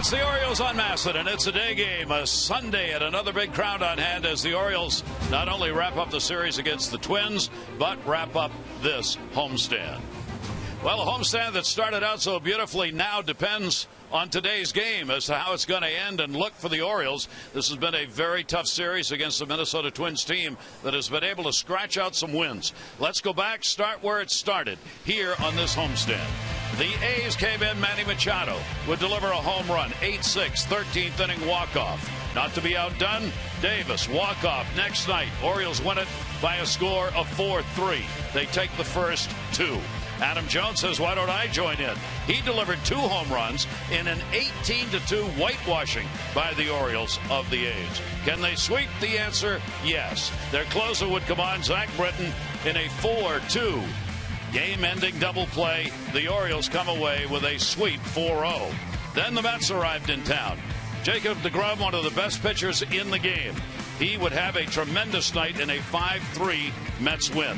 It's the Orioles on Macedon. It's a day game, a Sunday, and another big crowd on hand as the Orioles not only wrap up the series against the Twins, but wrap up this homestand. Well, a homestand that started out so beautifully now depends on today's game as to how it's going to end and look for the Orioles. This has been a very tough series against the Minnesota Twins team that has been able to scratch out some wins. Let's go back, start where it started, here on this homestand. The A's came in. Manny Machado would deliver a home run, 8-6, 13th inning walk-off. Not to be outdone, Davis walk-off next night. Orioles win it by a score of 4-3. They take the first two. Adam Jones says, why don't I join in? He delivered 2 home runs in an 18-2 whitewashing by the Orioles of the A's. Can they sweep? The answer, yes. Their closer would come on, Zach Britton, in a 4-2 game-ending double play. The Orioles come away with a sweep 4-0. Then the Mets arrived in town. Jacob deGrom, one of the best pitchers in the game. He would have a tremendous night in a 5-3 Mets win.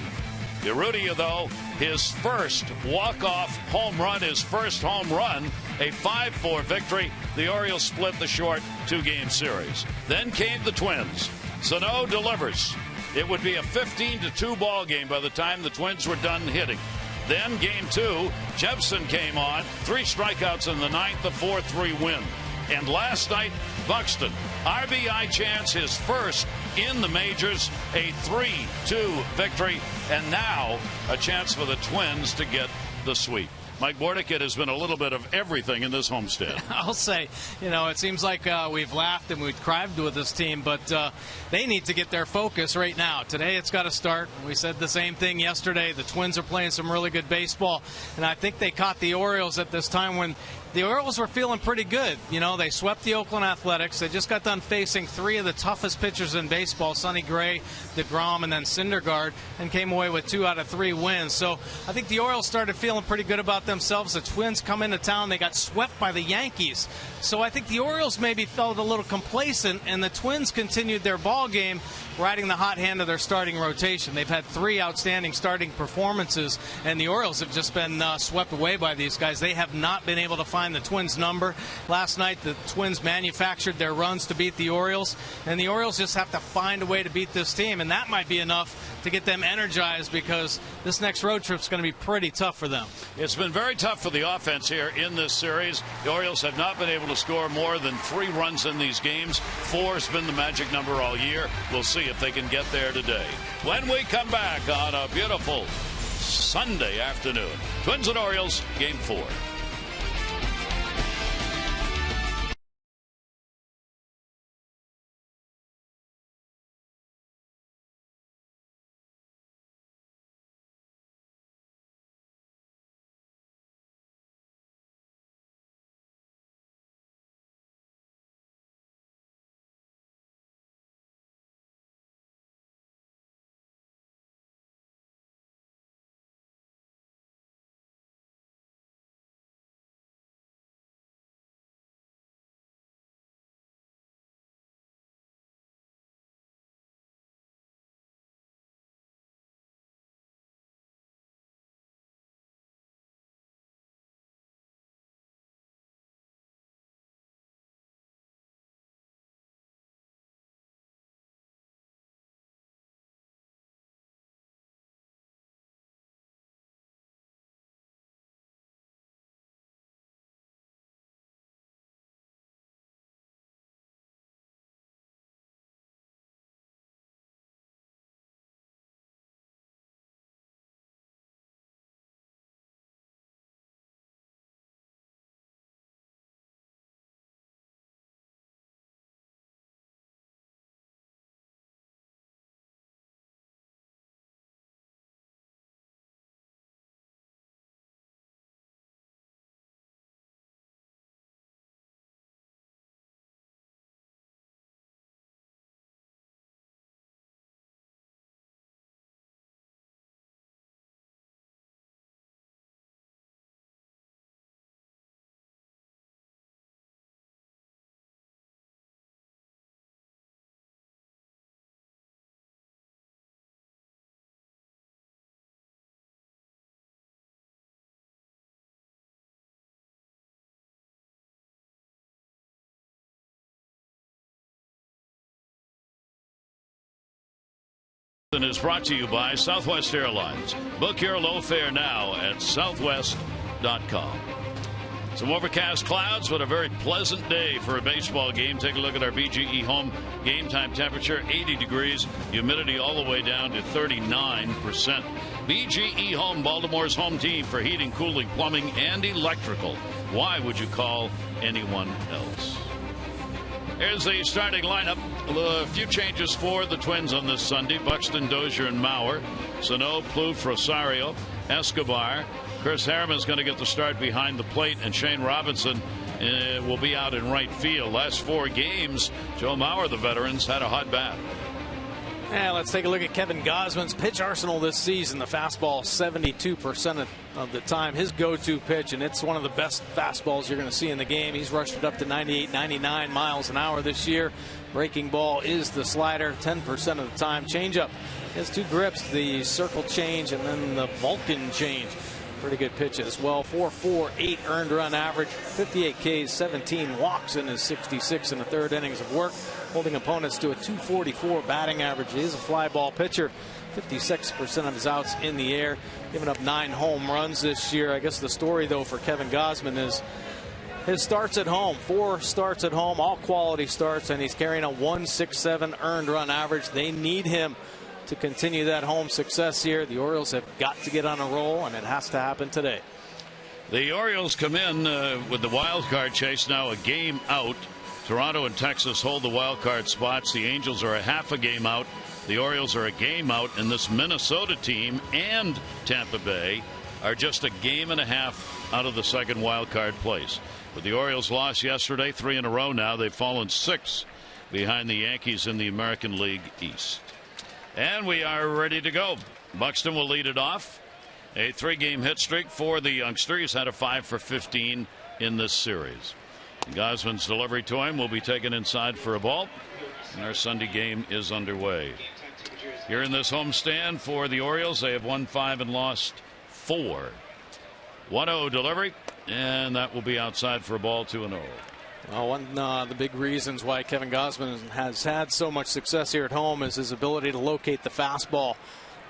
Urrutia, though, his first walk-off home run, his first home run, a 5-4 victory. The Orioles split the short 2-game series. Then came the Twins. Sano delivers. It would be a 15-2 ball game by the time the Twins were done hitting. Then game 2, Jepson came on, 3 strikeouts in the 9th, a 4-3 win. And last night, Buxton, RBI chance, his first in the majors, a 3-2 victory, and now a chance for the Twins to get the sweep. Mike Bordick, it has been a little bit of everything in this homestand. I'll say, it seems like we've laughed and we've cried with this team, but they need to get their focus right now. Today it's got to start. We said the same thing yesterday. The Twins are playing some really good baseball, and I think they caught the Orioles at this time when the Orioles were feeling pretty good. They swept the Oakland Athletics. They just got done facing 3 of the toughest pitchers in baseball, Sonny Gray, deGrom, and then Syndergaard, and came away with 2 out of 3 wins. So I think the Orioles started feeling pretty good about themselves. The Twins come into town. They got swept by the Yankees. So I think the Orioles maybe felt a little complacent, and the Twins continued their ball game, riding the hot hand of their starting rotation. They've had 3 outstanding starting performances, and the Orioles have just been swept away by these guys. They have not been able to find the Twins' number. Last night, the Twins manufactured their runs to beat the Orioles, and the Orioles just have to find a way to beat this team, and that might be enough to get them energized because this next road trip is going to be pretty tough for them. It's been very tough for the offense here in this series. The Orioles have not been able to score more than 3 runs in these games. 4 has been the magic number all year. We'll see if they can get there today. When we come back on a beautiful Sunday afternoon, Twins and Orioles, Game 4. Is brought to you by Southwest Airlines. Book your low fare now at southwest.com. Some overcast clouds, but a very pleasant day for a baseball game. Take a look at our BGE home game time temperature, 80 degrees, humidity all the way down to 39%. BGE Home, Baltimore's home team for heating, cooling, plumbing, and electrical. Why would you call anyone else? Here's the starting lineup. A few changes for the Twins on this Sunday. Buxton, Dozier, and Mauer. Sano, Plouffe, Rosario, Escobar. Chris Harriman's going to get the start behind the plate, and Shane Robinson will be out in right field. Last 4 games, Joe Mauer, the veterans, had a hot bat. And let's take a look at Kevin Gausman's pitch arsenal this season. The fastball 72% of the time his go-to pitch, and it's one of the best fastballs you're going to see in the game. He's rushed it up to 98, 99 miles an hour this year. Breaking ball is the slider 10% of the time. Changeup has 2 grips, the circle change and then the Vulcan change. Pretty good pitch as well. 4.48 earned run average, 58 Ks, 17 walks in his 66 and a third innings of work, holding opponents to a 2.44 batting average. He is a fly ball pitcher. 56% of his outs in the air, giving up 9 home runs this year. I guess the story, though, for Kevin Gausman is his starts at home. 4 starts at home, all quality starts, and he's carrying a 1.67 earned run average. They need him to continue that home success here. The Orioles have got to get on a roll, and it has to happen today. The Orioles come in with the wild card chase now a game out. Toronto and Texas hold the wild card spots. The Angels are a half a game out. The Orioles are a game out, and this Minnesota team and Tampa Bay are just a game and a half out of the second wild card place. With the Orioles lost yesterday, 3 in a row now, they've fallen 6 behind the Yankees in the American League East. And we are ready to go. Buxton will lead it off. A 3-game hit streak for the youngster. He's had a 5 for 15 in this series. Gausman's delivery to him will be taken inside for a ball. And our Sunday game is underway. Here in this homestand for the Orioles, they have won 5 and lost 4. 1-0 delivery, and that will be outside for a ball, 2-0. Well, one of the big reasons why Kevin Gausman has had so much success here at home is his ability to locate the fastball.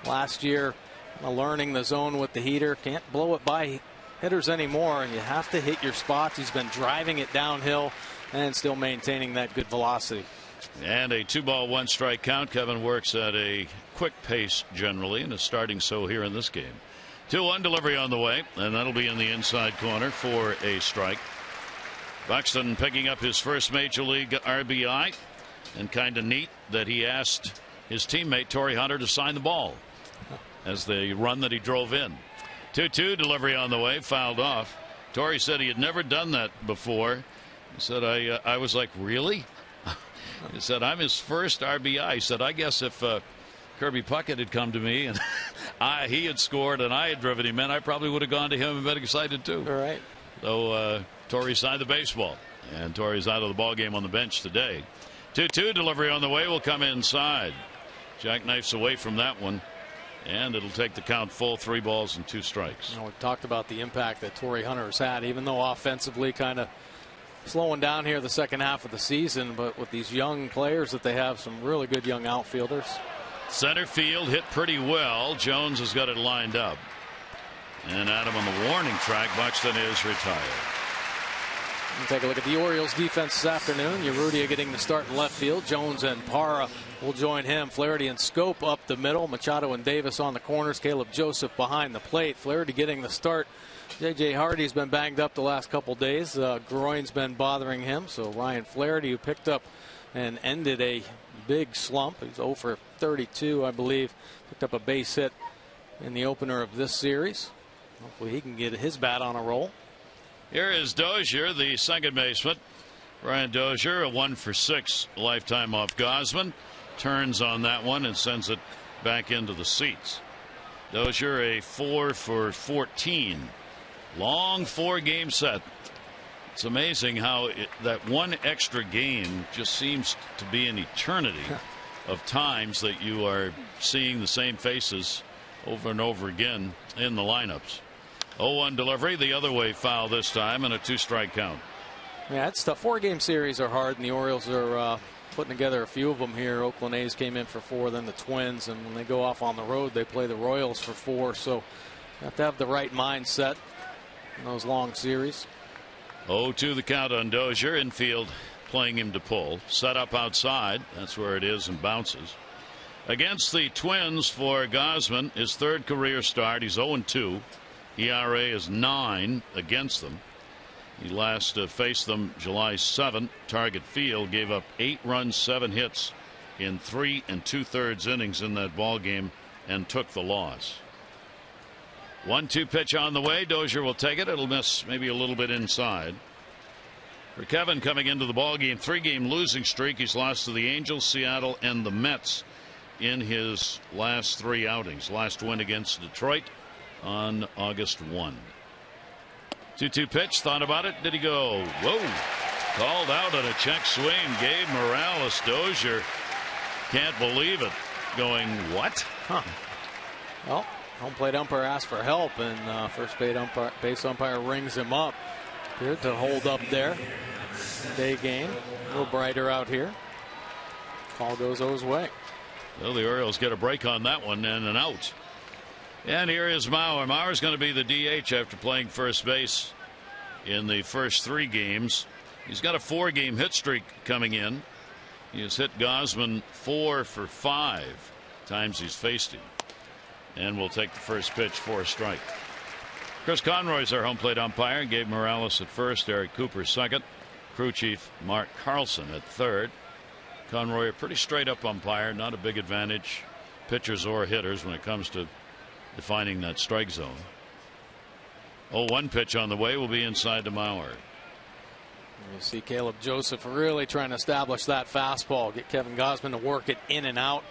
Last year, learning the zone with the heater. Can't blow it by hitters anymore, and you have to hit your spots. He's been driving it downhill and still maintaining that good velocity. And a 2-ball 1-strike count. Kevin works at a quick pace generally and is starting so here in this game. 2-1 delivery on the way, and that'll be in the inside corner for a strike. Buxton picking up his first major league RBI, and kind of neat that he asked his teammate Torrey Hunter to sign the ball as the run that he drove in. 2-2 delivery on the way, fouled off. Torrey said he had never done that before. He said, I was like, really? He said, I'm his first RBI. He said, I guess if Kirby Puckett had come to me and he had scored and I had driven him in, I probably would have gone to him and been excited too. All right. So Torrey signed the baseball, and Torrey's out of the ball game on the bench today. 2-2 delivery on the way will come inside. Jackknifes away from that one, and it'll take the count full, 3 balls and 2 strikes. We've talked about the impact that Torrey Hunter has had, even though offensively kind of slowing down here the second half of the season, but with these young players that they have, some really good young outfielders. Center field hit pretty well. Jones has got it lined up. And Adam on the warning track. Buxton is retired. We'll take a look at the Orioles defense this afternoon. Urrutia getting the start in left field. Jones and Parra will join him. Flaherty and Scope up the middle. Machado and Davis on the corners. Caleb Joseph behind the plate. Flaherty getting the start. J.J. Hardy's been banged up the last couple days. Groin's been bothering him. So Ryan Flaherty, who picked up and ended a big slump. He's 0 for 32, I believe. Picked up a base hit in the opener of this series. Hopefully he can get his bat on a roll. Here is Dozier, the second baseman. Ryan Dozier, a 1 for 6 lifetime off Gausman. Turns on that one and sends it back into the seats. Dozier, a 4 for 14. Long 4-game set. It's amazing how that one extra game just seems to be an eternity of times that you are seeing the same faces over and over again in the lineups. 0-1 delivery the other way, foul this time, and a 2-strike count. Yeah, it's tough. 4-game series are hard, and the Orioles are putting together a few of them here. Oakland A's came in for 4, then the Twins, and when they go off on the road, they play the Royals for 4. So you have to have the right mindset in those long series. 0-2 the count on Dozier. Infield playing him to pull. Set up outside. That's where it is and bounces. Against the Twins for Gausman, his 3rd career start. He's 0-2. ERA is 9 against them. He last faced them July 7. Target Field, gave up 8 runs, 7 hits in 3 2/3 innings in that ball game and took the loss. 1-2 pitch on the way. Dozier will take it. It'll miss maybe a little bit inside. For Kevin, coming into the ball game, 3-game losing streak. He's lost to the Angels, Seattle, and the Mets in his last 3 outings. Last win against Detroit on August 1. 2-2 pitch. Thought about it. Did he go? Whoa. Called out on a check swing. Gabe Morales. Dozier can't believe it. Going, what? Huh. Well, home plate umpire asked for help, and first base umpire rings him up. Appeared to hold up there. Day game. A little brighter out here. Call goes O's way. Well, the Orioles get a break on that one and an out. And here is Mauer. Mauer's going to be the DH after playing first base in the first 3 games. He's got a 4-game hit streak coming in. He has hit Gausman 4 for 5 times he's faced him. And we'll take the first pitch for a strike. Chris Conroy's our home plate umpire. Gabe Morales at first. Eric Cooper second. Crew chief Mark Carlson at third. Conroy, a pretty straight up umpire. Not a big advantage, pitchers or hitters, when it comes to defining that strike zone. 0-1 pitch on the way will be inside to Mauer. You see Caleb Joseph really trying to establish that fastball, get Kevin Gausman to work it in and out.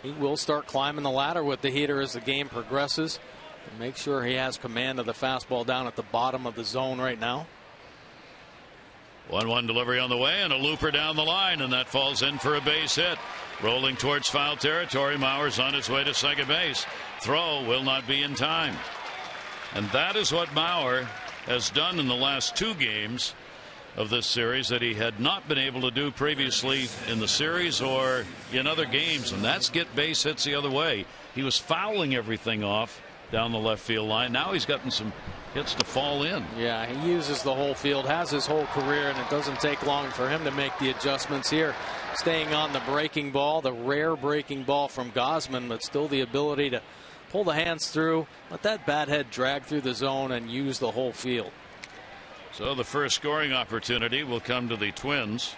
He will start climbing the ladder with the heater as the game progresses. And make sure he has command of the fastball down at the bottom of the zone right now. 1-1 delivery on the way, and a looper down the line, and that falls in for a base hit. Rolling towards foul territory. Mauer's on his way to second base. Throw will not be in time. And that is what Mauer has done in the last 2 games of this series that he had not been able to do previously in the series or in other games, and that's get base hits the other way. He was fouling everything off down the left field line. Now he's gotten some hits to fall in. Yeah, he uses the whole field, has his whole career, and it doesn't take long for him to make the adjustments here. Staying on the breaking ball, the rare breaking ball from Gausman, but still the ability to pull the hands through, let that bat head drag through the zone and use the whole field. So the first scoring opportunity will come to the Twins.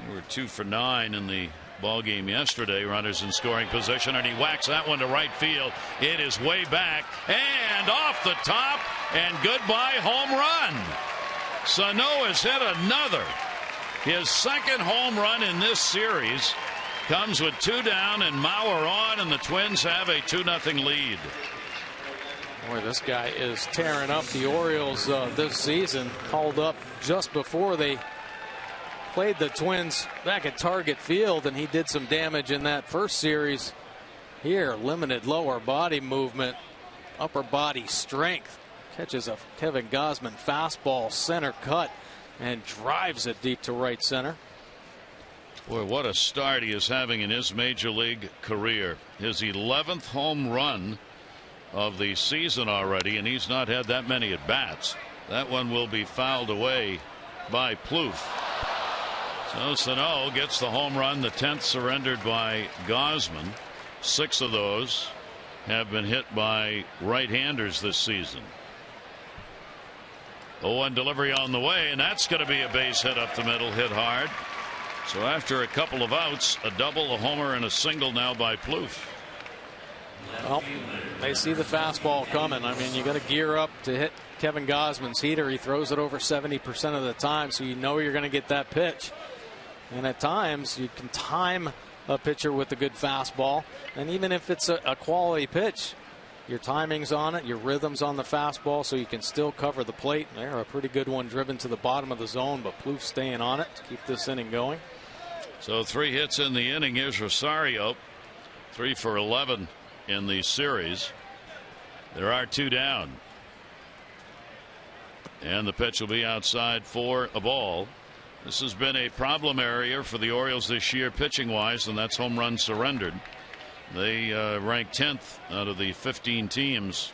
They were 2 for 9 in the ball game yesterday. Runners in scoring position, and he whacks that one to right field. It is way back and off the top, and goodbye home run. Sano has hit another. His second home run in this series comes with 2 down and Mauer on, and the Twins have a 2-0 lead. Boy, this guy is tearing up the Orioles this season. Called up just before they played the Twins back at Target Field, and he did some damage in that first series. Here, limited lower body movement, upper body strength. Catches a Kevin Gausman fastball, center cut, and drives it deep to right center. Boy, what a start he is having in his major league career. His 11th home run of the season already, and he's not had that many at bats. That one will be fouled away by Plouffe. So Sano gets the home run, the 10th surrendered by Gausman. 6 of those have been hit by right-handers this season. 0-1 delivery on the way, and that's going to be a base hit up the middle, hit hard. So after a couple of outs, a double, a homer, and a single now by Plouffe. Well, they see the fastball coming. I mean, you got to gear up to hit Kevin Gausman's heater. He throws it over 70% of the time, so you know you're going to get that pitch. And at times, you can time a pitcher with a good fastball. And even if it's a quality pitch, your timing's on it, your rhythm's on the fastball, so you can still cover the plate. There, a pretty good one driven to the bottom of the zone, but Plouffe staying on it to keep this inning going. So 3 hits in the inning. Here's Rosario, 3 for 11 in the series. There are 2 down. And the pitch will be outside for a ball. This has been a problem area for the Orioles this year, pitching wise, and that's home runs surrendered. They rank 10th out of the 15 teams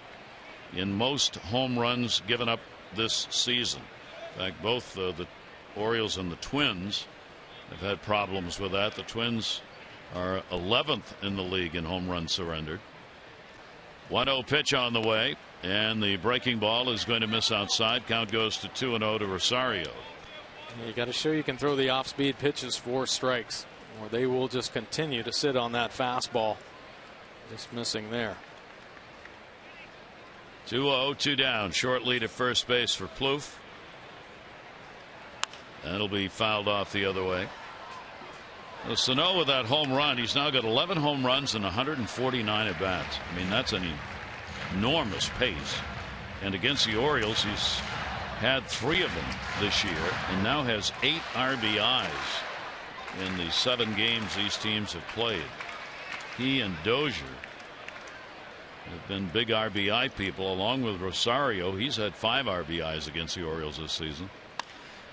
in most home runs given up this season. In fact, both the Orioles and the Twins have had problems with that. The Twins are 11th in the league in home runs surrendered. 1-0 pitch on the way, and the breaking ball is going to miss outside. Count goes to 2-0 to Rosario. You got to show you can throw the off-speed pitches for strikes, or they will just continue to sit on that fastball. Just missing there. 2-0, 2 down. Short lead at first base for Plouffe. That'll be fouled off the other way. Well, Sano with that home run, he's now got 11 home runs and 149 at bats. I mean, that's an enormous pace. And against the Orioles, he's had 3 of them this year and now has 8 RBIs in the 7 games these teams have played. He and Dozier have been big RBI people, along with Rosario. He's had 5 RBIs against the Orioles this season.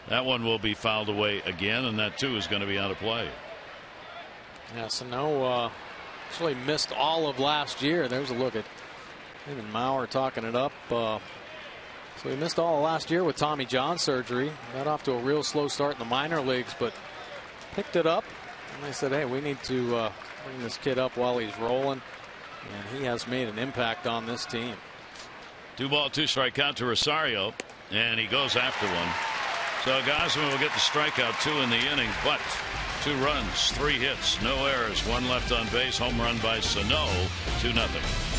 That one will be fouled away again, and that too is going to be out of play. Yeah, Sano actually missed all of last year. There's a look at him and Maurer talking it up. So he missed all of last year with Tommy John surgery. Got off to a real slow start in the minor leagues, but picked it up. And they said, hey, we need to bring this kid up while he's rolling. And he has made an impact on this team. 2-ball, 2-strike count to Rosario, and he goes after one. So Gausman will get the strikeout 2 in the inning, but 2 runs, 3 hits, no errors, 1 left on base. Home run by Sano, 2-0.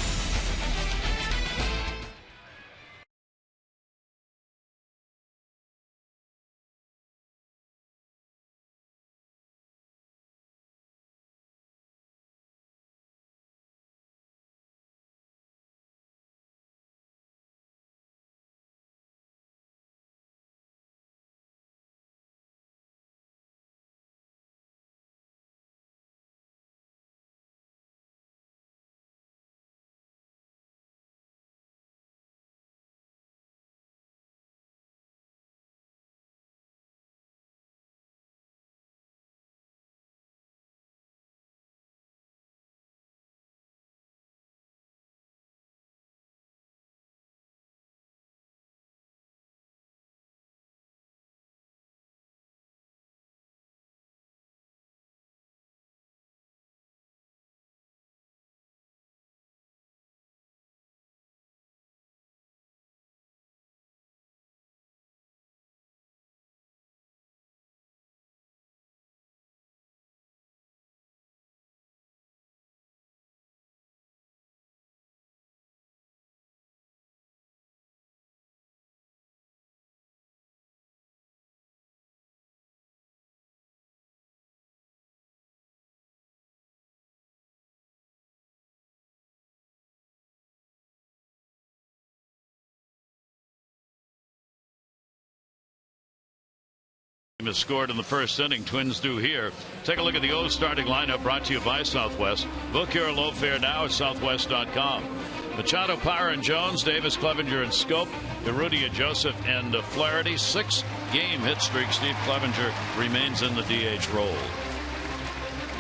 Has scored in the first inning. Twins do here. Take a look at the O's starting lineup, brought to you by Southwest. Book your low fare now at southwest.com. Machado, Power, and Jones, Davis, Clevenger, and Scope, Urrutia, Joseph, and Flaherty. 6-game hit streak. Steve Clevenger remains in the DH role.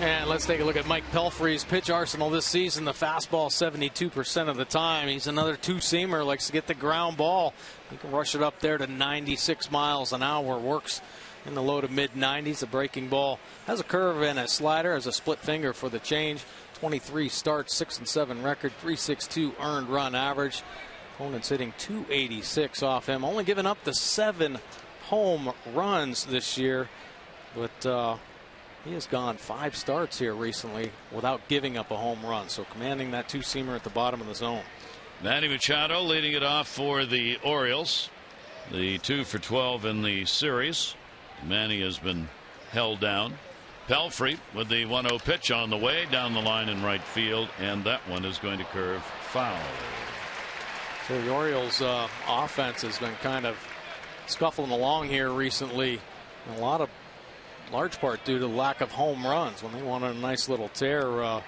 And let's take a look at Mike Pelfrey's pitch arsenal this season. The fastball 72% of the time. He's another 2-seamer, likes to get the ground ball. He can rush it up there to 96 miles an hour. Works in the low to mid 90s. The breaking ball has a curve and a slider, has a split finger for the change. 23 starts, 6-7 record, 3.62 earned run average. Opponents hitting 286 off him. Only giving up the 7 home runs this year, but he has gone 5 starts here recently without giving up a home run. So commanding that 2-seamer at the bottom of the zone. Manny Machado leading it off for the Orioles. The 2 for 12 in the series. Manny has been held down. Pelfrey with the 1-0 pitch on the way down the line in right field, and that one is going to curve foul. So the Orioles offense has been kind of scuffling along here recently, in a large part due to lack of home runs. When they wanted a nice little tear,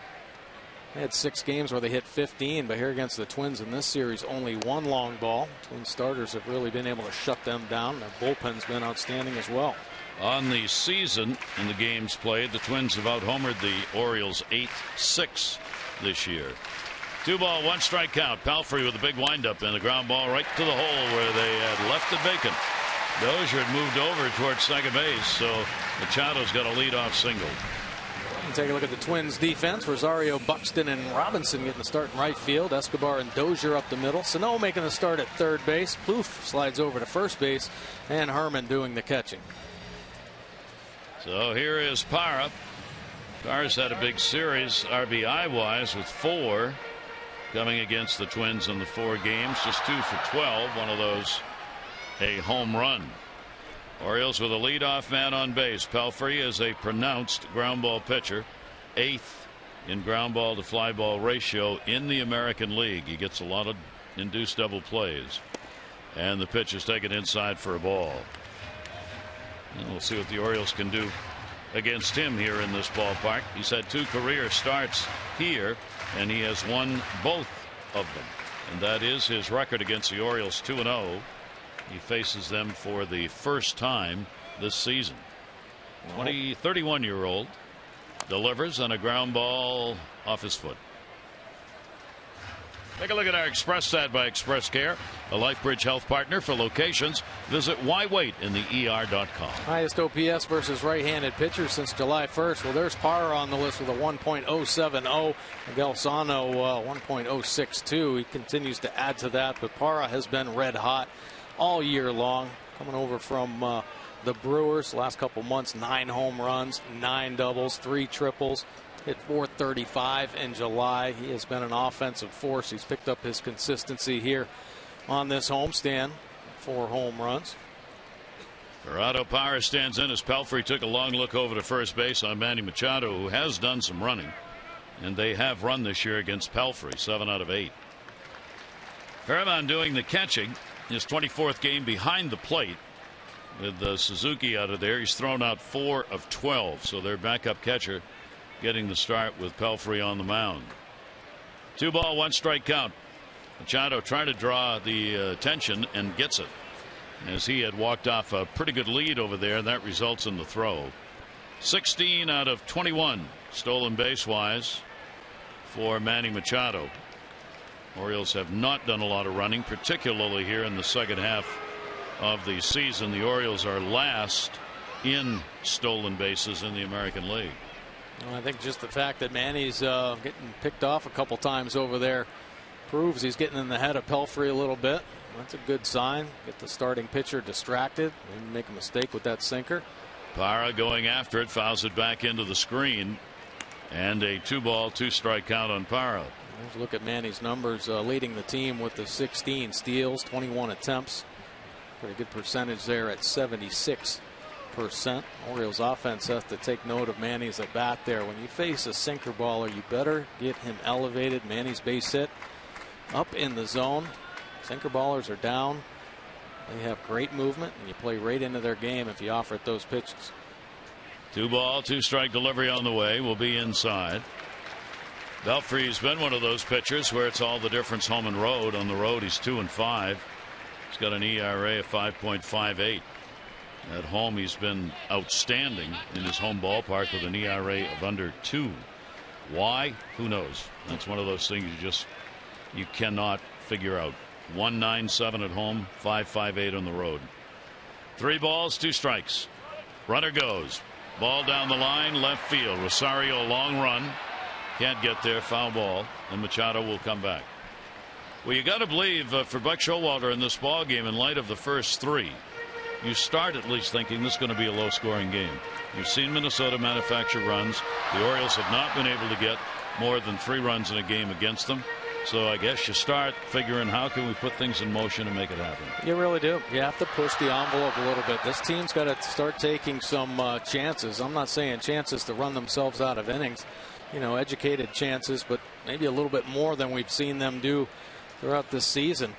they had 6 games where they hit 15, but here against the Twins in this series, only 1 long ball. Twin starters have really been able to shut them down. Their bullpen's been outstanding as well. On the season, in the games played, the Twins have out-homered the Orioles 8-6 this year. 2-1 strike count. Pelfrey with a big windup and a ground ball right to the hole where they had left it vacant. Dozier had moved over towards second base, so Machado's got a leadoff single. And take a look at the Twins defense. Rosario, Buxton, and Robinson getting the start in right field. Escobar and Dozier up the middle. Sano making the start at third base. Plouffe slides over to first base, and Herman doing the catching. So here is Parra. Parra's had a big series RBI-wise with 4 coming against the Twins in the 4 games. Just 2 for 12. One of those a home run. Orioles with a leadoff man on base. Pelfrey is a pronounced ground ball pitcher. 8th in ground ball to fly ball ratio in the American League. He gets a lot of induced double plays. And the pitch is taken inside for a ball. And we'll see what the Orioles can do against him here in this ballpark. He's had 2 career starts here, and he has won both of them. And that is his record against the Orioles, 2-0. He faces them for the first time this season. 31-year-old delivers on a ground ball off his foot. Take a look at our Express Stat by Express Care, a LifeBridge health partner. For locations, visit whywaitintheer.com. Highest OPS versus right-handed pitchers since July 1st. Well, there's Parra on the list with a 1.070. Miguel Sano 1.062. He continues to add to that, but Parra has been red hot all year long. Coming over from the Brewers last couple months, 9 home runs, 9 doubles, 3 triples. Hit .435 in July. He has been an offensive force. He's picked up his consistency here on this homestand. 4 home runs. Gerardo Parra stands in as Pelfrey took a long look over to first base on Manny Machado, who has done some running. And they have run this year against Pelfrey, 7 out of 8. Herman doing the catching. His 24th game behind the plate. With Suzuki out of there, he's thrown out 4 of 12. So their backup catcher getting the start with Pelfrey on the mound. 2-1 strike count. Machado trying to draw the attention and gets it, as he had walked off a pretty good lead over there, and that results in the throw. 16 out of 21 stolen base wise for Manny Machado. Orioles have not done a lot of running, particularly here in the second half of the season. The Orioles are last in stolen bases in the American League. Well, I think just the fact that Manny's getting picked off a couple times over there proves he's getting in the head of Pelfrey a little bit. That's a good sign. Get the starting pitcher distracted and make a mistake with that sinker. Parra going after it, fouls it back into the screen, and a 2-ball 2-strike count on Parra. Let's look at Manny's numbers, leading the team with the 16 steals, 21 attempts. Pretty good percentage there at 76%. Orioles offense has to take note of Manny's at bat there. When you face a sinker baller, you better get him elevated. Manny's base hit up in the zone. Sinker ballers are down. They have great movement, and you play right into their game if you offer it those pitches. 2-ball 2-strike delivery on the way, will be inside. Pelfrey's been one of those pitchers where it's all the difference home and road. On the road, he's 2-5. He's got an ERA of 5.58. At home, he's been outstanding in his home ballpark with an ERA of under 2. Why? Who knows? That's one of those things you cannot figure out. 1.97 at home, 5.58 on the road. 3 balls, 2 strikes. Runner goes. Ball down the line, left field. Rosario, long run. Can't get there, foul ball, and Machado will come back. Well, you got to believe for Buck Showalter in this ball game, in light of the first 3, you start at least thinking this is going to be a low-scoring game. You've seen Minnesota manufacture runs. The Orioles have not been able to get more than 3 runs in a game against them. So I guess you start figuring, how can we put things in motion and make it happen? You really do. You have to push the envelope a little bit. This team's got to start taking some chances. I'm not saying chances to run themselves out of innings. You know, educated chances, but maybe a little bit more than we've seen them do throughout this season.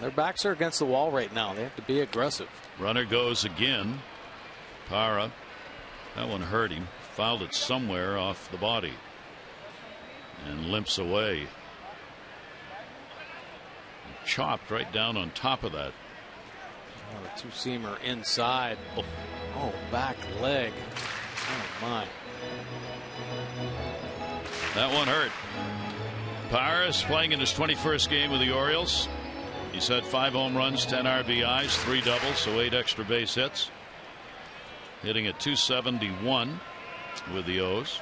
Their backs are against the wall right now. They have to be aggressive. Runner goes again. Parra, that one hurt him. Fouled it somewhere off the body and limps away. Chopped right down on top of that. A 2-seamer inside. Oh, back leg. Oh, my. That one hurt. Paris playing in his 21st game with the Orioles. He's had 5 home runs, 10 RBIs, 3 doubles, so 8 extra base hits. Hitting at .271 with the O's.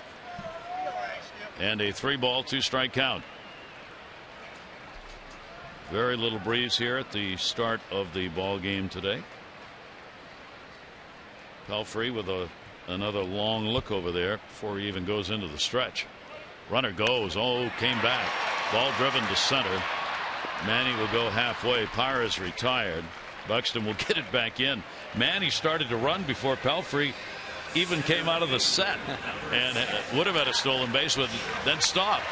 And a 3-ball, 2-strike count. Very little breeze here at the start of the ball game today. Pelfrey with another long look over there before he even goes into the stretch. Runner goes. Oh, came back. Ball driven to center. Manny will go halfway. Pires retired. Buxton will get it back in. Manny started to run before Pelfrey even came out of the set, and would have had a stolen base, but then stopped.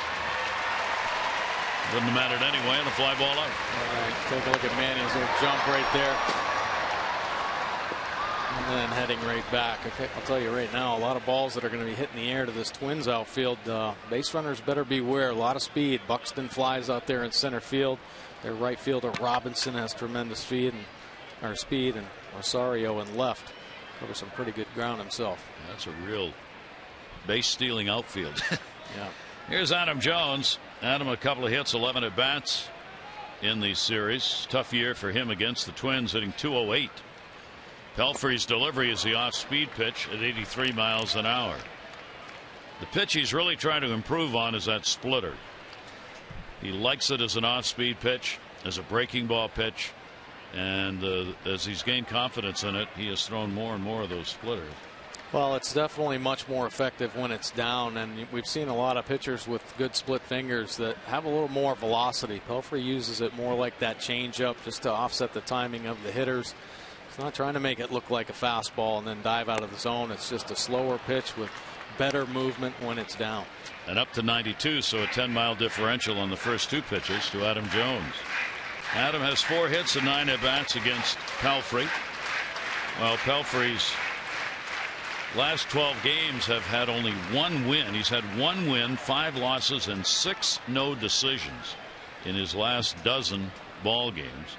Wouldn't have mattered anyway, and a fly ball out. All right, take a look at Manny's little jump right there. And then heading right back. Okay, I'll tell you right now, a lot of balls that are going to be hitting the air to this Twins outfield. Base runners better beware. A lot of speed. Buxton flies out there in center field. Their right fielder Robinson has tremendous speed, and Rosario in left covers some pretty good ground himself. That's a real base stealing outfield. Yeah. Here's Adam Jones. Adam, a couple of hits, 11 at bats in the series. Tough year for him against the Twins, hitting .208. Pelfrey's delivery is the off-speed pitch at 83 miles an hour. The pitch he's really trying to improve on is that splitter. He likes it as an off-speed pitch, as a breaking ball pitch, and as he's gained confidence in it, he has thrown more and more of those splitters. Well, it's definitely much more effective when it's down, and we've seen a lot of pitchers with good split fingers that have a little more velocity. Pelfrey uses it more like that changeup just to offset the timing of the hitters. He's not trying to make it look like a fastball and then dive out of the zone. It's just a slower pitch with better movement when it's down. And up to 92, so a 10-mile differential on the first 2 pitches to Adam Jones. Adam has 4 hits and 9 at-bats against Pelfrey. Well, Pelfrey's last 12 games have had only 1 win. He's had 1 win, 5 losses, and 6 no decisions in his last dozen ball games.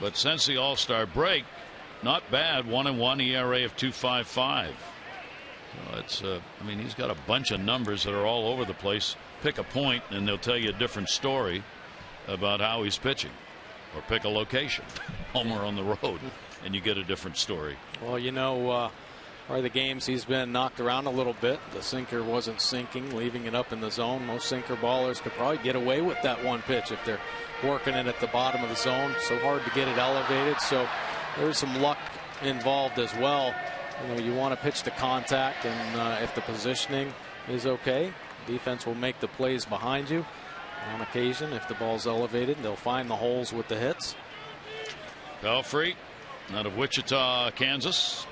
But since the All-Star break, not bad. 1-1 ERA of 2.55. So it's I mean, he's got a bunch of numbers that are all over the place. Pick a point and they'll tell you a different story about how he's pitching, or pick a location, home or on the road, and you get a different story. Well, you know, are the games he's been knocked around a little bit. The sinker wasn't sinking, leaving it up in the zone. Most sinker ballers could probably get away with that one pitch if they're working it at the bottom of the zone. So hard to get it elevated. So there's some luck involved as well. You know, you want to pitch to contact, and if the positioning is okay, defense will make the plays behind you. On occasion, if the ball's elevated, they'll find the holes with the hits. Pelfrey out of Wichita, Kansas.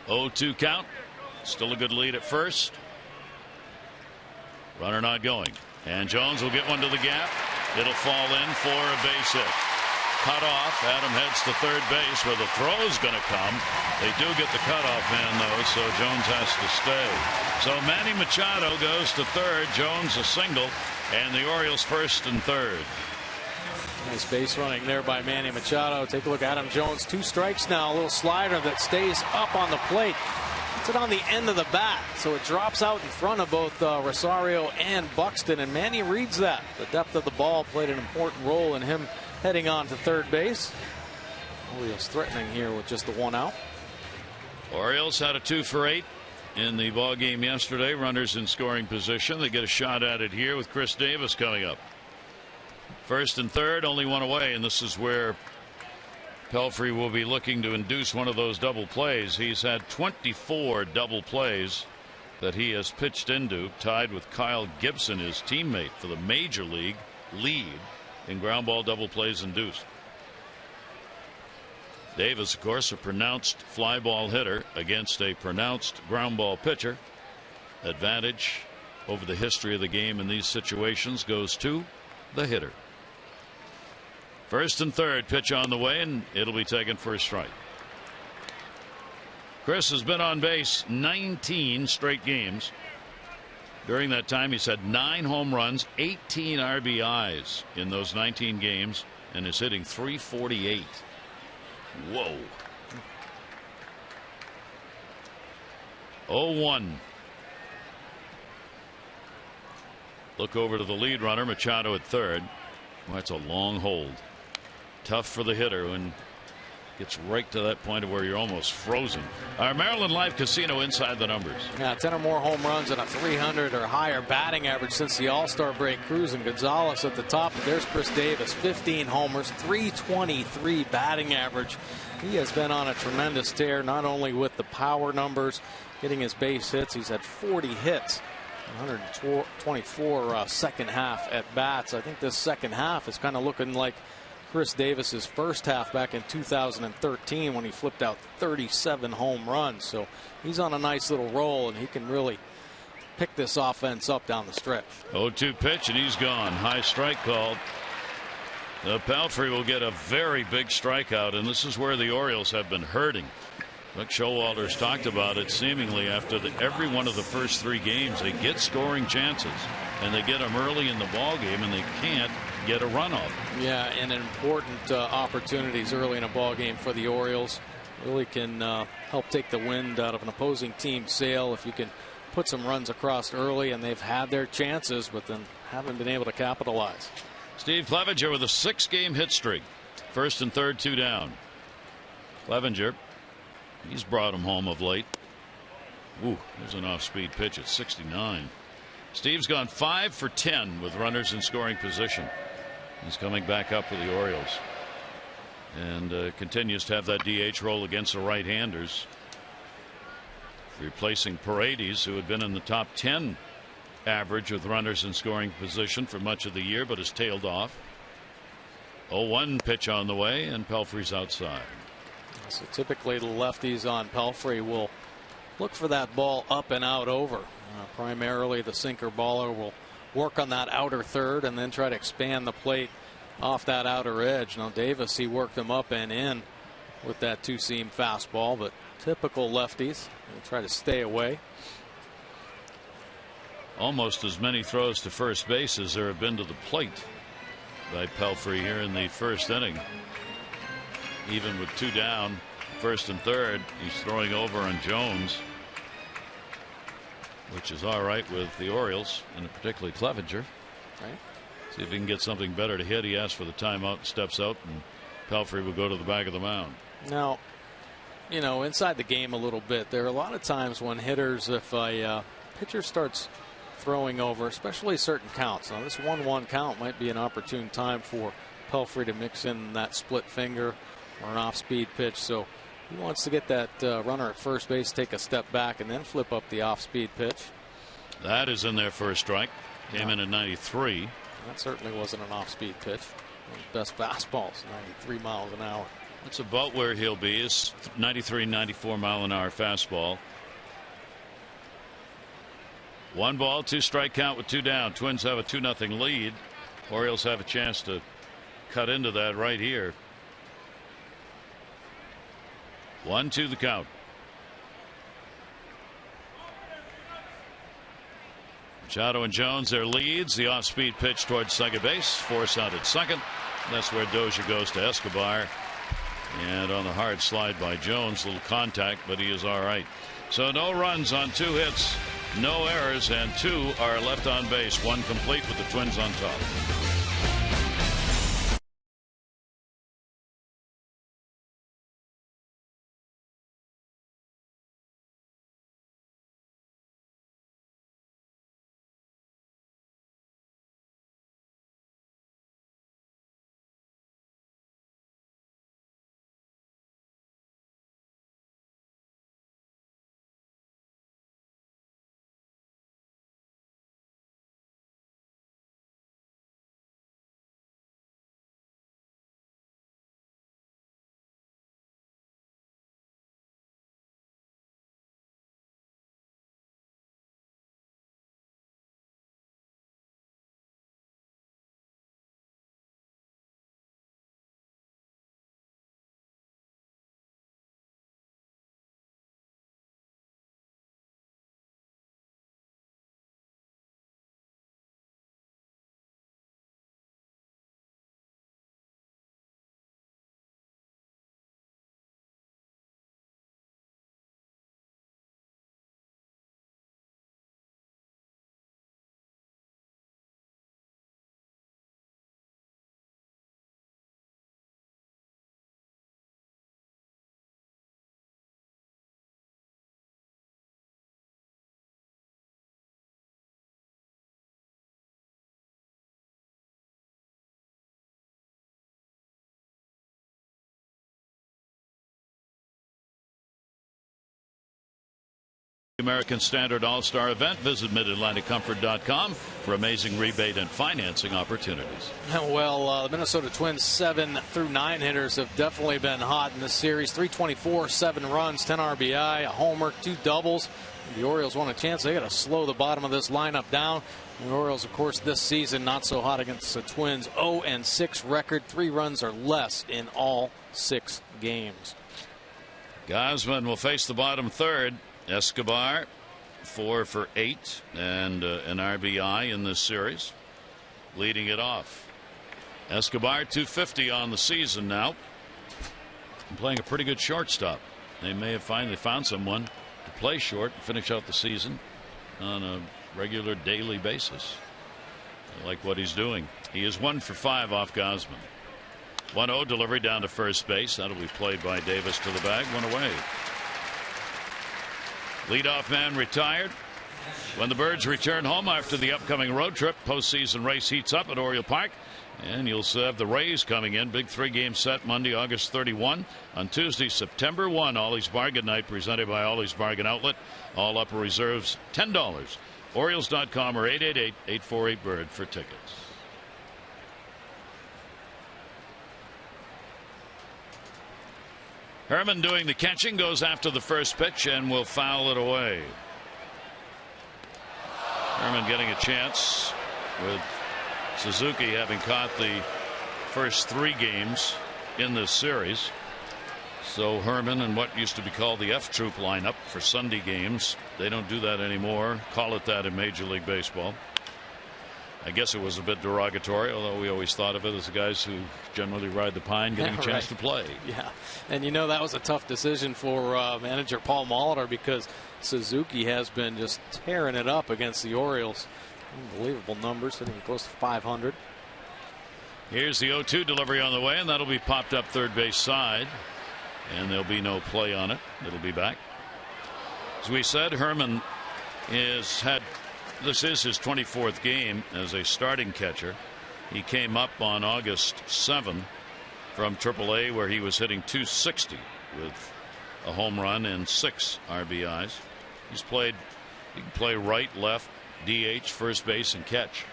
0-2 count. Still a good lead at first. Runner not going. And Jones will get one to the gap. It'll fall in for a base hit. Cut off. Adam heads to third base where the throw's going to come. They do get the cutoff man, though, so Jones has to stay. So Manny Machado goes to third. Jones a single. And the Orioles first and third. Nice base running there by Manny Machado. Take a look at Adam Jones. 2 strikes now. A little slider that stays up on the plate. Puts it on the end of the bat, so it drops out in front of both Rosario and Buxton. And Manny reads that. The depth of the ball played an important role in him heading on to third base. Orioles threatening here with just the 1 out. Orioles had a 2 for 8 in the ball game yesterday. Runners in scoring position. They get a shot at it here with Chris Davis coming up. First and third, only 1 away, and this is where Pelfrey will be looking to induce one of those double plays. He's had 24 double plays that he has pitched into, tied with Kyle Gibson, his teammate, for the major league lead in ground ball double plays induced. Davis, of course, a pronounced fly ball hitter against a pronounced ground ball pitcher. Advantage over the history of the game in these situations goes to the hitter. First and third, pitch on the way, and it'll be taken for a strike. Chris has been on base 19 straight games. During that time, he's had 9 home runs, 18 RBIs in those 19 games, and is hitting .348. Whoa. 0-1. Look over to the lead runner, Machado at third. Well, that's a long hold. Tough for the hitter when gets right to that point of where you're almost frozen. Our Maryland Live Casino inside the numbers. Yeah, 10 or more home runs and a 300 or higher batting average since the All-Star break. Cruz and Gonzalez at the top. But there's Chris Davis, 15 homers, 323 batting average. He has been on a tremendous tear, not only with the power numbers, getting his base hits. He's had 40 hits, 124 second half at bats. I think this second half is kind of looking like Chris Davis's first half back in 2013 when he flipped out 37 home runs. So he's on a nice little roll, and he can really pick this offense up down the stretch. 0-2 pitch, and he's gone. High strike called. Pelfrey will get a very big strikeout, and this is where the Orioles have been hurting. Buck Showalter's talked about it. Seemingly after every one of the first 3 games, they get scoring chances, and they get them early in the ball game, and they can't get a run off. Yeah, and important opportunities early in a ball game for the Orioles. Really can help take the wind out of an opposing team's sail if you can put some runs across early, and they've had their chances, but then haven't been able to capitalize. Steve Clevenger with a 6-game hit streak. First and third, 2 down. Clevenger, he's brought him home of late. Ooh, there's an off-speed pitch at 69. Steve's gone 5 for 10 with runners in scoring position. He's coming back up for the Orioles, and continues to have that DH role against the right-handers, replacing Paredes, who had been in the top 10 average with runners in scoring position for much of the year, but has tailed off. 0-1 pitch on the way, and Pelfrey's outside. So typically the lefties on Pelfrey will look for that ball up and out over. Primarily the sinker baller will work on that outer third and then try to expand the plate off that outer edge. Now Davis, he worked him up and in with that 2-seam fastball, but typical lefties will try to stay away. Almost as many throws to first base as there have been to the plate by Pelfrey here in the first inning. Even with 2 down, first and third, he's throwing over on Jones, which is all right with the Orioles, and particularly Clevenger. Right. See if he can get something better to hit. He asks for the timeout, steps out, and Pelfrey will go to the back of the mound. Now, you know, inside the game a little bit, there are a lot of times when hitters, if a pitcher starts throwing over, especially certain counts. Now, this 1-1 count might be an opportune time for Pelfrey to mix in that split finger or an off-speed pitch. So he wants to get that runner at first base, take a step back, and then flip up the off-speed pitch. That is in there for a strike. Came in at 93. That certainly wasn't an off-speed pitch. One of the best fastballs, 93 miles an hour. That's about where he'll be, is 93, 94 mile an hour fastball. 1 ball, 2 strike count with 2 down. Twins have a 2-0 lead. Orioles have a chance to cut into that right here. 1-2 the count. Machado and Jones, their leads. The off-speed pitch towards second base. Force out at second. That's where Dozier goes to Escobar. And on the hard slide by Jones, little contact, but he is all right. So no runs on 2 hits, no errors, and 2 are left on base. 1 complete with the Twins on top. American Standard All-Star event. Visit MidAtlanticComfort.com for amazing rebate and financing opportunities. Well, the Minnesota Twins 7 through 9 hitters have definitely been hot in this series. 324, 7 runs, 10 RBI, a homer, 2 doubles. The Orioles want a chance. They got to slow the bottom of this lineup down. The Orioles, of course, this season not so hot against the Twins. 0-6 record, 3 runs or less in all 6 games. Gausman will face the bottom third. Escobar 4 for 8 and an RBI in this series, leading it off. Escobar 250 on the season now, and playing a pretty good shortstop. They may have finally found someone to play short and finish out the season on a regular daily basis. I like what he's doing. He is 1 for 5 off Gausman. 1-0 delivery down to first base. That'll be played by Davis to the bag. 1 away. Leadoff man retired. When the Birds return home after the upcoming road trip, postseason race heats up at Oriole Park. And you'll have the Rays coming in. Big 3-game set Monday, August 31. On Tuesday, September 1, Ollie's Bargain Night presented by Ollie's Bargain Outlet. All upper reserves $10. Orioles.com or 888-848-BIRD for tickets. Herman doing the catching, goes after the first pitch and will foul it away. Herman getting a chance with Suzuki having caught the first 3 games in this series. So Herman and what used to be called the F Troop lineup for Sunday games, they don't do that anymore. Call it that in Major League Baseball. I guess it was a bit derogatory, although we always thought of it as the guys who generally ride the pine getting a chance to play. Yeah, and that was a tough decision for manager Paul Molitor, because Suzuki has been just tearing it up against the Orioles. Unbelievable numbers, hitting close to 500. Here's the 0-2 delivery on the way, and that'll be popped up third base side, and there'll be no play on it. It'll be back. As we said, Herman this is his 24th game as a starting catcher. He came up on August 7 from AAA, where he was hitting .260 with a home run and 6 RBIs. He can play right, left, DH, first base, and catch.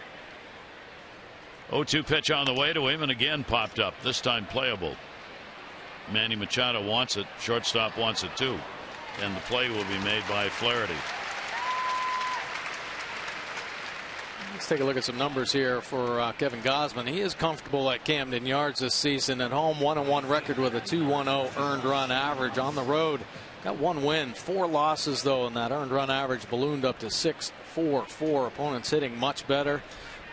0-2 pitch on the way to him, and again popped up, this time playable. Manny Machado wants it. Shortstop wants it too. And the play will be made by Flaherty. Let's take a look at some numbers here for Kevin Gausman. He is comfortable at Camden Yards this season. At home, 1-1 record with a 2.10 earned run average. On the road, got 1 win, 4 losses though, and that earned run average ballooned up to 6.44. Opponents hitting much better,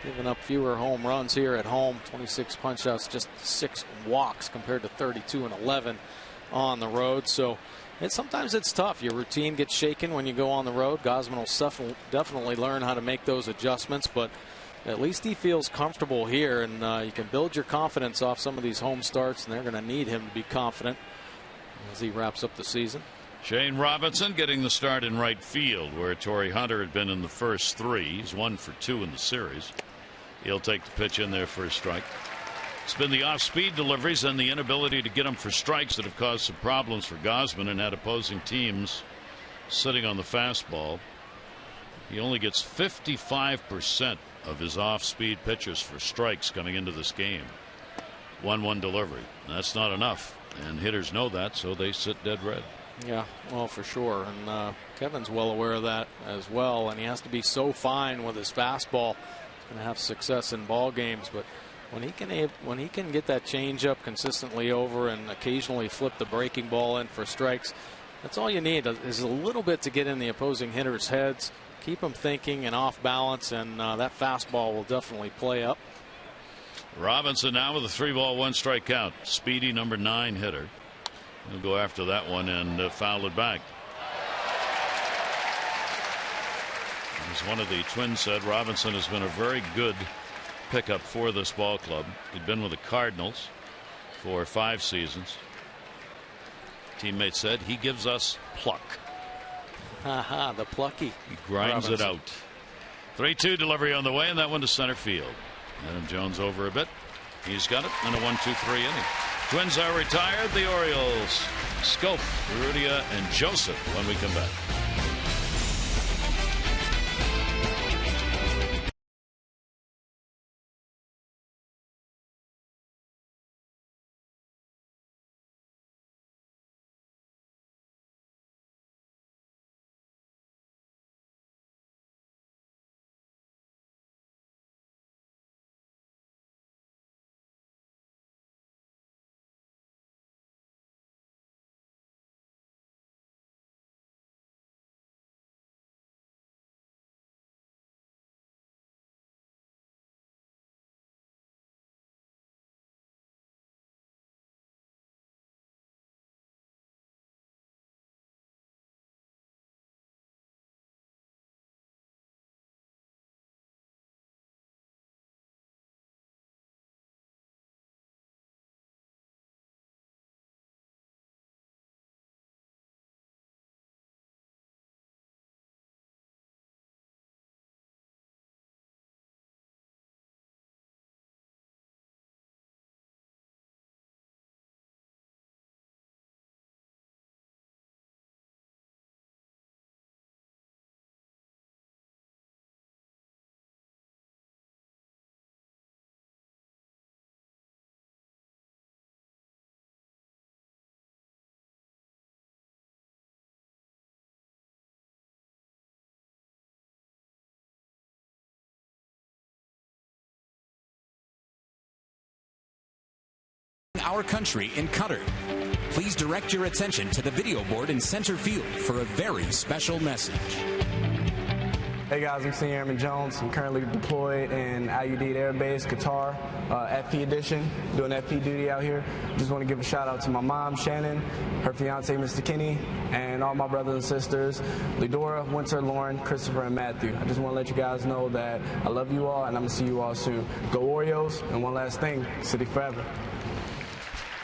giving up fewer home runs here at home. 26 punch-outs, just 6 walks compared to 32 and 11 on the road. So sometimes it's tough. Your routine gets shaken when you go on the road. Gausman will definitely learn how to make those adjustments, but at least he feels comfortable here, and you can build your confidence off some of these home starts, and they're going to need him to be confident as he wraps up the season. Shane Robinson getting the start in right field, where Torrey Hunter had been in the first 3. He's 1 for 2 in the series. He'll take the pitch in there for a strike. It's been the off-speed deliveries and the inability to get them for strikes that have caused some problems for Gausman and had opposing teams sitting on the fastball. He only gets 55% of his off-speed pitches for strikes coming into this game. 1-1 delivery. That's not enough, and hitters know that, so they sit dead red. Yeah, well, for sure, and Kevin's well aware of that as well, and he has to be so fine with his fastball. He's going to have success in ball games, but when he can get that changeup consistently over and occasionally flip the breaking ball in for strikes, that's all you need is a little bit to get in the opposing hitters' heads, keep them thinking and off balance, and that fastball will definitely play up. Robinson now with a 3-ball 1-strike count. Speedy number 9 hitter. He'll go after that one and foul it back. As one of the Twins said, Robinson has been a very good pickup for this ball club. He'd been with the Cardinals for 5 seasons. Teammate said he gives us pluck. The plucky. He grinds Robinson. it out. 3-2 delivery on the way, and that one to center field. Adam Jones over a bit. He's got it in a 1-2-3 inning. Twins are retired. The Orioles. Scope, Rudia, and Joseph when we come back. our country in Qatar. Please direct your attention to the video board in center field for a very special message. Hey guys, I'm Senior Airman Jones. I'm currently deployed in Al Udeid Air Base, Qatar, FP edition, doing FP duty out here. Just want to give a shout out to my mom, Shannon, her fiance, Mr. Kinney, and all my brothers and sisters, Lidora, Winter, Lauren, Christopher, and Matthew. I just want to let you guys know that I love you all, and I'm going to see you all soon. Go Orioles, and one last thing, City forever.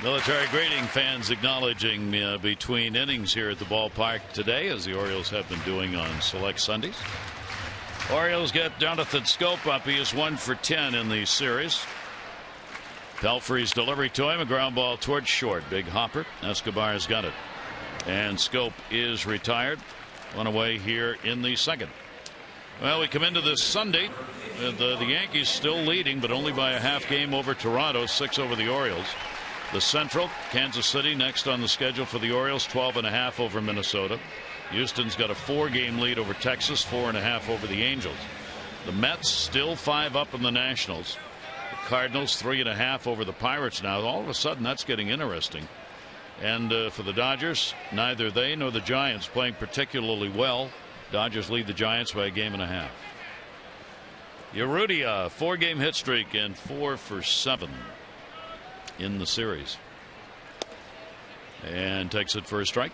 Military greeting, fans acknowledging between innings here at the ballpark today, as the Orioles have been doing on select Sundays. Orioles get Jonathan Scope up. He is 1 for 10 in the series. Pelfrey's delivery to him, a ground ball towards short. Big hopper. Escobar has got it. And Scope is retired. One away here in the second. Well, we come into this Sunday. The Yankees still leading, but only by a half game over Toronto, 6 over the Orioles. The Central, Kansas City next on the schedule for the Orioles, 12.5 over Minnesota. Houston's got a 4-game lead over Texas, 4.5 over the Angels. The Mets still 5 up in the Nationals. The Cardinals 3.5 over the Pirates now. All of a sudden that's getting interesting. And for the Dodgers, neither they nor the Giants playing particularly well. Dodgers lead the Giants by a 1.5 games. Urrutia, 4-game hit streak and 4 for 7 in the series. And takes it for a strike.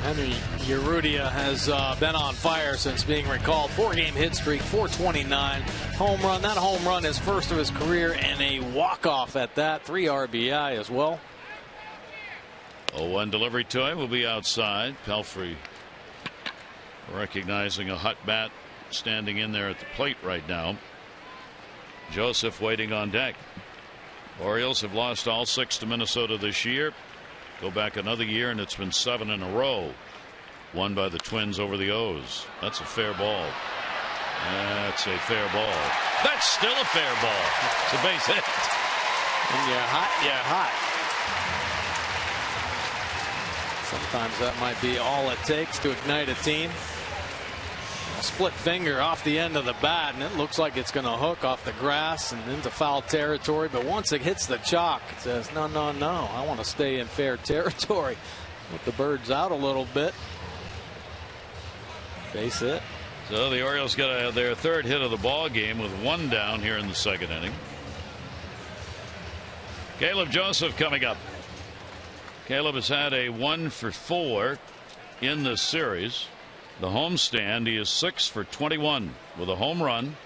Henry Urrutia has been on fire since being recalled. 4-game hit streak, 429 home run. That home run is first of his career and a walk-off at that. 3 RBI as well. 0-1 delivery to him will be outside. Pelfrey recognizing a hot bat standing in there at the plate right now. Joseph waiting on deck. Orioles have lost all 6 to Minnesota this year. Go back another year and it's been 7 in a row. Won by the Twins over the O's. That's a fair ball. That's a fair ball. That's still a fair ball. It's a base hit. When you're hot, you're hot. Sometimes that might be all it takes to ignite a team. A split finger off the end of the bat, and it looks like it's going to hook off the grass and into foul territory. But once it hits the chalk, it says, no, no, no. I want to stay in fair territory. Let the birds out a little bit. Base hit. So the Orioles got their 3rd hit of the ball game with 1 down here in the 2nd inning. Caleb Joseph coming up. Caleb has had a 1 for 4 in this series. The homestand, he is 6 for 21 with a home run,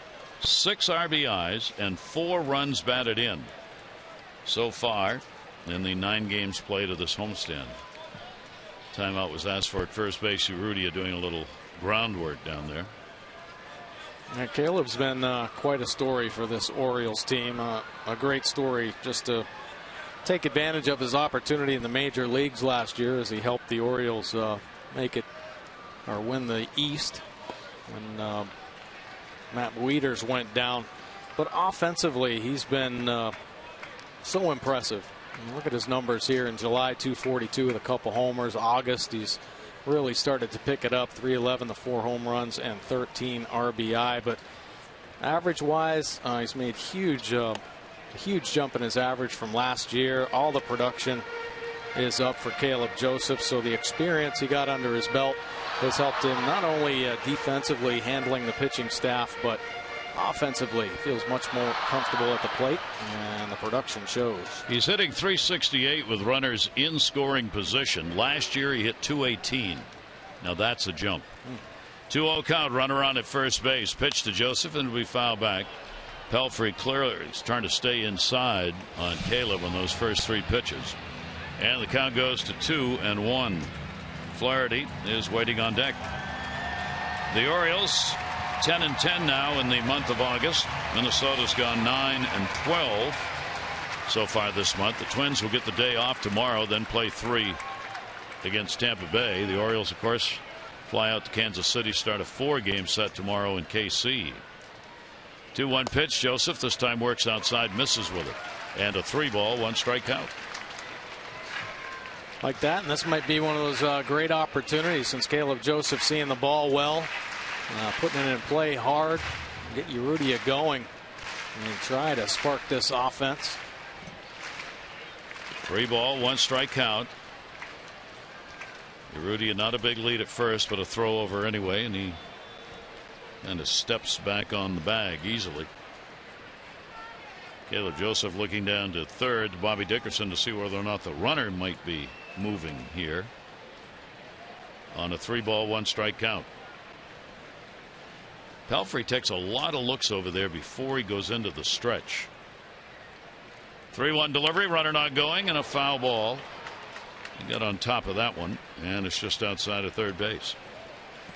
6 RBIs, and 4 runs batted in so far in the 9 games played of this homestand. Timeout was asked for at first base. Urrutia doing a little groundwork down there. Yeah, Caleb's been quite a story for this Orioles team. A great story just to take advantage of his opportunity in the major leagues last year as he helped the Orioles make it or win the East when Matt Wieters went down. But offensively, he's been so impressive. Look at his numbers here in July, 242 with a couple homers. August, he's really started to pick it up, 311, the 4 home runs and 13 RBI. But average wise, he's made huge jump in his average from last year. All the production is up for Caleb Joseph, so the experience he got under his belt has helped him not only defensively handling the pitching staff, but offensively feels much more comfortable at the plate, and the production shows. He's hitting .368 with runners in scoring position. Last year he hit .218. Now that's a jump. 2-0 count, runner on at first base. Pitch to Joseph and we foul back. Pelfrey clearly is trying to stay inside on Caleb on those first 3 pitches. And the count goes to 2-1. Flaherty is waiting on deck. The Orioles 10-10 now in the month of August. Minnesota's gone 9-12 so far this month. The Twins will get the day off tomorrow, then play 3 against Tampa Bay. The Orioles, of course, fly out to Kansas City, start a 4-game set tomorrow in KC. 2-1 pitch. Joseph this time works outside, misses with it, and a 3-ball, 1 strike count. Like that, and this might be one of those great opportunities since Caleb Joseph seeing the ball well, putting it in play hard, get Urrutia going and try to spark this offense. 3-1 strike count. Urrutia not a big lead at first, but a throw over anyway, and he kind of steps back on the bag easily. Caleb Joseph looking down to third, Bobby Dickerson, to see whether or not the runner might be moving here on a 3-1 strike count. Pelfrey takes a lot of looks over there before he goes into the stretch. 3-1 delivery, runner not going, and a foul ball. He got on top of that one, and it's just outside of third base.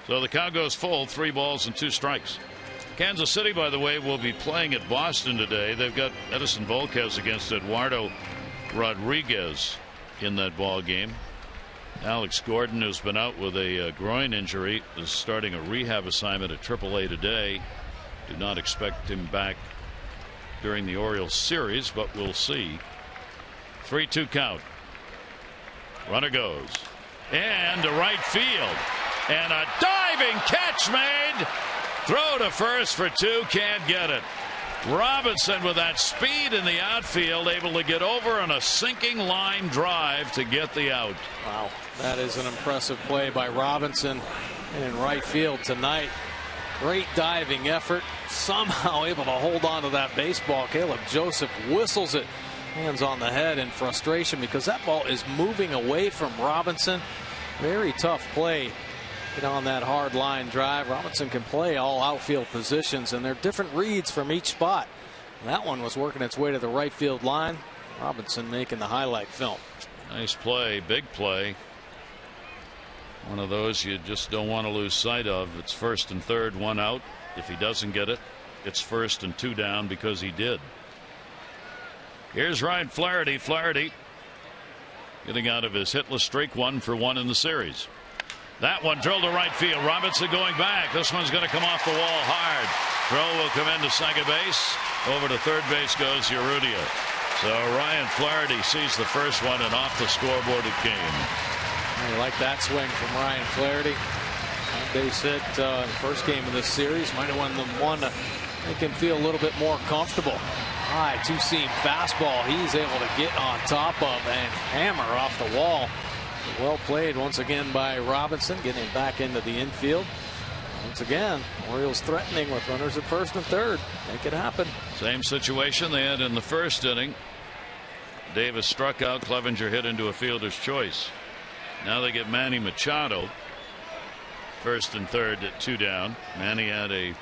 So the count goes full, 3 balls and 2 strikes. Kansas City, by the way, will be playing at Boston today. They've got Edison Volquez against Eduardo Rodriguez in that ball game. Alex Gordon, who's been out with a groin injury, is starting a rehab assignment at AAA today. Do not expect him back during the Orioles series, but we'll see. 3-2 count. Runner goes. And to right field. And a diving catch made. Throw to first for 2. Can't get it. Robinson with that speed in the outfield, able to get over on a sinking line drive to get the out. Wow, that is an impressive play by Robinson. And in right field tonight, great diving effort, somehow able to hold on to that baseball. Caleb Joseph whistles it, hands on the head in frustration because that ball is moving away from Robinson. Very tough play. Get on that hard line drive. Robinson can play all outfield positions, and they're different reads from each spot. That one was working its way to the right field line. Robinson making the highlight film. Nice play, big play. One of those you just don't want to lose sight of. It's first and third, 1 out. If he doesn't get it, it's first and 2 down because he did. Here's Ryan Flaherty. Flaherty getting out of his hitless streak, 1 for 1 in the series. That one drilled to right field. Robinson going back. This one's going to come off the wall hard. Throw will come into second base. Over to third base goes Urrutia. So Ryan Flaherty sees the first one, and off the scoreboard it came. I like that swing from Ryan Flaherty. Base hit in the first game of this series. Might have won them one to make him feel a little bit more comfortable. High 2-seam fastball. He's able to get on top of and hammer off the wall. Well played once again by Robinson, getting him back into the infield. Once again, Orioles threatening with runners at first and third. Make it happen. Same situation they had in the first inning. Davis struck out. Clevenger hit into a fielder's choice. Now they get Manny Machado. First and third at 2 down. Manny had a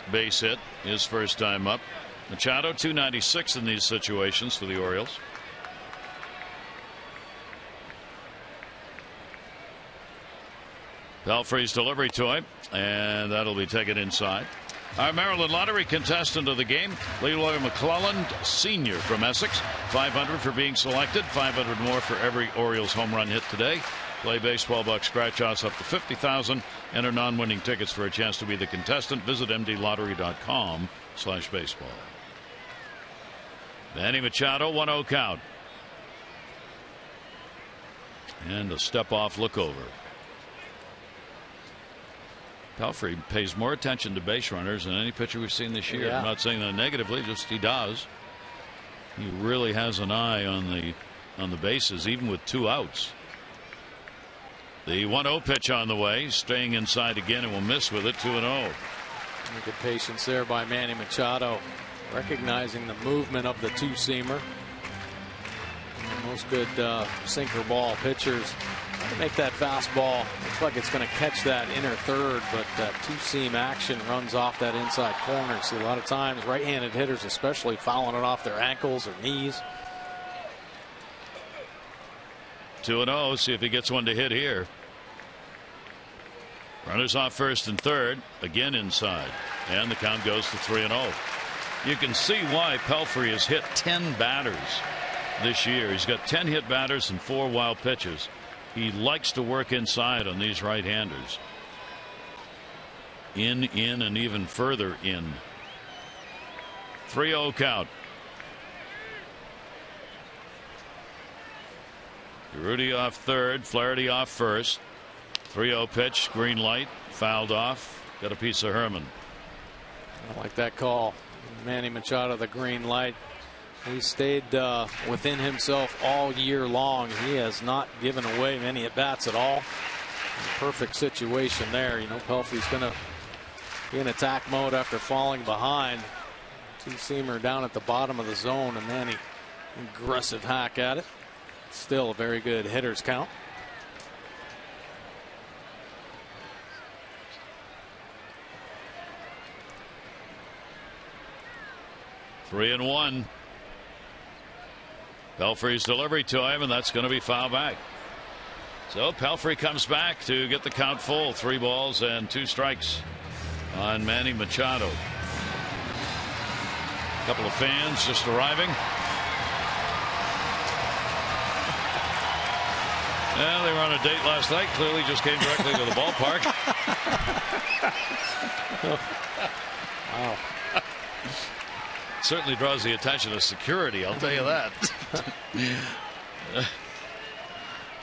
base hit his first time up. Machado .296 in these situations for the Orioles. Pelfrey's delivery to him, and that'll be taken inside. Our Maryland Lottery contestant of the game, Leroy McClelland Sr. from Essex. $500 for being selected, $500 more for every Orioles home run hit today. Play baseball bucks, scratch odds up to $50,000. Enter non-winning tickets for a chance to be the contestant. Visit mdlottery.com/baseball. Manny Machado, 1-0 count. And a step-off look over. Pelfrey pays more attention to base runners than any pitcher we've seen this year. Yeah. I'm not saying that negatively, just he does. He really has an eye on the bases, even with 2 outs. The 1-0 pitch on the way, staying inside again, and will miss with it. 2-0. Good patience there by Manny Machado, recognizing the movement of the 2-seamer. Most good sinker ball pitchers make that fastball. Looks like it's going to catch that inner third, but that 2-seam action runs off that inside corner. See a lot of times right-handed hitters especially fouling it off their ankles or knees. 2-0. See if he gets one to hit here. Runners off first and third, again inside, and the count goes to 3-0. You can see why Pelfrey has hit 10 batters this year. He's got 10 hit batters and 4 wild pitches. He likes to work inside on these right-handers. In, and even further in. 3-0 count. Urrutia off third, Flaherty off first. 3-0 pitch, green light, fouled off. Got a piece of Herman. I like that call. Manny Machado, the green light. He stayed within himself all year long. He has not given away many at bats at all. Perfect situation there. You know, Pelfrey's going to be in attack mode after falling behind. Two-seamer down at the bottom of the zone, and then he aggressive hack at it. Still a very good hitter's count. Three and one. Pelfrey's delivery to him, and that's going to be foul back. So Pelfrey comes back to get the count full. 3 balls and 2 strikes on Manny Machado. A couple of fans just arriving. Yeah, they were on a date last night. Clearly just came directly to the ballpark. Wow. Certainly draws the attention of security, I'll tell you that.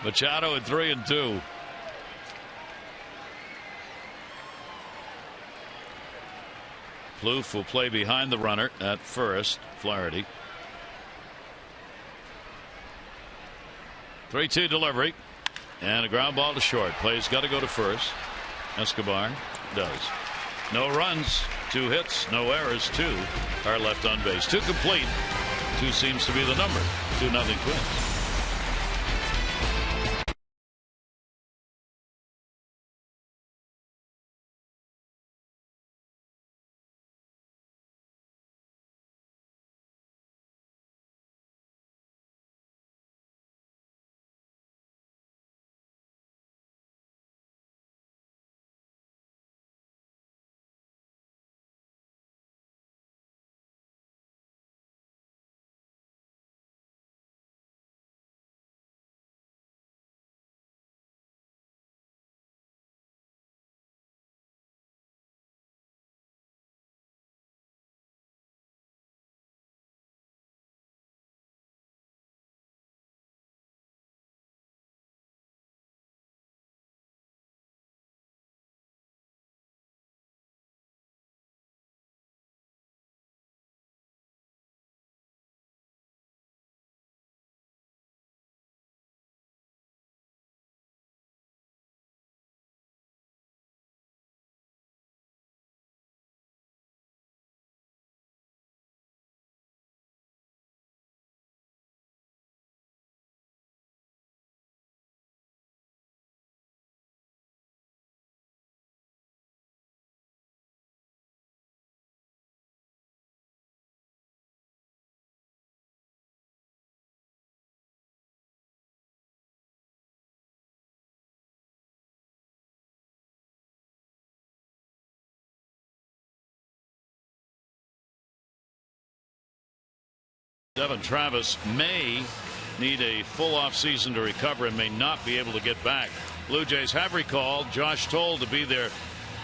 Machado at 3 and 2. Plouffe will play behind the runner at first. Flaherty. 3-2 delivery. And a ground ball to short. Play's got to go to first. Escobar does. No runs, 2 hits, no errors. 2 are left on base. 2 complete. 2 seems to be the number. 2-0 Twins. Devin Travis may need a full offseason to recover and may not be able to get back. Blue Jays have recalled Josh Toll to be their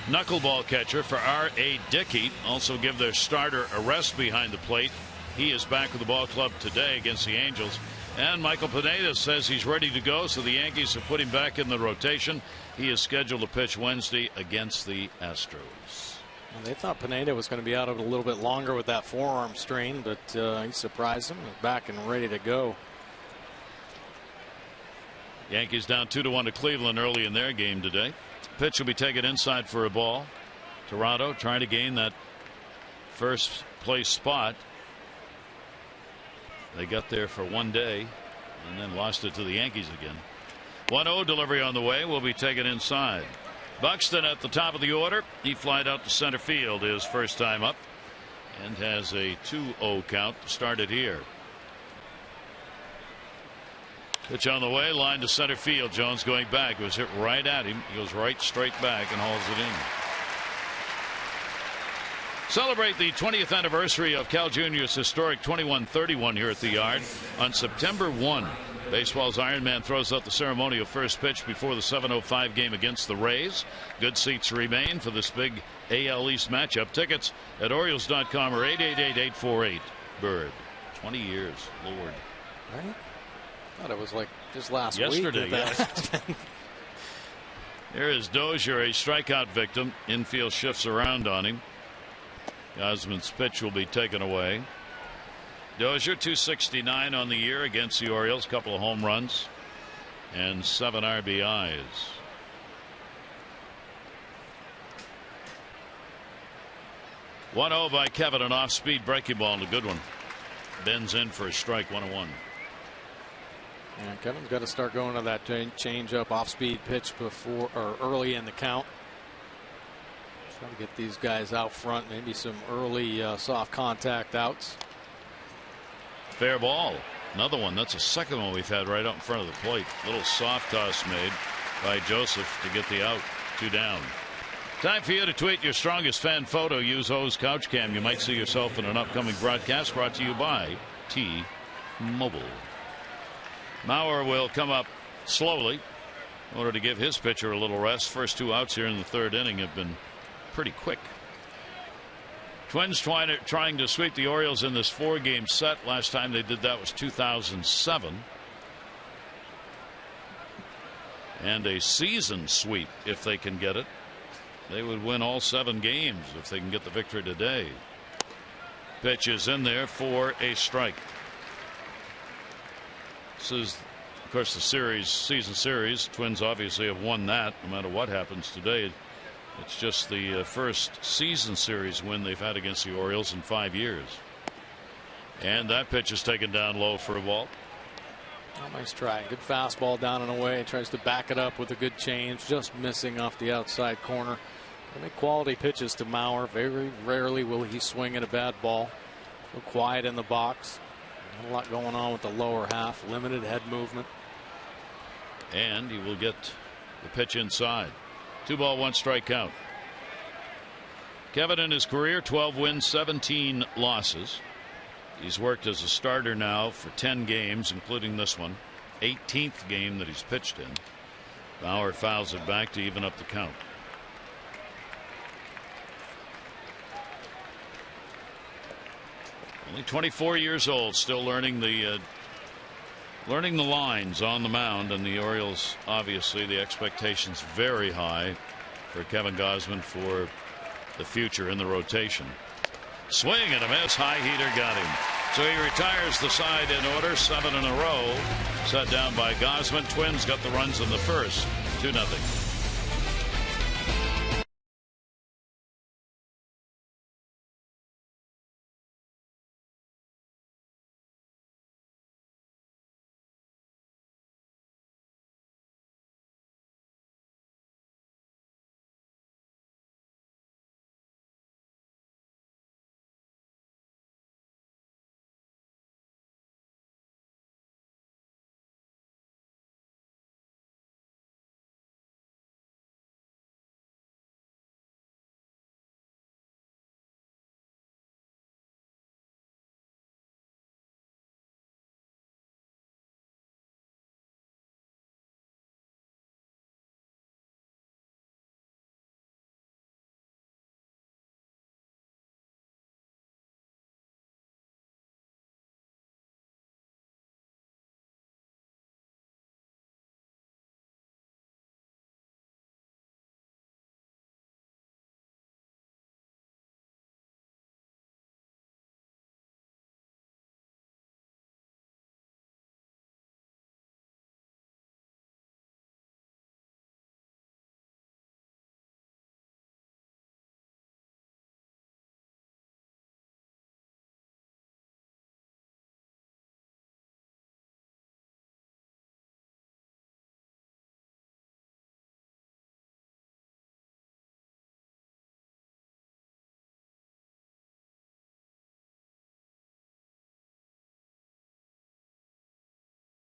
knuckleball catcher for R.A. Dickey. Also give their starter a rest behind the plate. He is back with the ball club today against the Angels. And Michael Pineda says he's ready to go, so the Yankees have put him back in the rotation. He is scheduled to pitch Wednesday against the Astros. Well, they thought Pineda was going to be out of it a little bit longer with that forearm strain, but he surprised him. He's back and ready to go. Yankees down 2-1 to Cleveland early in their game today. Pitch will be taken inside for a ball. Toronto trying to gain that first place spot. They got there for one day and then lost it to the Yankees again. 1-0 delivery on the way, will be taken inside. Buxton at the top of the order. He flied out to center field his first time up and has a 2-0 count started here. Pitch on the way, line to center field. Jones going back. It was hit right at him. He goes right straight back and hauls it in. Celebrate the 20th anniversary of Cal Jr.'s historic 21-31 here at the Yard on September 1. Baseball's Iron Man throws out the ceremonial first pitch before the 7:05 game against the Rays. Good seats remain for this big AL East matchup. Tickets at Orioles.com or 888-848-BIRD. 20 years, Lord. Right? I thought it was like just last yesterday, week. Yesterday, yes. Here is Dozier, a strikeout victim. Infield shifts around on him. Gosman's pitch will be taken away. Dozier 269 on the year against the Orioles, couple of home runs and 7 RBIs. .0 by Kevin, an off-speed breaking ball and a good one. Bends in for a strike, 1-1. Yeah, Kevin's got to start going to that change-up off-speed pitch before or early in the count. Trying to get these guys out front, maybe some early soft contact outs. Fair ball. Another one. That's the second one we've had right up in front of the plate. Little soft toss made by Joseph to get the out. 2 down. Time for you to tweet your strongest fan photo. Use O's Couch Cam. You might see yourself in an upcoming broadcast brought to you by T-Mobile. Mauer will come up slowly in order to give his pitcher a little rest. First 2 outs here in the 3rd inning have been pretty quick. Twins trying to sweep the Orioles in this 4-game set. Last time they did that was 2007. And a season sweep if they can get it. They would win all 7 games if they can get the victory today. Pitch is in there for a strike. This is, of course, the season series. Twins obviously have won that no matter what happens today. It's just the first season series win they've had against the Orioles in 5 years. And that pitch is taken down low for a ball. Oh, nice try. Good fastball down and away. Tries to back it up with a good change. Just missing off the outside corner. I make quality pitches to Mauer. Very rarely will he swing at a bad ball. So quiet in the box. Not a lot going on with the lower half. Limited head movement. And he will get the pitch inside. 2 ball, 1 strike count. Kevin in his career 12 wins, 17 losses. He's worked as a starter now for 10 games, including this one. 18th game that he's pitched in. Bauer fouls it back to even up the count. Only 24 years old, still learning the lines on the mound, and the Orioles, obviously the expectations very high for Kevin Gausman for the future in the rotation. Swing and a miss. High heater got him. So he retires the side in order. 7 in a row. Set down by Gausman. Twins got the runs in the first. 2-0.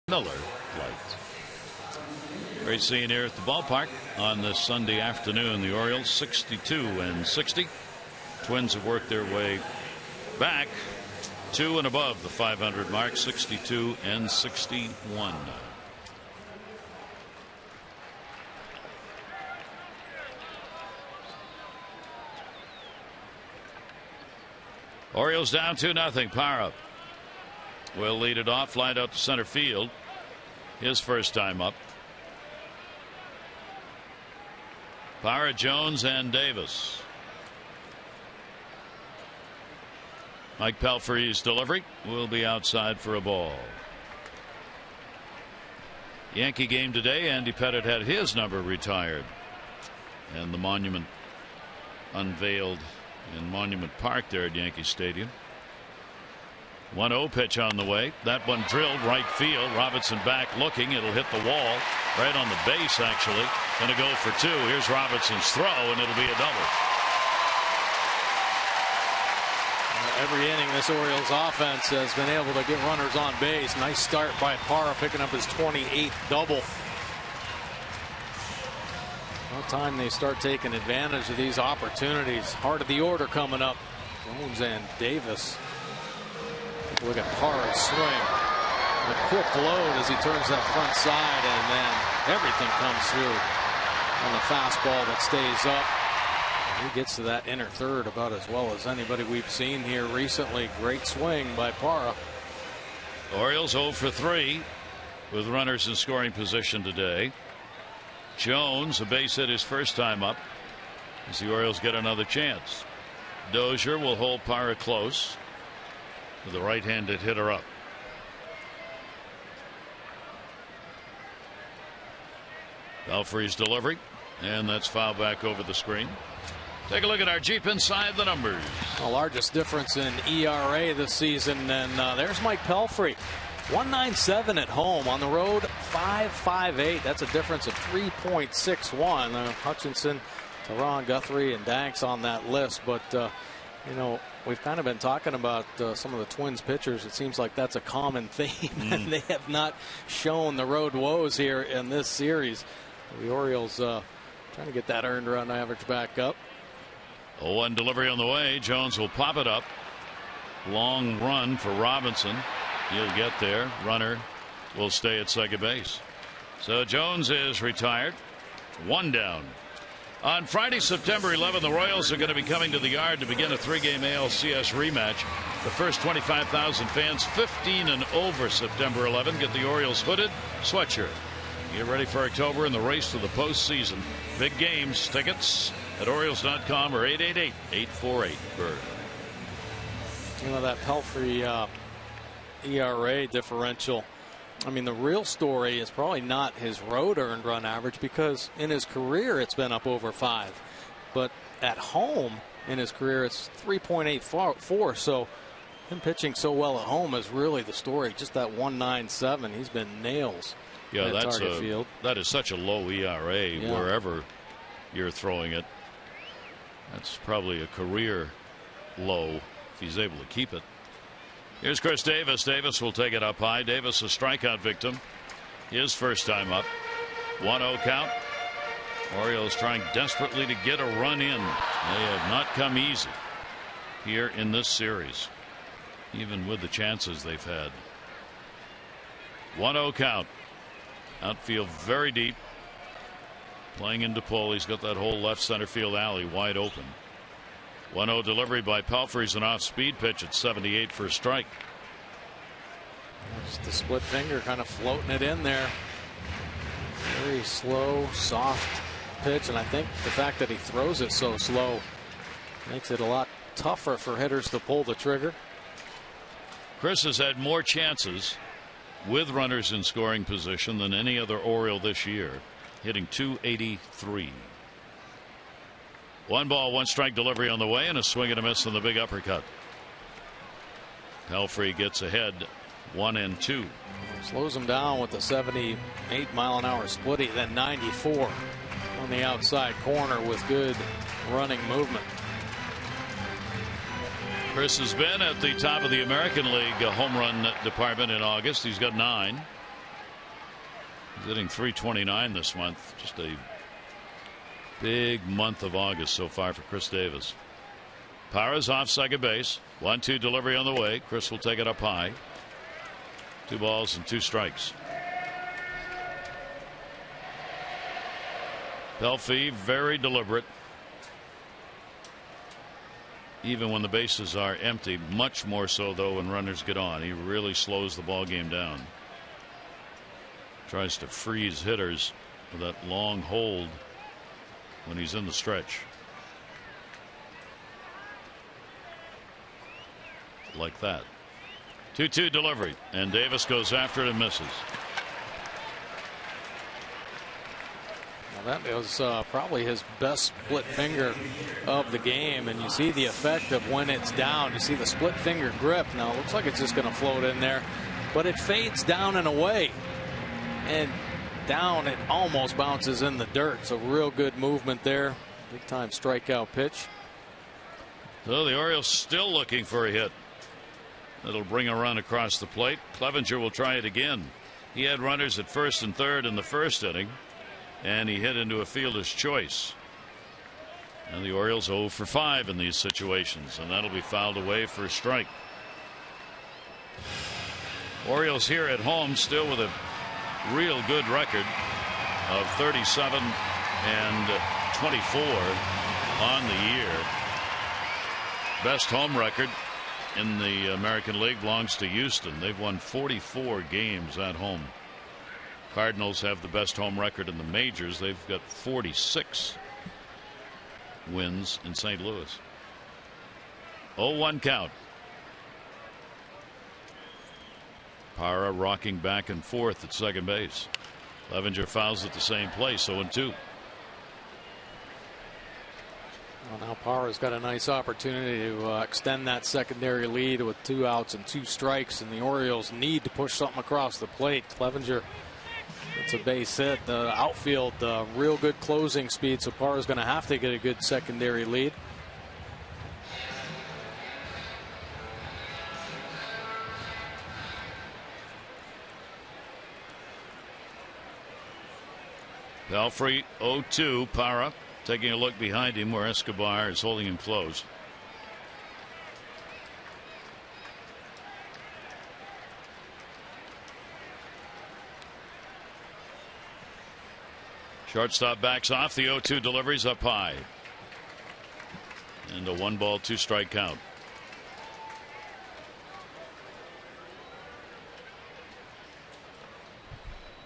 Miller Light. Great seeing here at the ballpark on this Sunday afternoon. The Orioles 62-60. Twins have worked their way back to and above the 500 mark. 62-61. Orioles down 2-0. Parra will lead it off. Fly out to center field. His first time up. Parra, Jones, and Davis. Mike Pelfrey's delivery will be outside for a ball. Yankee game today. Andy Pettitte had his number retired, and the monument unveiled in Monument Park there at Yankee Stadium. 1-0 pitch on the way. That one drilled right field. Robinson back looking. It'll hit the wall right on the base, actually. Going to go for two. Here's Robinson's throw, and it'll be a double. Every inning, this Orioles offense has been able to get runners on base. Nice start by Parra, picking up his 28th double. Well, time they start taking advantage of these opportunities. Heart of the order coming up. Jones and Davis. Take a look at Parra's swing. A quick load as he turns that front side, and then everything comes through on the fastball that stays up. He gets to that inner third about as well as anybody we've seen here recently. Great swing by Parra. Orioles 0 for 3 with runners in scoring position today. Jones, a base hit his first time up, as the Orioles get another chance. Dozier will hold Parra close with the right-handed hitter up. Pelfrey's delivery, and that's fouled back over the screen. Take a look at our Jeep Inside the Numbers. The largest difference in ERA this season, and there's Mike Pelfrey. 1.97 at home. On the road, 5.58. That's a difference of 3.61. Hutchinson, Teheran, Guthrie, and Danks on that list. But, you know, we've kind of been talking about some of the Twins pitchers. It seems like that's a common theme. And they have not shown the road woes here in this series. The Orioles trying to get that earned run average back up. 0-1 delivery on the way. Jones will pop it up. Long run for Robinson. He'll get there. Runner will stay at second base. So Jones is retired. One down. On Friday, September 11, the Royals are going to be coming to the Yard to begin a 3-game ALCS rematch. The first 25,000 fans 15 and over September 11 get the Orioles hooded sweatshirt. Get ready for October and the race to the postseason. Big games. Tickets at Orioles.com or 888-848-BIRD. You know, that Pelfrey ERA differential. I mean, the real story is probably not his road earned run average, because in his career it's been up over 5. But at home in his career it's 3.84. So him pitching so well at home is really the story. Just that 1.97. He's been nails. Yeah, that is such a low ERA wherever you're throwing it. That's probably a career low if he's able to keep it. Here's Chris Davis. Davis will take it up high. Davis, a strikeout victim. His first time up. 1-0 count. Orioles trying desperately to get a run in. They have not come easy here in this series, even with the chances they've had. 1-0 count. Outfield very deep. Playing into pull. He's got that whole left center field alley wide open. 1-0 delivery by Pelfrey's an off-speed pitch at 78 for a strike. Just the split finger kind of floating it in there. Very slow, soft pitch, and I think the fact that he throws it so slow makes it a lot tougher for hitters to pull the trigger. Chris has had more chances with runners in scoring position than any other Oriole this year, hitting .283. 1-1 strike delivery on the way, and a swing and a miss on the big uppercut. Pelfrey gets ahead 1-2. Slows him down with the 78 mile an hour splitty, then 94 on the outside corner with good running movement. Chris has been at the top of the American League home run department in August. He's got 9. He's hitting .329 this month. Just a big month of August so far for Chris Davis. Parra's off second base. 1-2 delivery on the way. Chris will take it up high. 2 balls and 2 strikes. Pelfrey very deliberate. Even when the bases are empty, much more so though when runners get on. He really slows the ball game down. Tries to freeze hitters with that long hold when he's in the stretch. like that. 2-2 delivery, and Davis goes after it and misses. Well, that was probably his best split finger of the game, and you see the effect of when it's down. You see the split finger grip. Now it looks like it's just going to float in there, but it fades down and away, and down it almost bounces in the dirt. So real good movement there. Big time strikeout pitch. So the Orioles still looking for a hit. That'll bring a run across the plate. Clevenger will try it again. He had runners at first and third in the first inning, and he hit into a fielder's choice. And the Orioles 0 for 5 in these situations, and that'll be fouled away for a strike. Orioles here at home still with a real good record of 37 and 24 on the year. Best home record in the American League belongs to Houston. They've won 44 games at home. Cardinals have the best home record in the majors. They've got 46 wins in St. Louis. 0-1 count. Parra rocking back and forth at second base. Clevenger fouls at the same place. 0-2. Well, now Parra's got a nice opportunity to extend that secondary lead with 2 outs and 2 strikes, and the Orioles need to push something across the plate. Clevenger gets a base hit. The outfield, real good closing speed, so Parra's going to have to get a good secondary lead. Belfry 0-2. Parra taking a look behind him where Escobar is holding him close. Shortstop backs off. The 0-2 delivery's up high. And a 1-ball 2-strike count.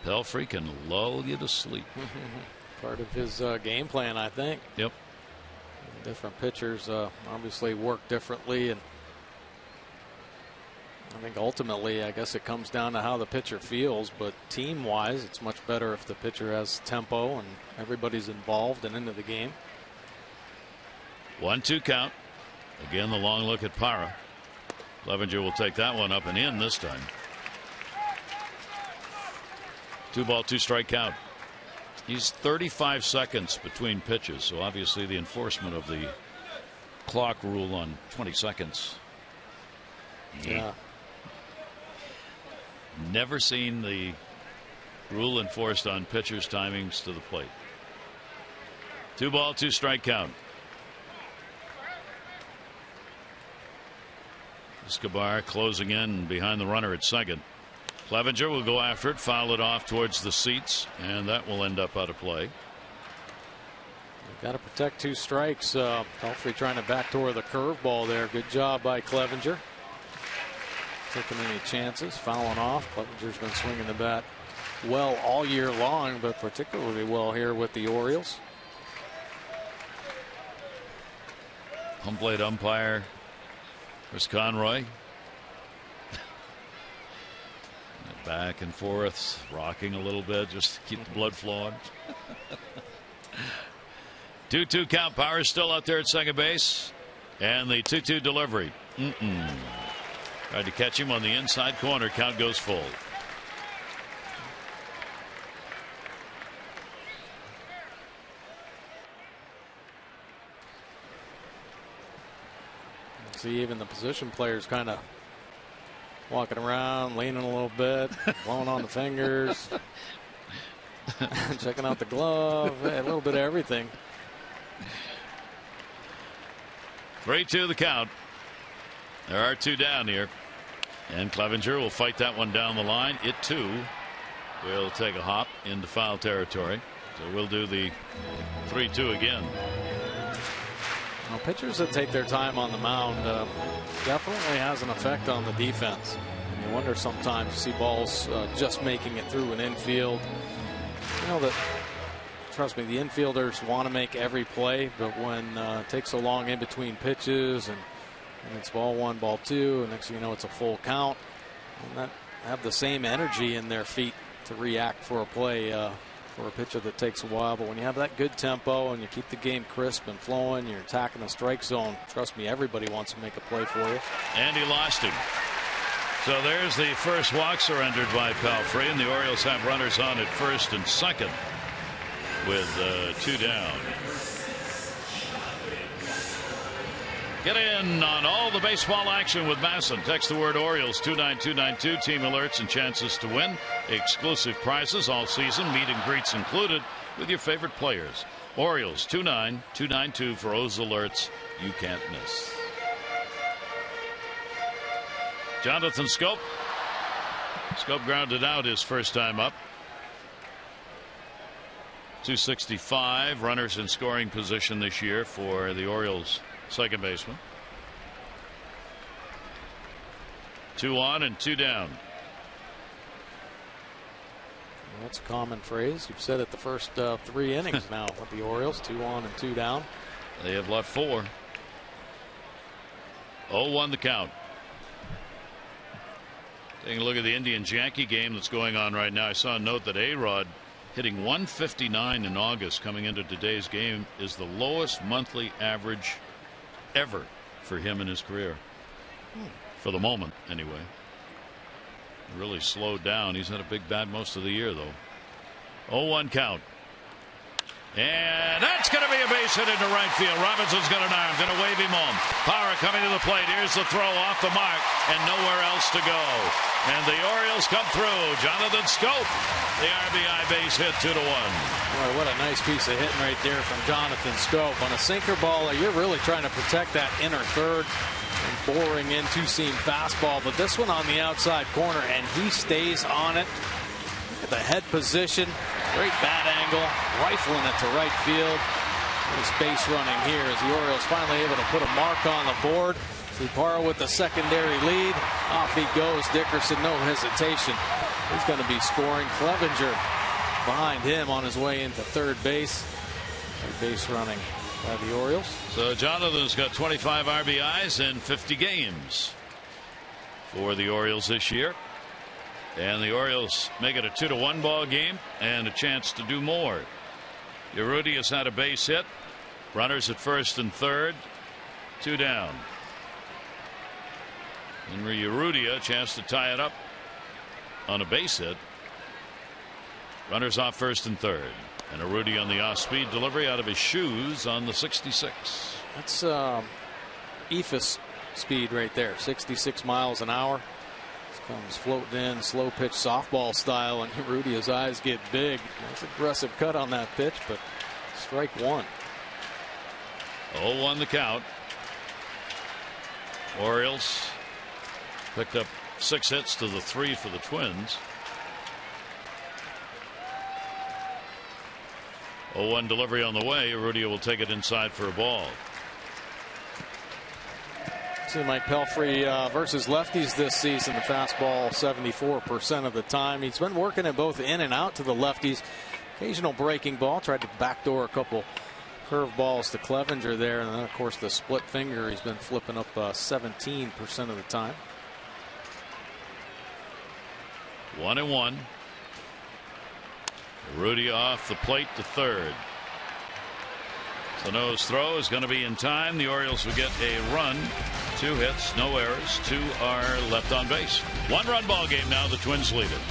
Belfry can lull you to sleep. Part of his game plan, I think. Yep. Different pitchers obviously work differently, and I think ultimately I guess it comes down to how the pitcher feels, but team wise it's much better if the pitcher has tempo and everybody's involved and into the game. 1-2 count. Again the long look at Parra. Clevenger will take that one up and in this time. 2-ball 2-strike count. He's 35 seconds between pitches, so obviously the enforcement of the clock rule on 20 seconds. Yeah. Never seen the rule enforced on pitchers' timings to the plate. 2-ball 2-strike count. Escobar closing in behind the runner at second. Clevenger will go after it, foul it off towards the seats, and that will end up out of play. Got to protect 2 strikes. Belfry trying to backdoor the curveball there. Good job by Clevenger. Taking any chances, fouling off. Clevenger's been swinging the bat well all year long, but particularly well here with the Orioles. Home plate umpire Chris Conroy. Back and forth, rocking a little bit just to keep the blood flowing. 2-2 count. Power still out there at second base, and the 2-2 delivery. Tried to catch him on the inside corner. Count goes full. See, even the position players kind of walking around, leaning a little bit, blowing on the fingers, checking out the glove, a little bit of everything. 3-2 the count. There are 2 down here, and Clevenger will fight that one down the line. It too will take a hop into foul territory, so we'll do the 3-2 again. Well, pitchers that take their time on the mound definitely has an effect on the defense. And you wonder sometimes, you see balls just making it through an infield. You know that, trust me, the infielders want to make every play, but when it takes so long in between pitches and And it's ball one, ball two, and next thing you know, it's a full count. And that have the same energy in their feet to react for a play for a pitcher that takes a while. But when you have that good tempo and you keep the game crisp and flowing, you're attacking the strike zone. Trust me, everybody wants to make a play for you. And he lost him. So there's the first walk surrendered by Palfrey, and the Orioles have runners on at first and second with 2 down. Get in on all the baseball action with Masson. Text the word Orioles 29292. Team alerts and chances to win. Exclusive prizes all season. Meet and greets included with your favorite players. Orioles 29292 for those alerts you can't miss. Jonathan Scope. Scope grounded out his first time up. 265. Runners in scoring position this year for the Orioles. Second baseman. 2 on and 2 down. Well, that's a common phrase. You've said it the first 3 innings now with the Orioles. 2 on and 2 down. They have left 4. 0-1 the count. Taking a look at the Indians-Yankee game that's going on right now. I saw a note that A-Rod hitting 159 in August coming into today's game is the lowest monthly average ever for him in his career. For the moment, anyway. Really slowed down. He's had a big bat most of the year, though. 0-1 count. And that's going to be a base hit into right field. Robinson's got an arm, going to wave him home. Parra coming to the plate. Here's the throw off the mark, and nowhere else to go. And the Orioles come through. Jonathan Scope, the RBI base hit 2-1. Boy, what a nice piece of hitting right there from Jonathan Scope. On a sinker ball, you're really trying to protect that inner third and boring in two-seam fastball. But this one on the outside corner, and he stays on it. Look at the head position. Great bat angle, rifling it to right field. Nice base running here as the Orioles finally able to put a mark on the board. Parra with the secondary lead. Off he goes. Dickerson, no hesitation. He's going to be scoring. Clevenger behind him on his way into third base. Base running by the Orioles. So Jonathan's got 25 RBIs in 50 games for the Orioles this year. And the Orioles make it a 2-1 ball game and a chance to do more. Urrutia has had a base hit. Runners at first and third. 2 down. Henry Urrutia, a chance to tie it up on a base hit. Runners off first and third. And Urrutia on the off-speed delivery out of his shoes on the 66. That's eephus speed right there. 66 miles an hour. Comes floating in, slow pitch softball style, and Urrutia's eyes get big. That's an aggressive cut on that pitch, but strike one. 0-1 the count. Orioles picked up 6 hits to the 3 for the Twins. 0-1 delivery on the way. Urrutia will take it inside for a ball. See Mike Pelfrey versus lefties this season. The fastball 74% of the time. He's been working it both in and out to the lefties. Occasional breaking ball. Tried to backdoor a couple curve balls to Clevenger there. And then, of course, the split finger he's been flipping up 17% of the time. 1-1. Urrutia off the plate to third. Sano's throw is going to be in time. The Orioles will get a run. 2 hits, no errors. 2 are left on base. 1-run ball game now. The Twins lead it.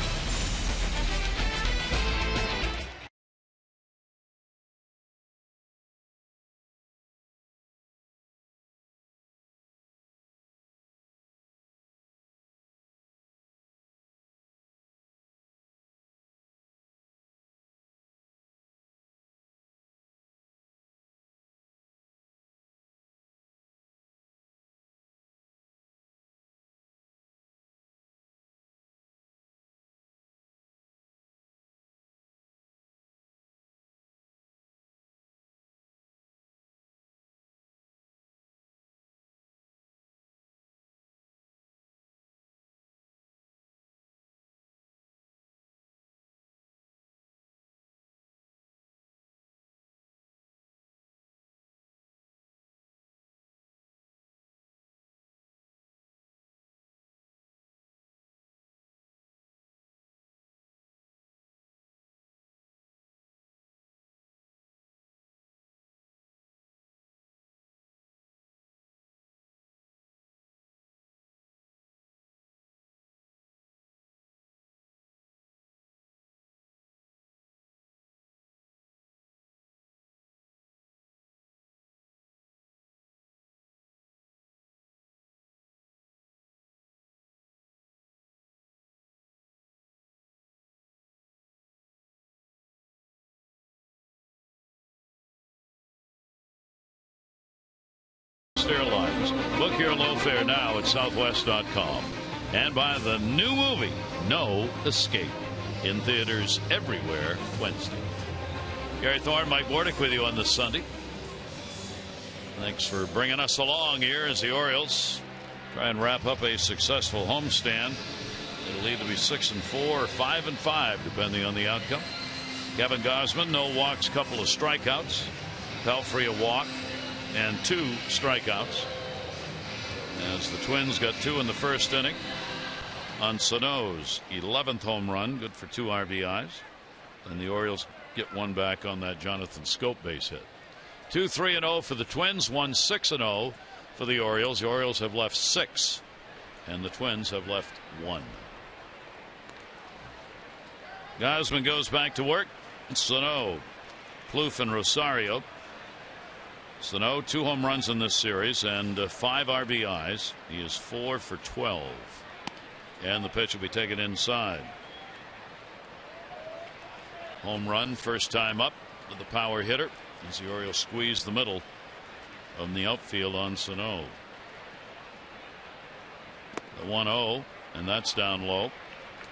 Southwest Airlines. Book your low fare now at southwest.com. And by the new movie, No Escape, in theaters everywhere Wednesday. Gary Thorne, Mike Bordick with you on this Sunday. Thanks for bringing us along here as the Orioles try and wrap up a successful homestand. It'll either be 6-4 or 5-5, depending on the outcome. Kevin Gausman, no walks, couple of strikeouts. Pelfrey a walk and 2 strikeouts. As the Twins got 2 in the first inning on Sano's 11th home run, good for 2 RBIs. And the Orioles get 1 back on that Jonathan Scope base hit. 2-3-0 for the Twins, 1-6-0 for the Orioles. The Orioles have left 6, and the Twins have left 1. Gausman goes back to work. Sano, Plouffe, and Rosario. Sano, 2 home runs in this series and 5 RBIs. He is 4 for 12. And the pitch will be taken inside. Home run, first time up with the power hitter as the Orioles squeeze the middle of the outfield on Sano. The 1-0, and that's down low.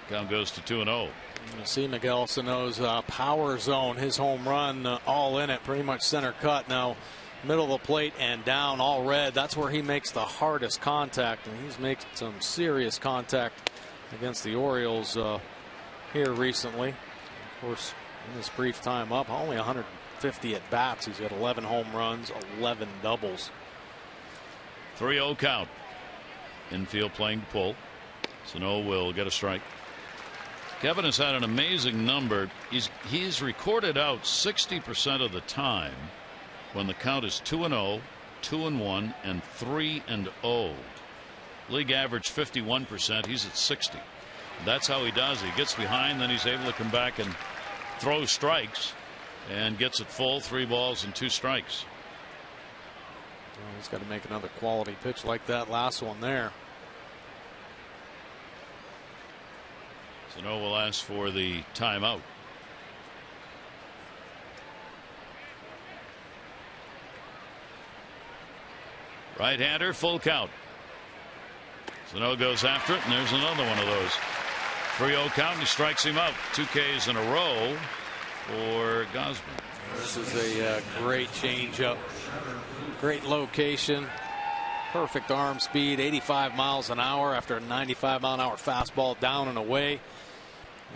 Count goes to 2-0. You see Miguel Sano's power zone, his home run all in it, pretty much center cut. Now middle of the plate and down, all red. That's where he makes the hardest contact, and he's made some serious contact against the Orioles here recently. Of course, in this brief time up, only 150 at bats. He's got 11 home runs, 11 doubles. 3-0 count. Infield playing to pull. Sano will get a strike. Kevin has had an amazing number. He's recorded out 60% of the time when the count is 2-0, 2-1, and 3-0. League average 51%. He's at 60. That's how he does. He gets behind, then he's able to come back and throw strikes, and gets it full. 3 balls and 2 strikes. Well, he's got to make another quality pitch like that last one there. Sano will ask for the timeout. Right-hander, full count. Sano goes after it, and there's another one of those. 3-0 count, and he strikes him out. 2 Ks in a row for Gausman. This is a great changeup. Great location. Perfect arm speed, 85 miles an hour after a 95-mile-an-hour fastball down and away.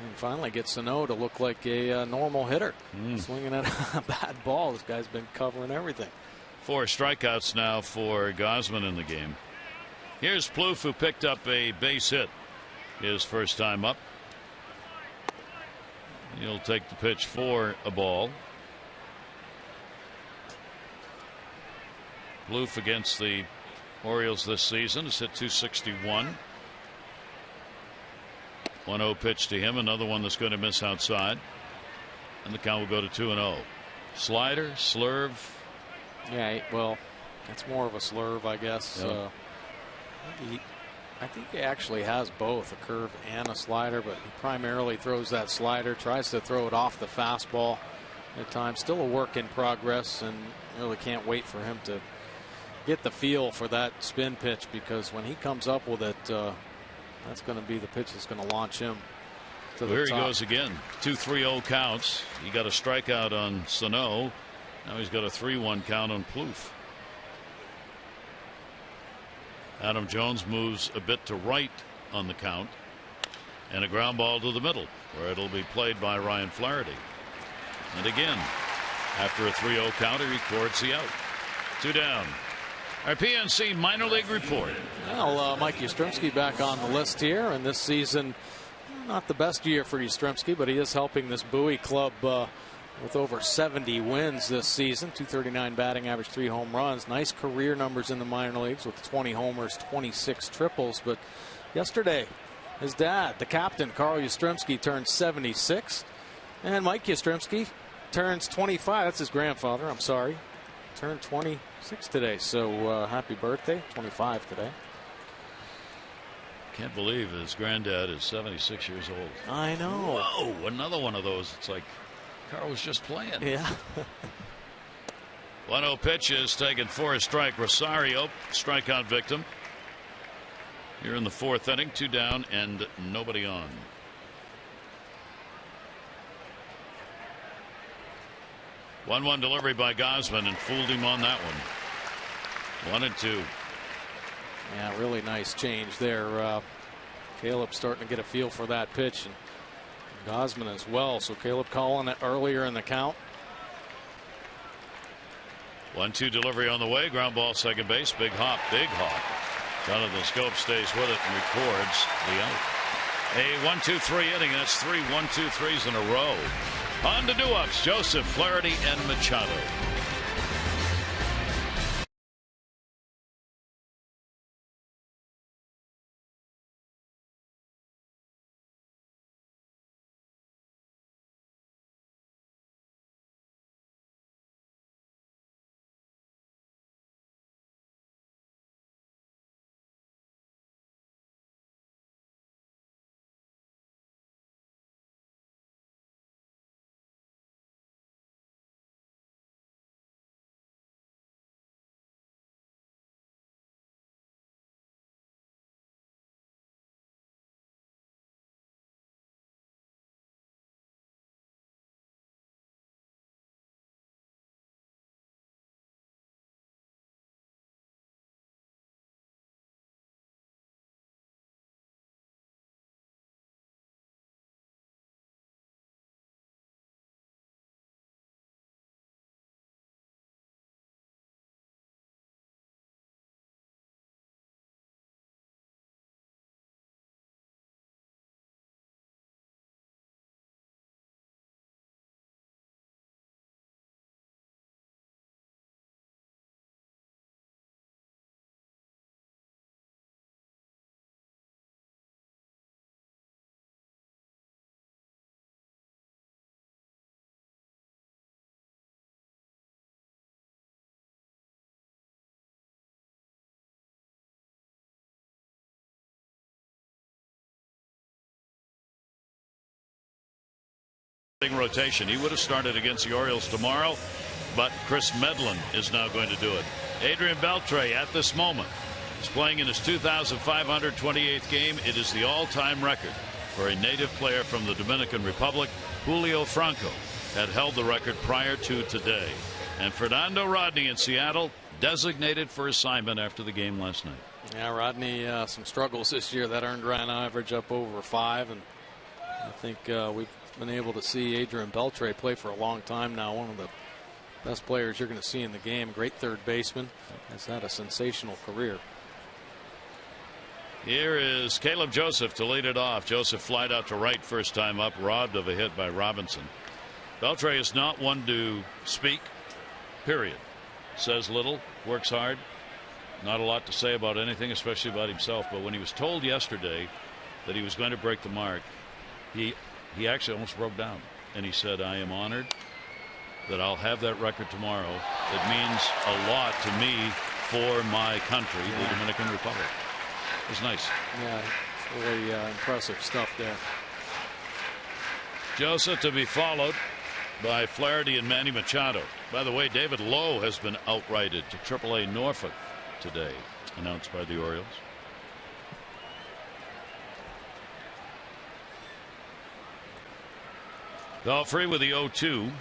And finally gets Sano to look like a normal hitter. Swinging at a bad ball. This guy's been covering everything. 4 strikeouts now for Gausman in the game. Here's Plouffe, who picked up a base hit his first time up. He'll take the pitch for a ball. Plouffe against the Orioles this season has hit .261. 1-0 pitch to him, another one that's going to miss outside, and the count will go to 2-0. Slider, slurve. Yeah, well, that's more of a slurve, I guess. Yep. I think he actually has both a curve and a slider, but he primarily throws that slider, tries to throw it off the fastball at times. Still a work in progress, and really can't wait for him to get the feel for that spin pitch, because when he comes up with it, that's going to be the pitch that's going to launch him to the Here top. he goes again. 2-3-0 counts. He got a strikeout on Sano. Now he's got a 3-1 count on Plouffe. Adam Jones moves a bit to right on the count, and a ground ball to the middle, where it'll be played by Ryan Flaherty. And again, after a 3-0 count, he records the out. 2 down. Our PNC minor league report. Well, Mike Yastrzemski back on the list here, and this season not the best year for Yastrzemski, but he is helping this Bowie club with over 70 wins this season. .239 batting average, 3 home runs. Nice career numbers in the minor leagues with 20 homers, 26 triples. But yesterday, his dad, the captain, Carl Yastrzemski, turned 76, and Mike Yastrzemski turns 25. That's his grandfather, I'm sorry. Turned 26 today, so happy birthday. 25 today. Can't believe his granddad is 76 years old. I know. Whoa, another one of those. It's like Carl was just playing. Yeah. 1-0 pitch is taken for a strike. Rosario, strikeout victim. Here in the 4th inning, 2 down and nobody on. One delivery by Gausman and fooled him on that one. 1-2. Yeah, really nice change there. Caleb starting to get a feel for that pitch, and Gausman as well. So Caleb calling it earlier in the count. 1-2 delivery on the way. Ground ball, second base. Big hop. Jonathan Scope stays with it and records the out. A 1-2-3 inning, and it's 3 1-2-3s in a row. On to do-ups, Joseph, Flaherty, and Machado. Rotation. He would have started against the Orioles tomorrow, but Chris Medlin is now going to do it. Adrian Beltre at this moment is playing in his 2,528th game. It is the all-time record for a native player from the Dominican Republic. Julio Franco had held the record prior to today. And Fernando Rodney in Seattle designated for assignment after the game last night. Yeah, Rodney, some struggles this year. That earned run average up over 5, and I think we've been able to see Adrian Beltre play for a long time now. One of the best players you're going to see in the game. Great third baseman. Has had a sensational career. Here is Caleb Joseph to lead it off. Joseph flied out to right first time up, robbed of a hit by Robinson. Beltre is not one to speak, period. Says little, works hard. Not a lot to say about anything, especially about himself. But when he was told yesterday that he was going to break the mark, he actually almost broke down, and he said, I am honored that I'll have that record tomorrow. It means a lot to me for my country, the Dominican Republic. It was nice. Yeah, really impressive stuff there. Joseph to be followed by Flaherty and Manny Machado. By the way, David Lowe has been outrighted to AAA Norfolk today, announced by the Orioles. Belfry with the 0-2. And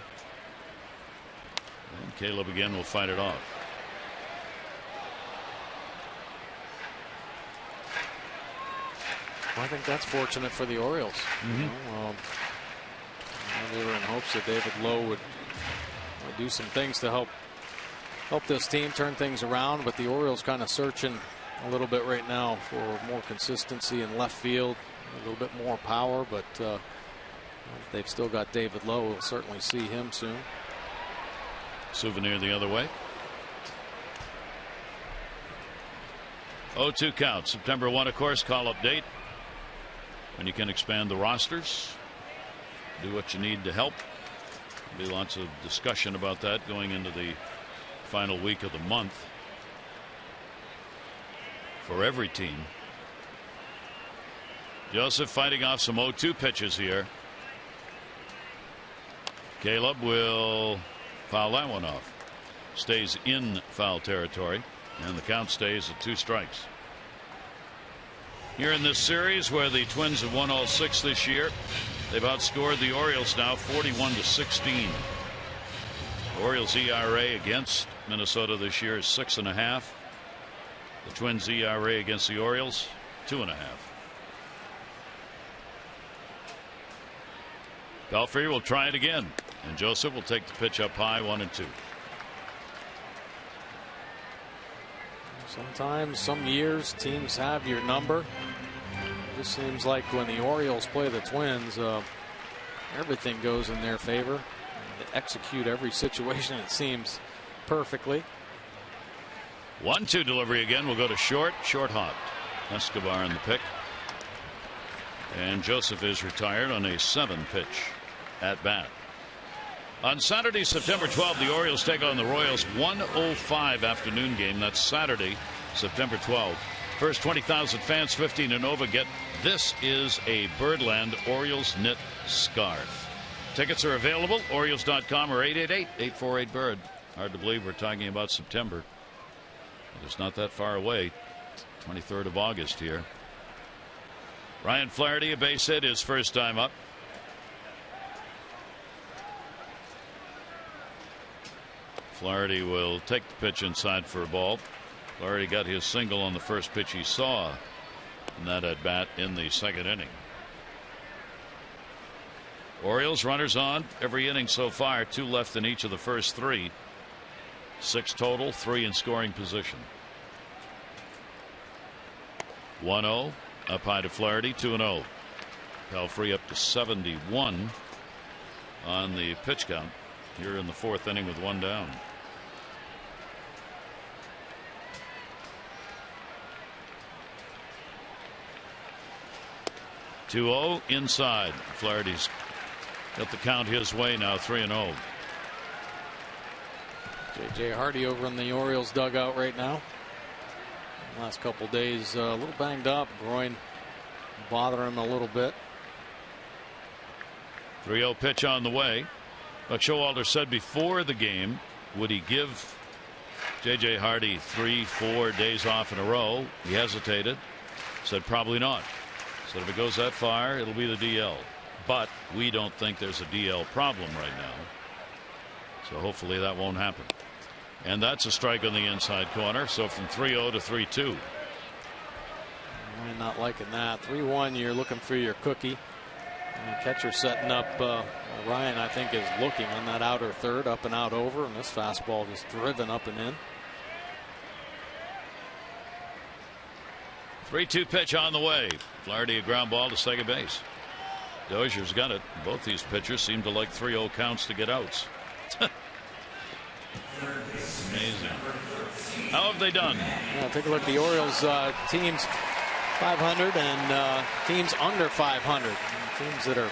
Caleb again will fight it off. Well, I think that's fortunate for the Orioles. You know, they were in hopes that David Lowe would do some things to help this team turn things around, but the Orioles kind of searching a little bit right now for more consistency in left field, a little bit more power, but they've still got David Lowe. We'll certainly see him soon. Souvenir the other way. 0-2 count. September 1, of course, call up date when you can expand the rosters, do what you need to help. There'll be lots of discussion about that going into the final week of the month for every team. Joseph fighting off some 0-2 pitches here. Caleb will foul that one off. stays in foul territory, and the count stays at 2 strikes. Here in this series, where the Twins have won all 6 this year, they've outscored the Orioles now 41-16. Orioles ERA against Minnesota this year is 6.5. The Twins ERA against the Orioles 2.5. Belfry will try it again, and Joseph will take the pitch up high, 1-2. Sometimes, some years, teams have your number. It just seems like when the Orioles play the Twins, everything goes in their favor. They execute every situation, it seems, perfectly. 1-2 delivery again. Will go to short. Short hop. Escobar in the pick. And Joseph is retired on a 7-pitch at bat. On Saturday, September 12th, the Orioles take on the Royals. 1:05 afternoon game. That's Saturday, September 12th. First 20,000 fans 15 and over get This Is a Birdland Orioles knit scarf. Tickets are available. Orioles.com or 888-848-BIRD. Hard to believe we're talking about September. It's not that far away. 23rd of August here. Ryan Flaherty, a base hit, his first time up. Flaherty will take the pitch inside for a ball. Flaherty got his single on the first pitch he saw in that at bat in the second inning. Orioles runners on every inning so far. 2 left in each of the first 3. 6 total, 3 in scoring position. 1-0 up high to Flaherty, 2-0. Pelfrey up to 71 on the pitch count here in the 4th inning with 1 down. (2-0) inside. Flaherty's got the count his way now, 3-0. J.J. Hardy over in the Orioles dugout right now. Last couple days a little banged up. Groin bothering him a little bit. 3-0 pitch on the way. But Showalter said before the game, would he give J.J. Hardy 3-4 days off in a row? He hesitated. Said probably not. Said if it goes that far, it'll be the DL. But we don't think there's a DL problem right now. So hopefully that won't happen. And that's a strike on the inside corner. So from 3-0 to 3-2. I'm not liking that. 3-1, you're looking for your cookie. And the catcher setting up. Ryan, I think, is looking on that outer third, up and out over. And this fastball just driven up and in. 3-2 pitch on the way. Flaherty a ground ball to second base. Dozier's got it. Both these pitchers seem to like 3-0 counts to get outs. Amazing. How have they done? Yeah, take a look at the Orioles teams 500 and teams under 500. Teams that are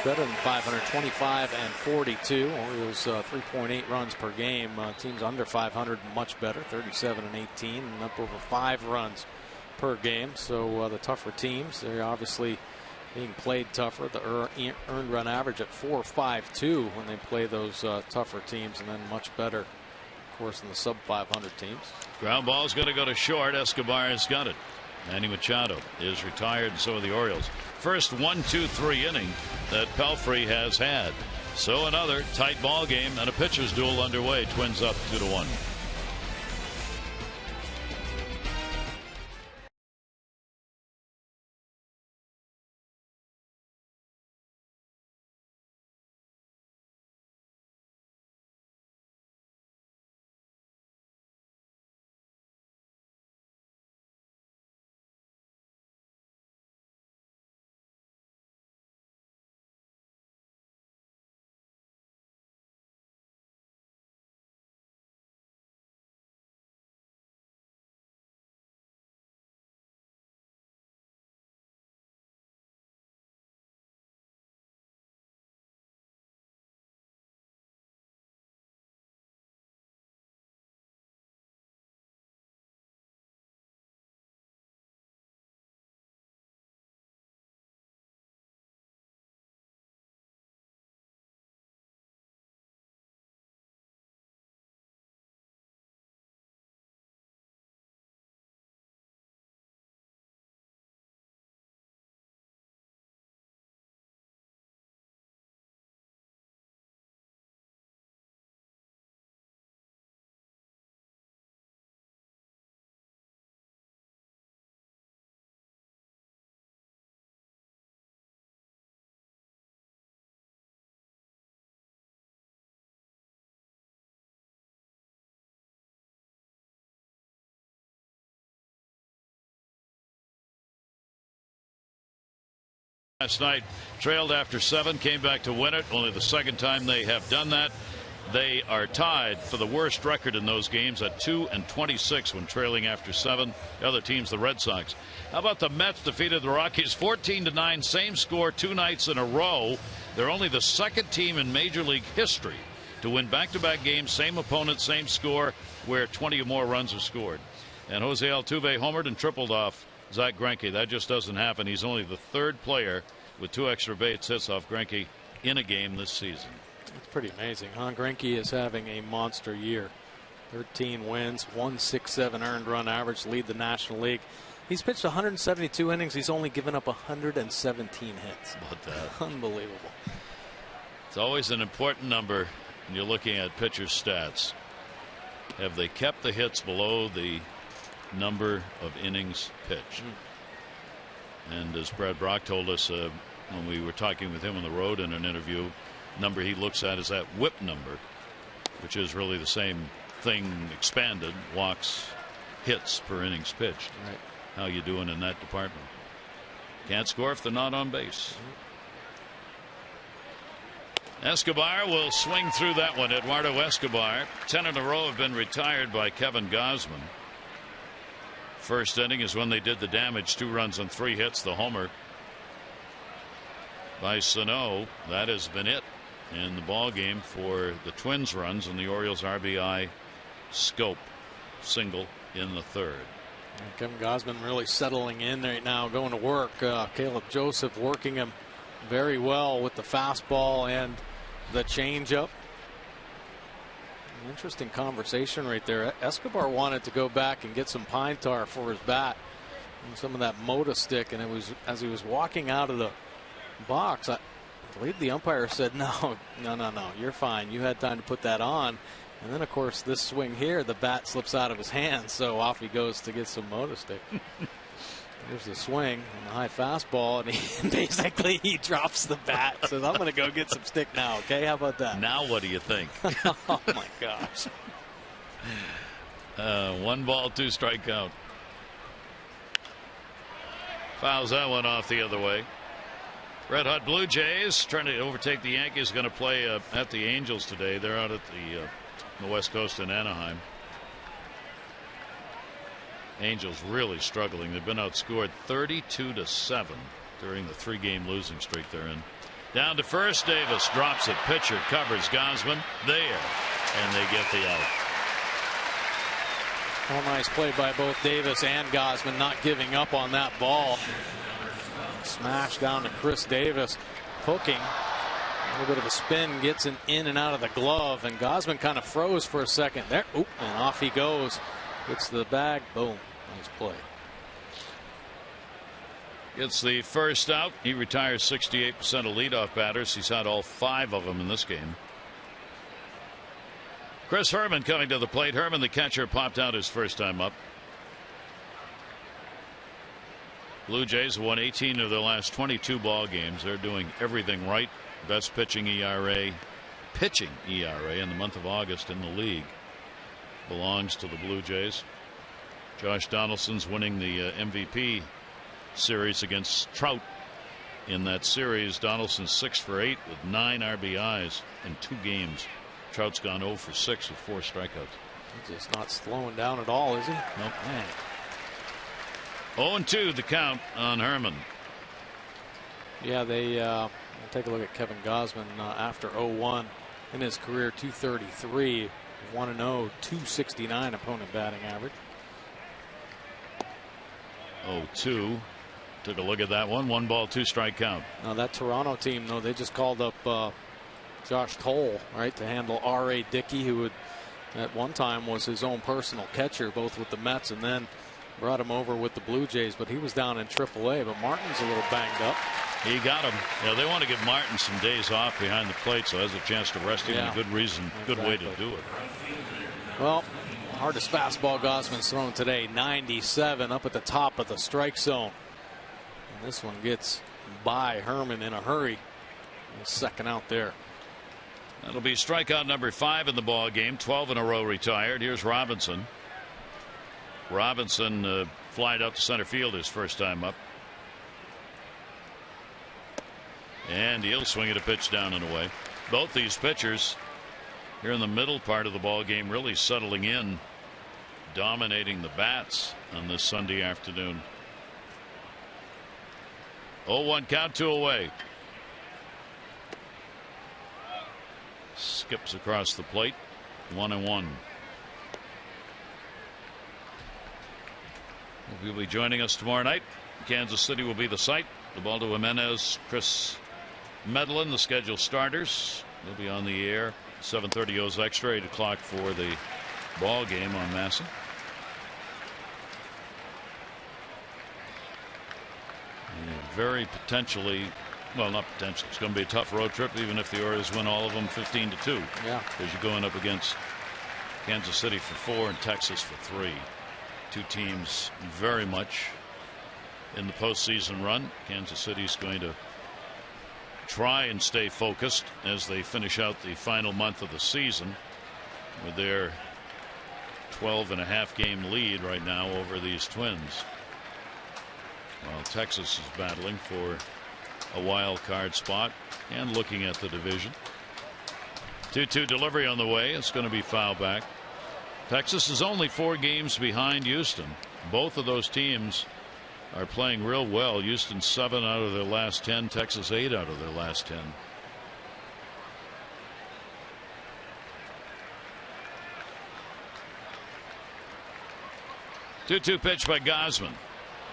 better than 500, 25 and 42. Orioles 3.8 runs per game. Teams under 500 much better, 37 and 18, and up over 5 runs per game. So the tougher teams, they're obviously being played tougher. The earned run average at 4.52 when they play those tougher teams, and then much better, of course, in the sub 500 teams. Ground ball's going to go to short. Escobar has got it. Manny Machado is retired, and so are the Orioles. First 1-2-3 inning that Pelfrey has had. So another tight ball game and a pitcher's duel underway. Twins up 2-1. Last night, trailed after 7, came back to win it. Only the second time they have done that. They are tied for the worst record in those games at 2-26 when trailing after 7. The other team's the Red Sox. How about the Mets defeated the Rockies 14-9, same score 2 nights in a row. They're only the second team in Major League history to win back-to-back games, same opponent, same score, where 20 or more runs are scored. And Jose Altuve homered and tripled off Zach Greinke. That just doesn't happen. He's only the third player with 2 extra base hits off Greinke in a game this season. It's pretty amazing, huh? Greinke is having a monster year. 13 wins, 1.67 earned run average, lead the National League. He's pitched 172 innings. He's only given up 117 hits. How about that? Unbelievable. It's always an important number when you're looking at pitcher stats. Have they kept the hits below the number of innings pitched? And as Brad Brock told us when we were talking with him on the road in an interview, number he looks at is that whip number, which is really the same thing expanded, walks, hits per innings pitched. Right. How you doing in that department? Can't score if they're not on base. Escobar will swing through that one. Eduardo Escobar, 10 in a row have been retired by Kevin Gausman. First inning is when they did the damage, 2 runs and 3 hits, the homer by Sano. That has been it in the ball game for the Twins runs, and the Orioles RBI scope single in the 3rd. And Kevin Gausman really settling in right now, going to work. Caleb Joseph working him very well with the fastball and the changeup. Interesting conversation right there. Escobar wanted to go back and get some pine tar for his bat and some of that Moda stick, and it was as he was walking out of the box, I believe the umpire said, no, you're fine, you had time to put that on. And then of course this swing here, the bat slips out of his hands, so off he goes to get some Moda stick. There's the swing and the high fastball, and he basically he drops the bat, says, I'm going to go get some stick now. Okay, how about that? Now what do you think? Oh my gosh. 1 ball, 2 strike count. Fouls that one off the other way. Red Hot Blue Jays trying to overtake the Yankees, going to play at the Angels today. They're out at the West Coast in Anaheim. Angels really struggling. They've been outscored 32-7 during the 3-game losing streak they're in. Down to first, Davis drops it. Pitcher covers Gausman there, and they get the out. Well, nice play by both Davis and Gausman, not giving up on that ball. Smash down to Chris Davis, hooking. A little bit of a spin, gets an in and out of the glove, and Gausman kind of froze for a second there. Oop, and off he goes. Gets to the bag. Boom. Nice play. Gets the first out. He retires 68% of leadoff batters. He's had all 5 of them in this game. Chris Herman coming to the plate. Herman, the catcher, popped out his first time up. Blue Jays won 18 of their last 22 ball games. They're doing everything right. Best pitching ERA in the month of August in the league belongs to the Blue Jays. Josh Donaldson's winning the MVP series against Trout. In that series, Donaldson's 6 for 8 with 9 RBIs in 2 games. Trout's gone 0 for 6 with 4 strikeouts. He's just not slowing down at all, is he? Nope. 0-2 the count on Herman. Yeah, they take a look at Kevin Gausman after 0-1 in his career. 233, 1-0, 269 opponent batting average. 0-2. Took a look at that one. 1 ball, 2 strike count. Now that Toronto team, though, they just called up Josh Toll, right, to handle R.A. Dickey, who would at one time was his own personal catcher, both with the Mets and then brought him over with the Blue Jays. But he was down in AAA. But Martin's a little banged up. He got him. Yeah, they want to give Martin some days off behind the plate, so has a chance to rest him. A good reason, good way to do it. Well, hardest fastball Gausman's thrown today, 97, up at the top of the strike zone. And this one gets by Herman in a hurry. Second out there. That'll be strikeout number 5 in the ball game. 12 in a row retired. Here's Robinson. Robinson flied out to center field his first time up. And he'll swing at a pitch down and away. Both these pitchers here in the middle part of the ball game really settling in, dominating the bats on this Sunday afternoon. 0-1 count, 2 away. Skips across the plate. 1-1. He'll be joining us tomorrow night. Kansas City will be the site. Ubaldo Jimenez, Chris Medlin, the scheduled starters. They'll be on the air. 7:30 O's Extra, 8 o'clock for the ball game on Massa. And very potentially, well, not potentially, it's going to be a tough road trip, even if the Orioles win all of them 15-2. Yeah. Because you're going up against Kansas City for 4 and Texas for 3. Two teams very much in the postseason run. Kansas City is going to try and stay focused as they finish out the final month of the season with their 12.5 game lead right now over these Twins, while Texas is battling for a wild card spot and looking at the division. 2-2 delivery on the way. It's going to be foul back. Texas is only 4 games behind Houston. Both of those teams are playing real well. Houston 7 out of their last 10. Texas 8 out of their last 10. Two pitch by Gausman.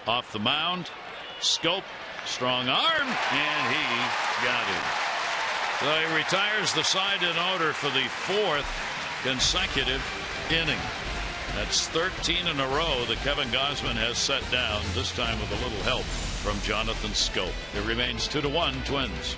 Off the mound. Scope. Strong arm. And he got him. So he retires the side in order for the 4th consecutive inning. That's 13 in a row that Kevin Gausman has set down, this time with a little help from Jonathan Scope. It remains 2-1 Twins.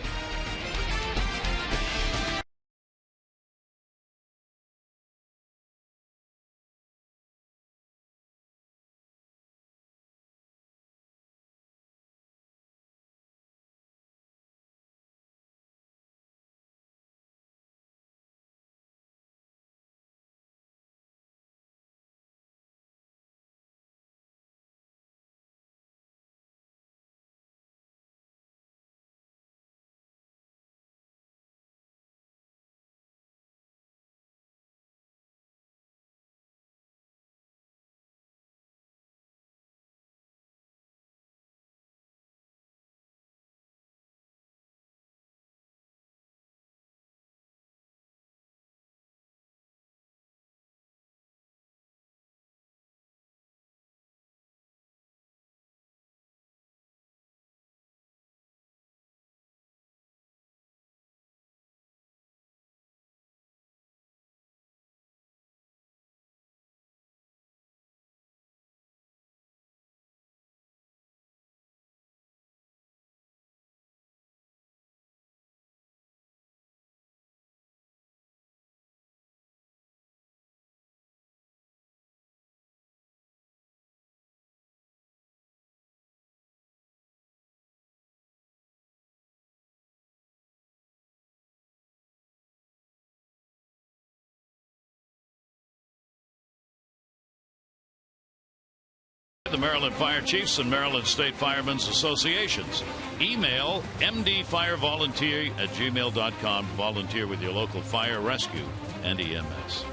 The Maryland Fire Chiefs and Maryland State Firemen's Associations. Email mdfirevolunteer@gmail.com to volunteer with your local fire, rescue, and EMS.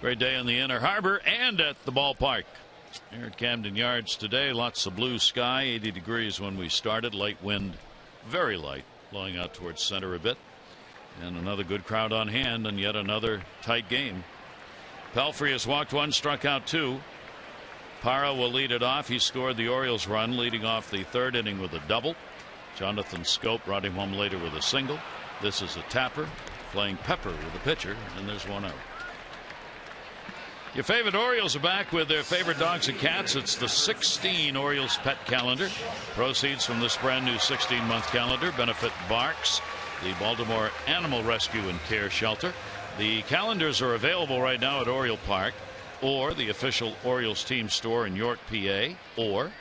Great day in the Inner Harbor and at the ballpark. Here at Camden Yards today, lots of blue sky, 80 degrees when we started. Light wind, very light, blowing out towards center a bit. And another good crowd on hand and yet another tight game. Pelfrey has walked 1, struck out 2. Parra will lead it off. He scored the Orioles run, leading off the 3rd inning with a double. Jonathan Scope brought him home later with a single. This is a tapper playing Pepper with the pitcher, and there's 1 out. Your favorite Orioles are back with their favorite dogs and cats. It's the 16 Orioles Pet Calendar. Proceeds from this brand new 16-month calendar benefit Barks, the Baltimore Animal Rescue and Care Shelter. The calendars are available right now at Oriole Park, or the official Orioles team store in York, PA, or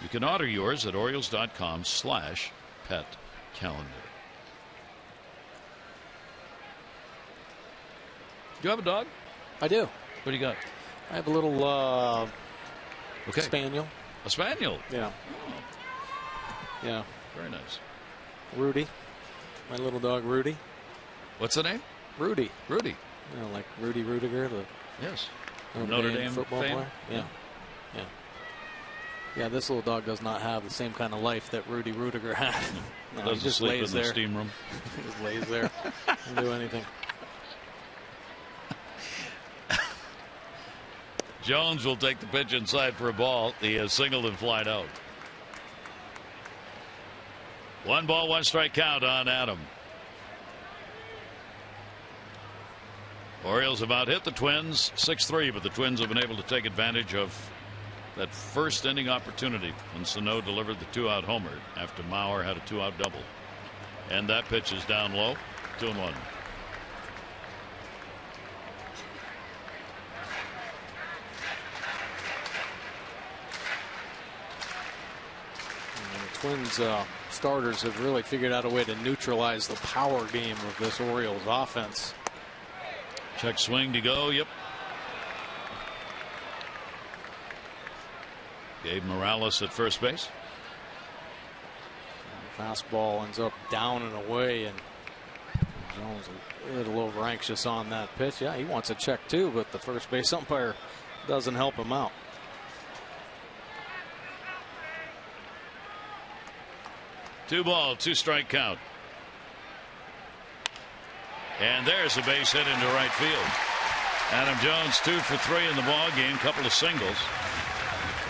you can order yours at Orioles.com/pet calendar. Do you have a dog? I do. What do you got? I have a little spaniel. A spaniel? Yeah. Oh. Yeah. Very nice. Rudy. My little dog Rudy. What's the name? Rudy. Rudy. You know, like Rudy Rudiger, the Yes. Notre Dame football fame? player. Yeah. Yeah. Yeah, this little dog does not have the same kind of life that Rudy Rudiger had. No, he Doesn't just sleep lays in the there. steam room. He just lays there. Doesn't do anything. Jones will take the pitch inside for a ball. He has singled and flied out. 1 ball, 1 strike count on Adam. Orioles have out hit the Twins 6-3, but the Twins have been able to take advantage of that first inning opportunity when Sano delivered the 2-out homer after Mauer had a 2-out double. And that pitch is down low. 2-1. Twins starters have really figured out a way to neutralize the power game of this Orioles offense. Check swing to go. Yep. Gabe Morales at first base. Fastball ends up down and away, and Jones a little over anxious on that pitch. Yeah, he wants a check too, but the first base umpire doesn't help him out. Two ball, 2 strike count. And there's a base hit into right field. Adam Jones 2 for 3 in the ball game, couple of singles.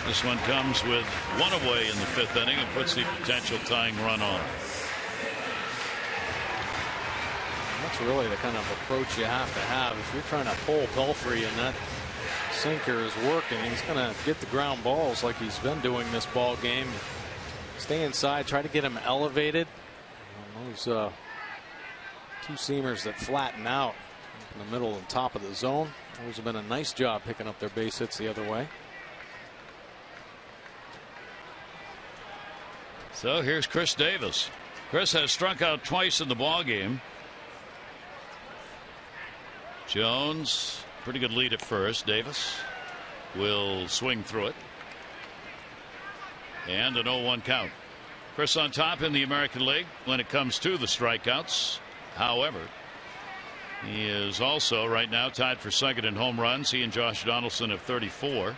This one comes with 1 away in the 5th inning and puts the potential tying run on. That's really the kind of approach you have to have if you're trying to pull Pelfrey and that sinker is working. He's going to get the ground balls like he's been doing this ball game. Stay inside, try to get him elevated. And those 2-seamers that flatten out in the middle and top of the zone. Those have been a nice job picking up their base hits the other way. So here's Chris Davis. Chris has struck out twice in the ball game. Jones, pretty good lead at first. Davis will swing through it. And an 0-1 count. Chris on top in the American League when it comes to the strikeouts. However, he is also right now tied for second in home runs. He and Josh Donaldson have 34.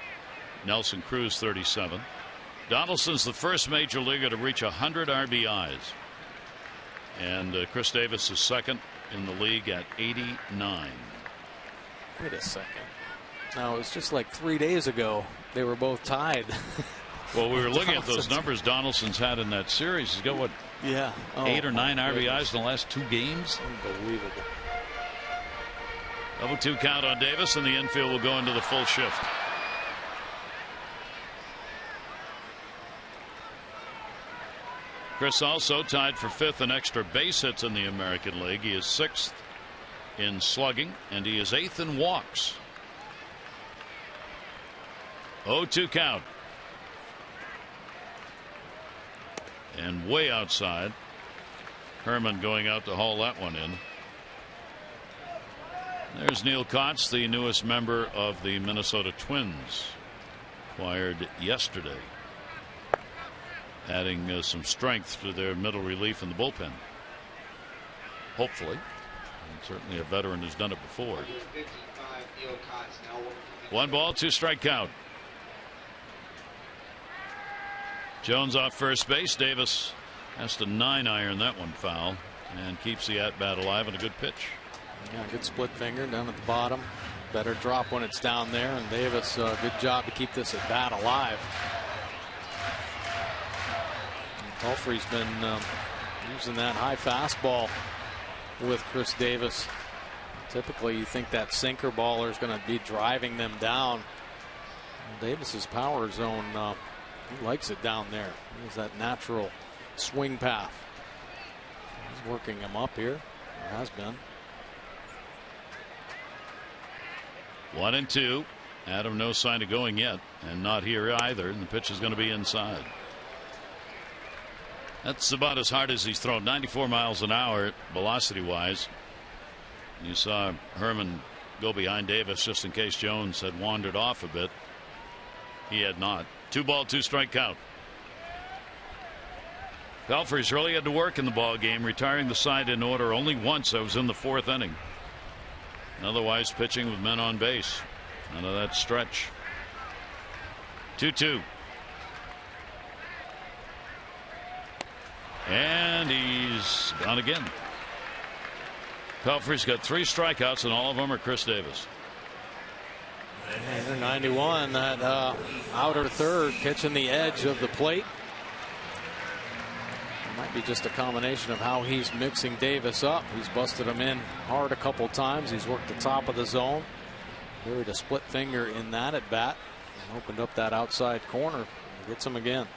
Nelson Cruz 37. Donaldson's the first major leaguer to reach 100 RBIs. And Chris Davis is second in the league at 89. Wait a second. Now, it was just like 3 days ago they were both tied. Well, we were looking at those numbers Donaldson's had in that series. He's got, what, 8 or 9 RBIs in the last 2 games? Unbelievable. 0-2 count on Davis, and the infield will go into the full shift. Chris also tied for 5th in extra base hits in the American League. He is 6th in slugging, and he is 8th in walks. 0-2 count. And way outside. Herman going out to haul that one in. There's Neil Kotz, the newest member of the Minnesota Twins, acquired yesterday, adding some strength to their middle relief in the bullpen. Hopefully. And certainly a veteran who's done it before. 1 ball, 2 strike count. Jones off first base. Davis has to 9-iron that one foul and keeps the at-bat alive and a good pitch. Yeah, good split finger down at the bottom. Better drop when it's down there, and Davis, good job to keep this at-bat alive. Pelfrey's been using that high fastball with Chris Davis. Typically, you think that sinker baller is going to be driving them down. Davis's power zone, he likes it down there. He has that natural swing path. He's working him up here. Or has been. 1-2. Adam, no sign of going yet, and not here either. And the pitch is going to be inside. That's about as hard as he's thrown. 94 miles an hour, velocity wise. You saw Herman go behind Davis just in case Jones had wandered off a bit. He had not. 2 ball, 2 strike count. Pelfrey's really had to work in the ball game, retiring the side in order only once. That was in the 4th inning. Otherwise pitching with men on base. Out of that stretch. 2-2. And he's gone again. Pelfrey's got 3 strikeouts, and all of them are Chris Davis. And 91, that outer third, catching the edge of the plate. It might be just a combination of how he's mixing Davis up. He's busted him in hard a couple times. He's worked the top of the zone. Buried a split finger in that at bat. And opened up that outside corner. Gets him again.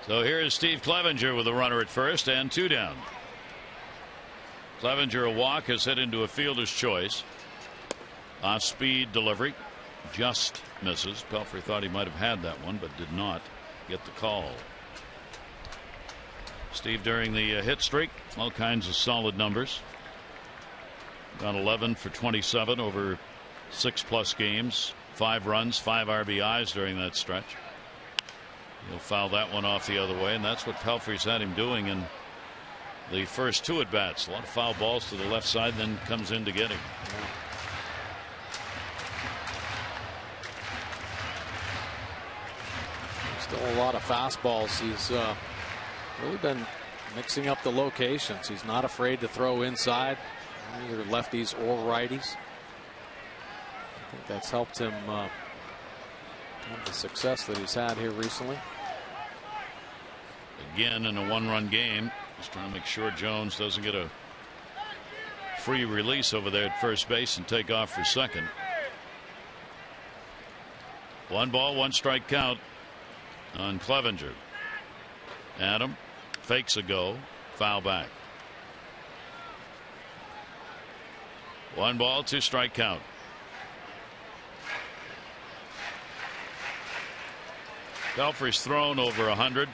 So here's Steve Clevenger with a runner at first and 2 down. Clevenger, a walk, has hit into a fielder's choice. Off speed delivery. Just misses. Pelfrey thought he might have had that one, but did not get the call. Steve, during the hit streak, all kinds of solid numbers. Got 11 for 27 over 6+ games. 5 runs, 5 RBIs during that stretch. He'll foul that one off the other way, and that's what Pelfrey's had him doing in the first 2 at bats. A lot of foul balls to the left side, then comes in to get him. Still a lot of fastballs. He's really been mixing up the locations. He's not afraid to throw inside, either lefties or righties. I think that's helped him have the success that he's had here recently. Again in a 1-run game, just trying to make sure Jones doesn't get a free release over there at first base and take off for second. 1 ball, 1 strike count on Clevenger. Adam fakes a go, foul back. 1 ball, 2 strike count. Pelfrey's thrown over 100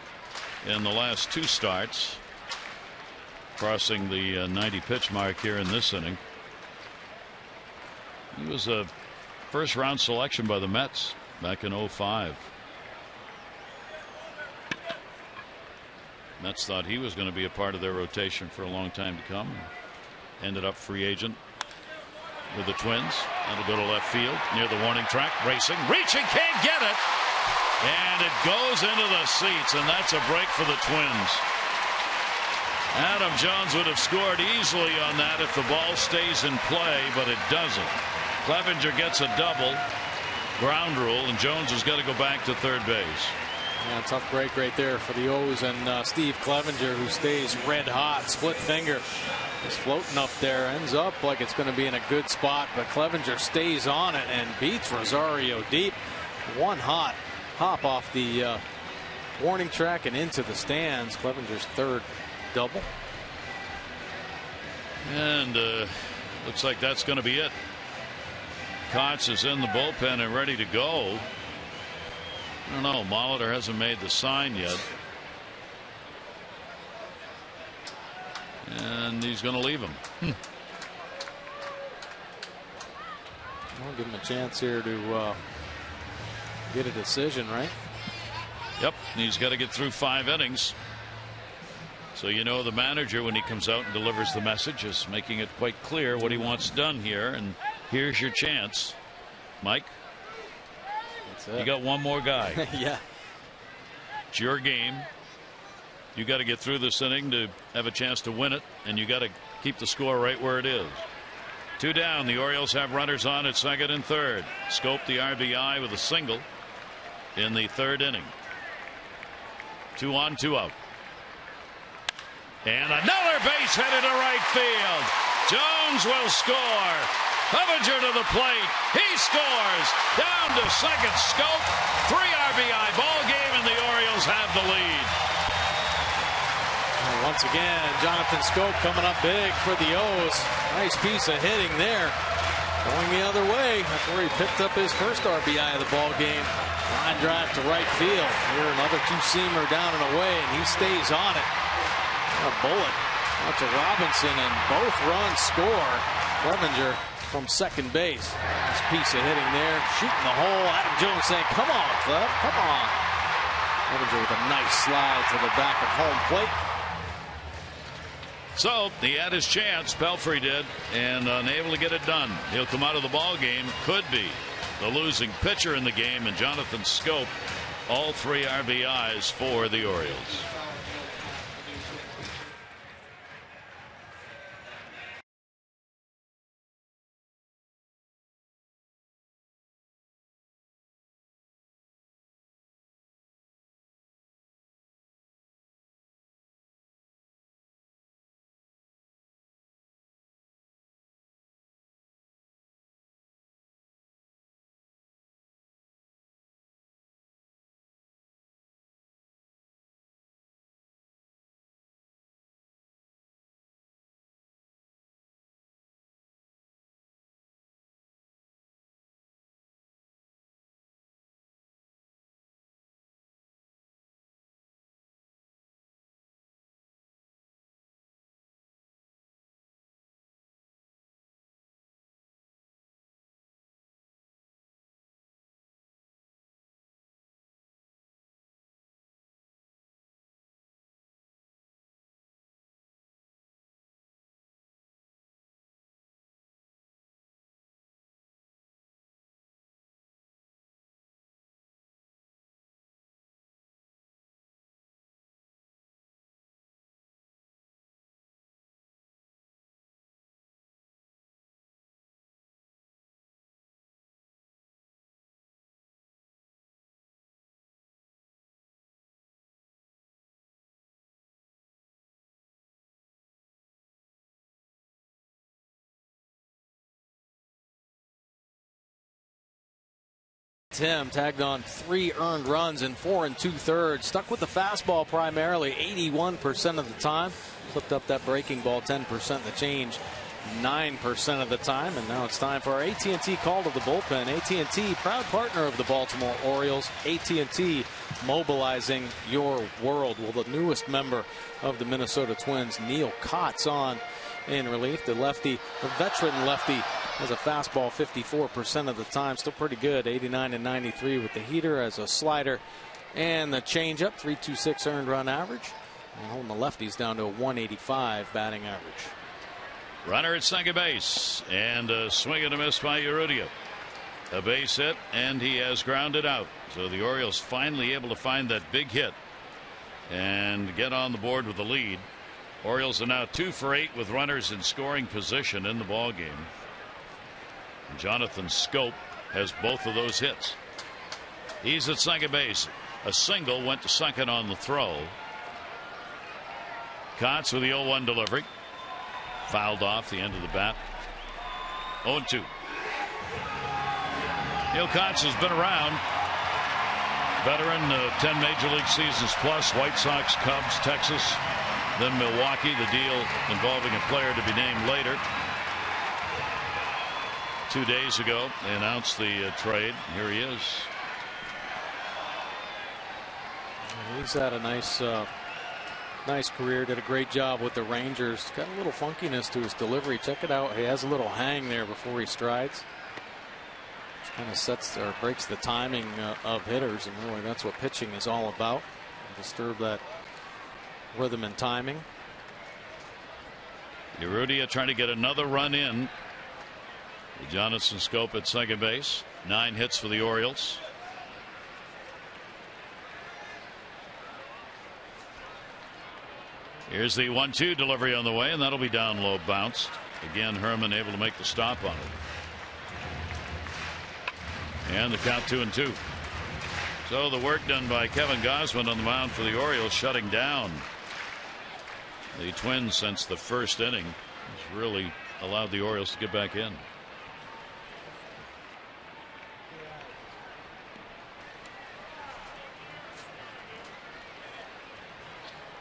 in the last 2 starts, crossing the 90 pitch mark here in this inning. He was a first-round selection by the Mets back in 2005. Mets thought he was going to be a part of their rotation for a long time to come. Ended up free agent with the Twins. That'll go to left field near the warning track. Racing, reaching, can't get it. And it goes into the seats, and that's a break for the Twins. Adam Jones would have scored easily on that if the ball stays in play, but it doesn't. Clevenger gets a double, ground rule, and Jones has got to go back to third base. Yeah, tough break right there for the O's and Steve Clevenger, who stays red hot, split finger. Is floating up there, ends up like it's going to be in a good spot, but Clevenger stays on it and beats Rosario deep. 1 hot hop off the warning track and into the stands. Clevenger's 3rd double. And looks like that's going to be it. Kotz is in the bullpen and ready to go. I don't know. Molitor hasn't made the sign yet. And he's going to leave him. I'll give him a chance here to get a decision, right? Yep. He's got to get through 5 innings. So you know the manager, when he comes out and delivers the message, is making it quite clear what he wants done here. And here's your chance, Mike. That's it. You got 1 more guy. Yeah. It's your game. You got to get through this inning to have a chance to win it, and you got to keep the score right where it is. 2 down. The Orioles have runners on at second and third. Scope the RBI with a single in the 3rd inning. 2 on, 2 out. And another base hit into right field. Jones will score. Clevenger to the plate. He scores. Down to second. Scope. 3 RBI ball game, and the Orioles have the lead. And once again, Jonathan Scope coming up big for the O's. Nice piece of hitting there. Going the other way. That's where he picked up his first RBI of the ball game. Line drive to right field. Here another 2-seamer down and away, and he stays on it. A bullet out to Robinson, and both runs score. Clevenger from second base. Nice piece of hitting there. Shooting the hole. Adam Jones saying, come on, Cleve, come on. Clevenger with a nice slide to the back of home plate. So he had his chance, Pelfrey did, and unable to get it done. He'll come out of the ball game, could be the losing pitcher in the game, and Jonathan Schoop, all 3 RBIs for the Orioles. Tim tagged on 3 earned runs in 4 2/3. Stuck with the fastball primarily 81% of the time. Flipped up that breaking ball 10% the change 9% of the time. And now it's time for our AT&T call to the bullpen. AT&T, proud partner of the Baltimore Orioles. AT&T mobilizing your world. Well, the newest member of the Minnesota Twins, Neil Kotz, on in relief. The lefty, the veteran lefty, has a fastball 54% of the time. Still pretty good. 89 and 93 with the heater as a slider and the changeup. 3.26 earned run average. And holding the lefties down to a 185 batting average. Runner at second base, and a swing and a miss by Urrutia. A base hit, and he has grounded out. So the Orioles finally able to find that big hit and get on the board with the lead. Orioles are now 2 for 8 with runners in scoring position in the ball game. Jonathan Schoop has both of those hits. He's at second base. A single went to second on the throw. Kotz with the 0-1 delivery. Fouled off the end of the bat. 0-2. Neil Kotz has been around. Veteran, 10 major league seasons plus. White Sox, Cubs, Texas, then Milwaukee. The deal involving a player to be named later. 2 days ago, they announced the trade. Here he is. He's had a nice career. Did a great job with the Rangers. Got a little funkiness to his delivery. Check it out. He has a little hang there before he strides. Kind of sets or breaks the timing of hitters, and really that's what pitching is all about. Disturb that rhythm and timing. Urrutia trying to get another run in. Jonathan Schoop at second base. 9 hits for the Orioles. Here's the 1-2 delivery on the way, and that'll be down low, bounced. Again, Herman able to make the stop on it. And the count 2-2. So the work done by Kevin Gausman on the mound for the Orioles, shutting down the Twins since the first inning, has really allowed the Orioles to get back in.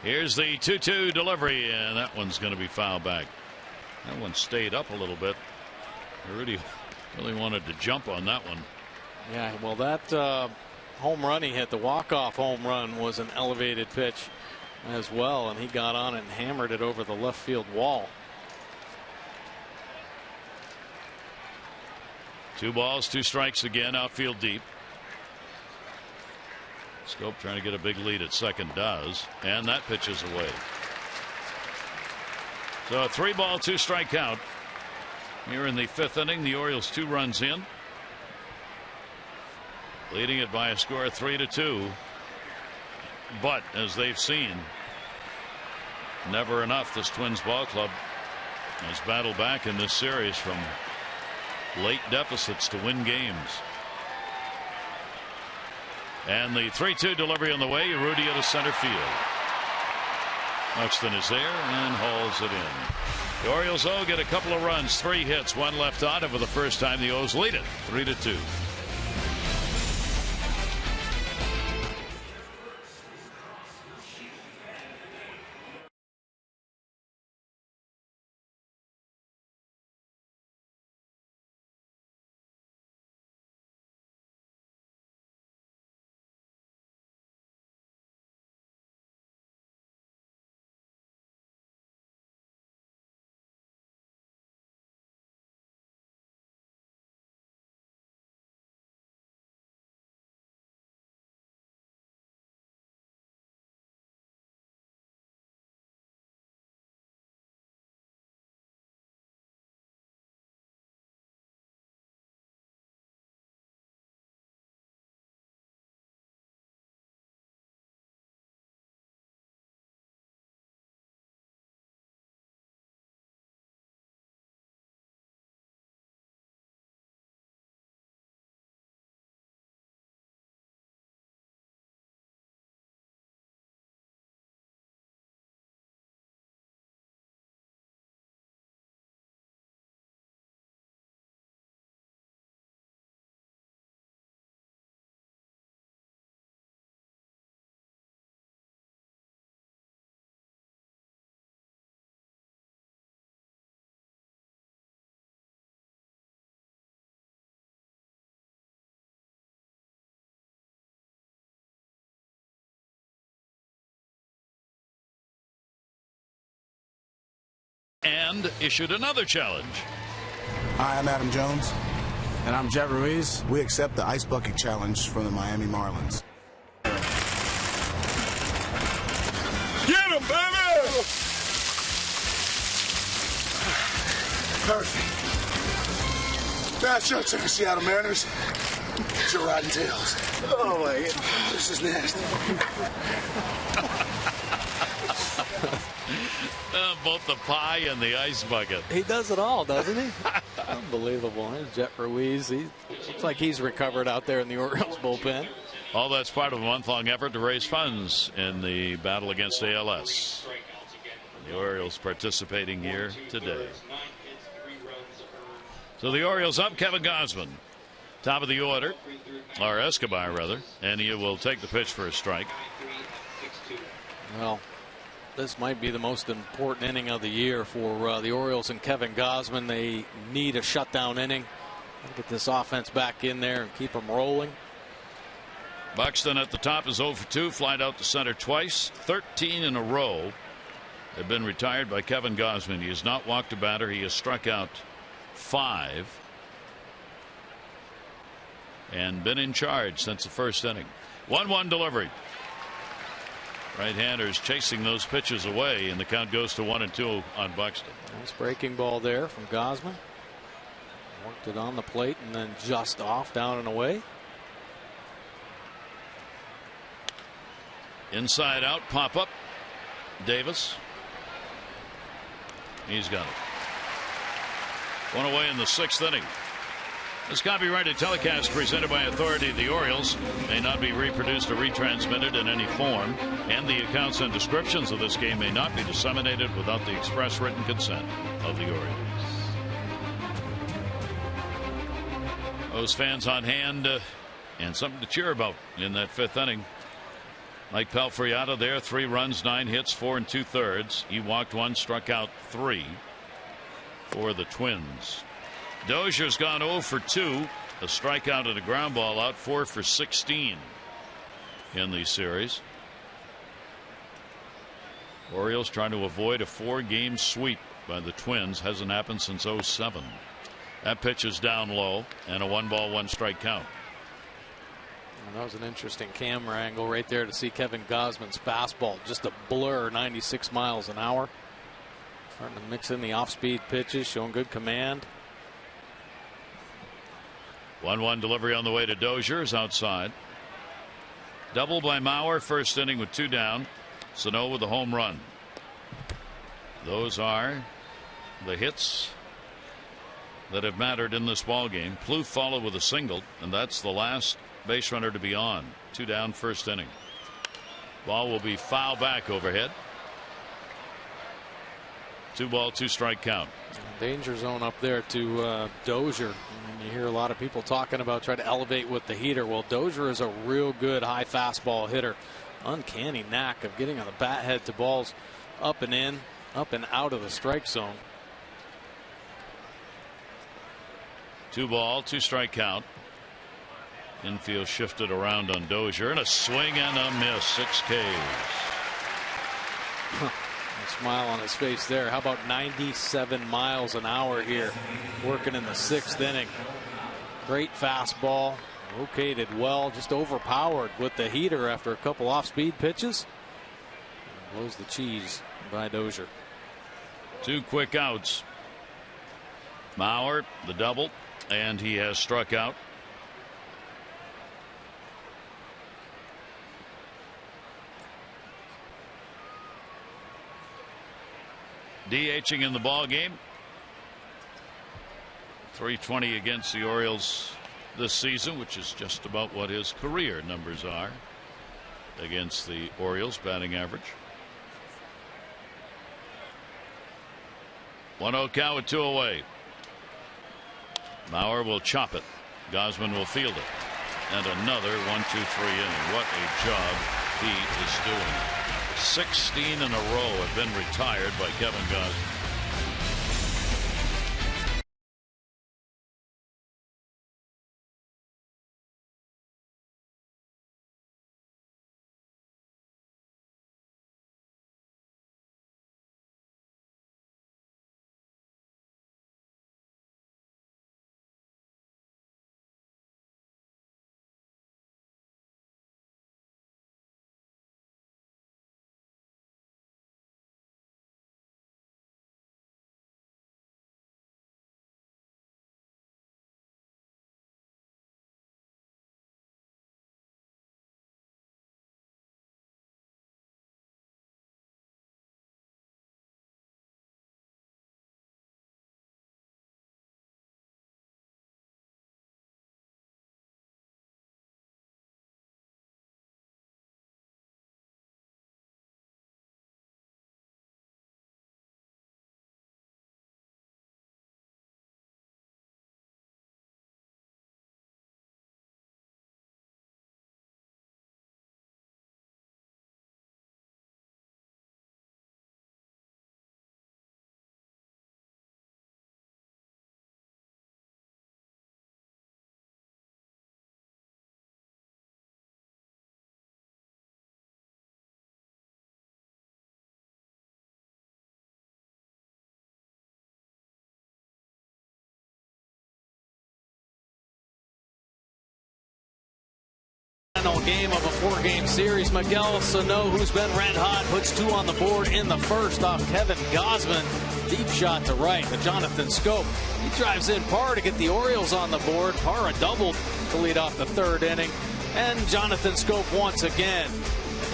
Here's the 2-2 delivery, and that one's going to be fouled back. That one stayed up a little bit. Rudy really wanted to jump on that one. Yeah, well, that home run he hit, the walk-off home run, was an elevated pitch as well, and he got on it and hammered it over the left field wall. 2 balls, 2 strikes again, outfield deep. Scope trying to get a big lead at second, does, and that pitch is away. So a 3-ball, 2-strike count here in the 5th inning. The Orioles 2 runs in, leading it by a score of 3-2. But as they've seen, never enough. This Twins ball club has battled back in this series from late deficits to win games. And the 3-2 delivery on the way. Rudy to center field. Buxton is there and hauls it in. The Orioles, though, get a couple of runs, 3 hits, 1 left on, and for the first time the O's lead it 3-2. And issued another challenge. Hi, I'm Adam Jones. And I'm Jet Ruiz. We accept the Ice Bucket Challenge from the Miami Marlins. Get him, baby! Perfect. Fast show to the Seattle Mariners. It's your rotten tails. Oh, my God. This is nasty. Both the pie and the ice bucket. He does it all, doesn't he? Unbelievable. Here's Jet Ruiz. He looks like he's recovered out there in the Orioles bullpen. All that's part of a month-long effort to raise funds in the battle against ALS. The Orioles participating here today. So the Orioles up. Kevin Gausman, top of the order, or Escobar rather, and he will take the pitch for a strike. Well, this might be the most important inning of the year for the Orioles and Kevin Gausman. They need a shutdown inning. Get this offense back in there and keep them rolling. Buxton at the top is 0 for 2, flied out to center twice. 13 in a row have been retired by Kevin Gausman. He has not walked a batter. He has struck out 5 and been in charge since the first inning. 1-1 delivery. Right-handers chasing those pitches away, and the count goes to 1-2 on Buxton. Nice breaking ball there from Gausman. Worked it on the plate and then just off, down and away. Inside out, pop up. Davis. He's got it. 1 away in the 6th inning. This copyrighted telecast presented by authority of the Orioles may not be reproduced or retransmitted in any form, and the accounts and descriptions of this game may not be disseminated without the express written consent of the Orioles. Those fans on hand and something to cheer about in that 5th inning. Mike Palfreyata there, 3 runs, 9 hits, 4 2/3. He walked 1, struck out 3 for the Twins. Dozier's gone 0 for 2, a strikeout and a ground ball out, 4 for 16 in the series. Orioles trying to avoid a 4-game sweep by the Twins. Hasn't happened since 07. That pitch is down low and a 1-ball 1-strike count. That was an interesting camera angle right there to see Kevin Gausman's fastball, just a blur, 96 miles an hour. Starting to mix in the off-speed pitches, showing good command. 1-1 delivery on the way to Dozier is outside. Double by Mauer, first inning with 2 down. Sano with a home run. Those are the hits that have mattered in this ball game. Plouffe followed with a single, and that's the last base runner to be on. 2 down, first inning. Ball will be foul back overhead. 2 ball, 2 strike count. Danger zone up there to Dozier. And you hear a lot of people talking about trying to elevate with the heater. Well, Dozier is a real good high fastball hitter. Uncanny knack of getting on the bat head to balls up and in, up and out of the strike zone. 2 ball, 2 strike count. Infield shifted around on Dozier, and a swing and a miss. 6 Ks. A smile on his face there. How about 97 miles an hour here, working in the 6th inning. Great fastball, located well, just overpowered with the heater after a couple off-speed pitches. Blows the cheese by Dozier. 2 quick outs. Mauer, the double, and he has struck out. DHing in the ball game. 320 against the Orioles this season, which is just about what his career numbers are against the Orioles batting average. 1-0 count with 2 away. Mauer will chop it. Gausman will field it. And another 1-2-3 inning. What a job he is doing. 16 in a row have been retired by Kevin Gausman. Game of a 4-game series. Miguel Sano, who's been red hot, puts 2 on the board in the first off Kevin Gausman. Deep shot to right to Jonathan Schoop. He drives in Parr to get the Orioles on the board. Parr a double to lead off the 3rd inning. And Jonathan Schoop once again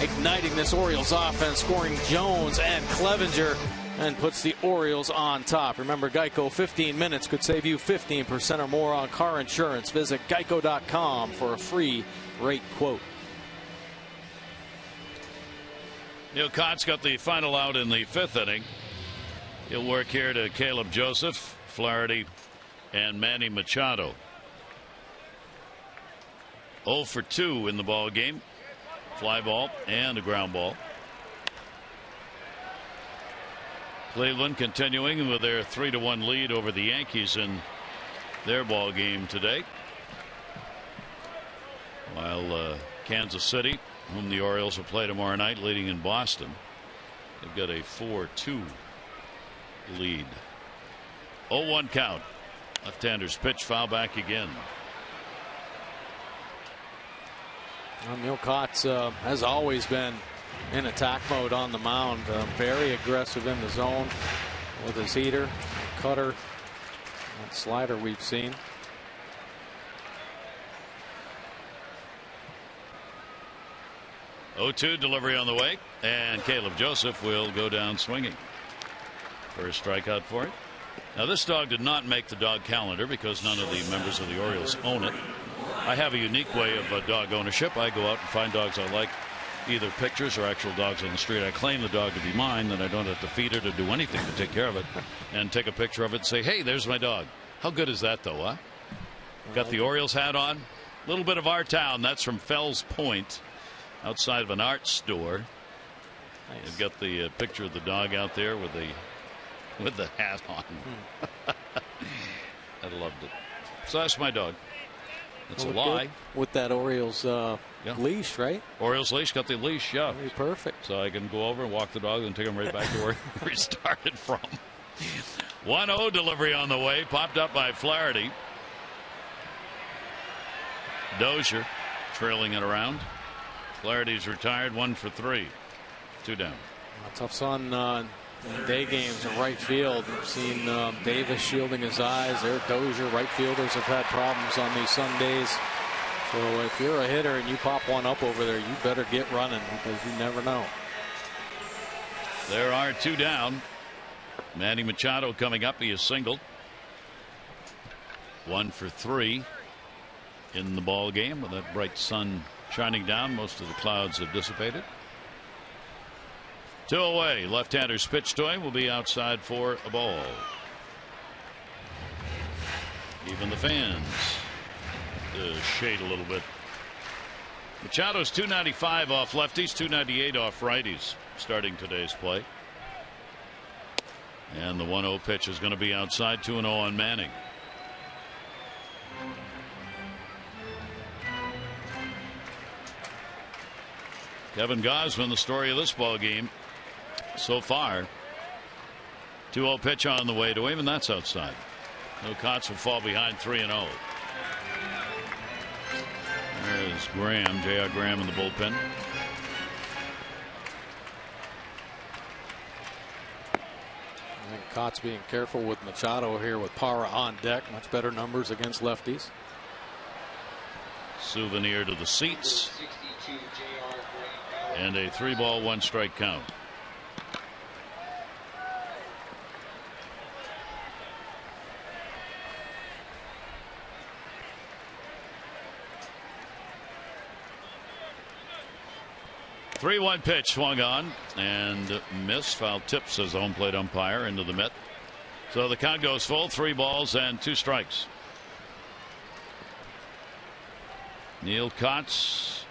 igniting this Orioles offense, scoring Jones and Clevenger, and puts the Orioles on top. Remember, Geico, 15 minutes could save you 15% or more on car insurance. Visit geico.com for a free rate quote. Neil Cott's got the final out in the 5th inning. He'll work here to Caleb Joseph, Flaherty, and Manny Machado. 0 for 2 in the ball game. Fly ball and a ground ball. Cleveland continuing with their 3-1 lead over the Yankees in their ball game today. While Kansas City, whom the Orioles will play tomorrow night, leading in Boston, they've got a 4-2 lead. 0-1 count. Left-hander's pitch, foul back again. Neil Kotz has always been in attack mode on the mound. Very aggressive in the zone with his heater, cutter, and slider we've seen. Oh-2 delivery on the way, and Caleb Joseph will go down swinging. First strikeout for it. Now, this dog did not make the dog calendar because none of the members of the Orioles own it. I have a unique way of dog ownership. I go out and find dogs I like, either pictures or actual dogs on the street. I claim the dog to be mine, then I don't have to feed it or do anything to take care of it, and take a picture of it and say, hey, there's my dog. How good is that, though, huh? Got the Orioles hat on. A little bit of our town. That's from Fells Point, outside of an art store. Nice. They've got the picture of the dog out there with the hat on. I loved it. So that's my dog. It's a lie. With that Orioles leash, right? Orioles leash, got the leash, yeah. Very perfect. So I can go over and walk the dog and take him right back to where he started from. 1-0 delivery on the way, popped up by Flaherty. Dozier trailing it around. Flaherty's retired, 1 for 3. 2 down. Tough sun in day games in right field. We've seen Davis shielding his eyes. Eric Dozier, right fielders have had problems on these Sundays. So if you're a hitter and you pop one up over there, you better get running because you never know. There are 2 down. Manny Machado coming up. He is singled. 1 for 3 in the ball game with that bright sun shining down. Most of the clouds have dissipated. 2 away. Left-hander's pitch to him will be outside for a ball. Even the fans shade a little bit. Machado's .295 off lefties, .298 off righties starting today's play. And the 1-0 pitch is going to be outside. 2-0 on Manning. Kevin Gausman, the story of this ball game so far. 2-0 pitch on the way to him, and that's outside. No, Kotz will fall behind 3-0. There's Graham, J.R. Graham in the bullpen. I think Kotz being careful with Machado here with Parra on deck. Much better numbers against lefties. Souvenir to the seats. And a 3-ball, 1-strike count. .3-1 pitch swung on and missed. Foul tip, says the home plate umpire, into the mitt. So the count goes full. 3 balls and 2 strikes. Neil Kotz,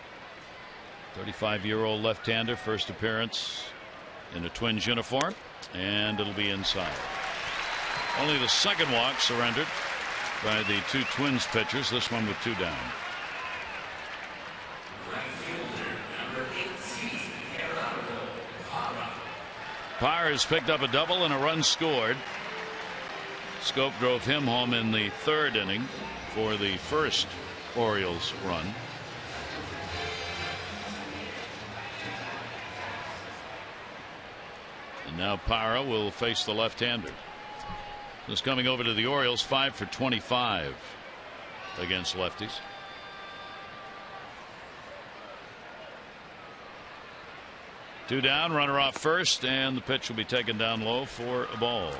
35-year-old left-hander, first appearance in a Twins uniform, and it'll be inside. Only the second walk surrendered by the 2 Twins pitchers, this one with 2 down. Parra has picked up a double and a run scored. Scope drove him home in the 3rd inning for the first Orioles run. And now Parra will face the left-hander. This coming over to the Orioles, 5 for 25 against lefties. Two down, runner off first, and the pitch will be taken down low for a ball.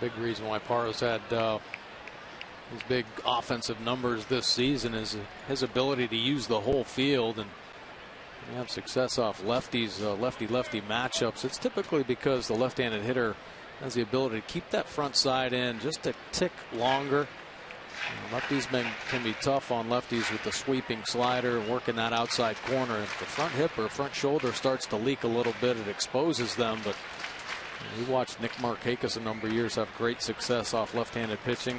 Big reason why Parra's had his big offensive numbers this season is his ability to use the whole field, and have success off lefties, lefty-lefty matchups. It's typically because the left-handed hitter has the ability to keep that front side in just a tick longer. Lefties can be tough on lefties with the sweeping slider, working that outside corner. If the front hip or front shoulder starts to leak a little bit, it exposes them. But we watched Nick Markakis a number of years have great success off left-handed pitching.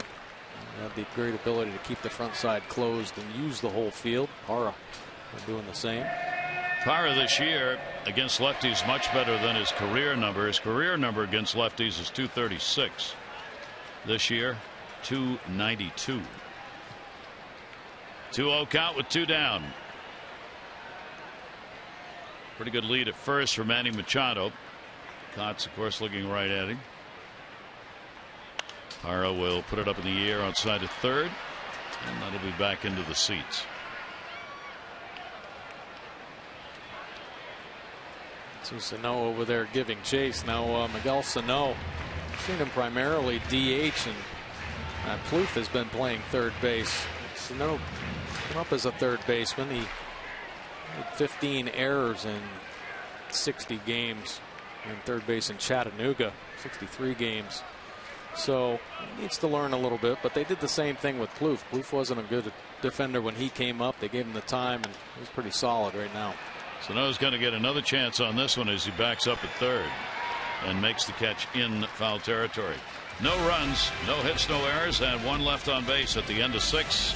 Have the great ability to keep the front side closed and use the whole field. Parra doing the same. Parra this year against lefties much better than his career number. His career number against lefties is .236. This year, .292. 2-0 count with 2 down. Pretty good lead at first for Manny Machado. Kotz, of course, looking right at him. Parra will put it up in the air outside of third, and that'll be back into the seats. So Sano over there giving chase. Now Miguel Sano, seen him primarily DH, and Plouffe has been playing third base. Sano came up as a third baseman. He had 15 errors in 60 games in third base in Chattanooga, 63 games. So he needs to learn a little bit, but they did the same thing with Plouffe. Plouffe wasn't a good defender when he came up. They gave him the time, and he's pretty solid right now. Sano's going to get another chance on this one as he backs up at third and makes the catch in foul territory. No runs, no hits, no errors, and 1 left on base at the end of 6.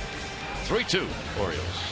3-2 Orioles.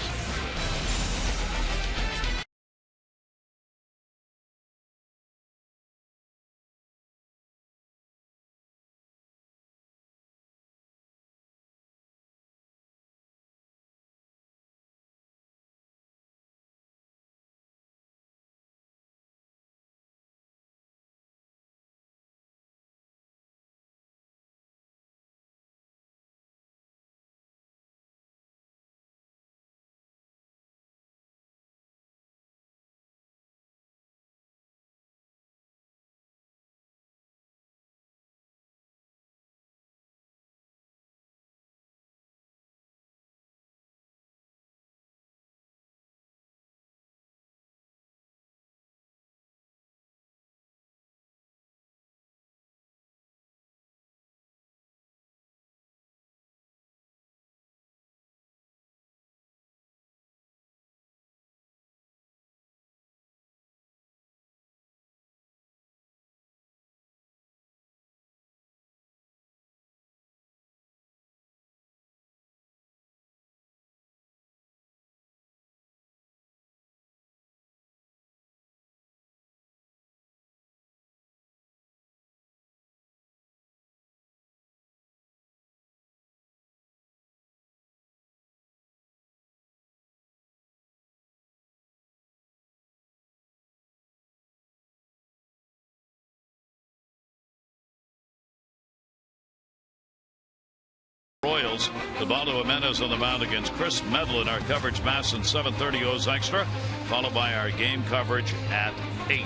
Royals. The ball to Jimenez on the mound against Chris Medlin. Our coverage mass in 7:30 O's Extra, followed by our game coverage at 8.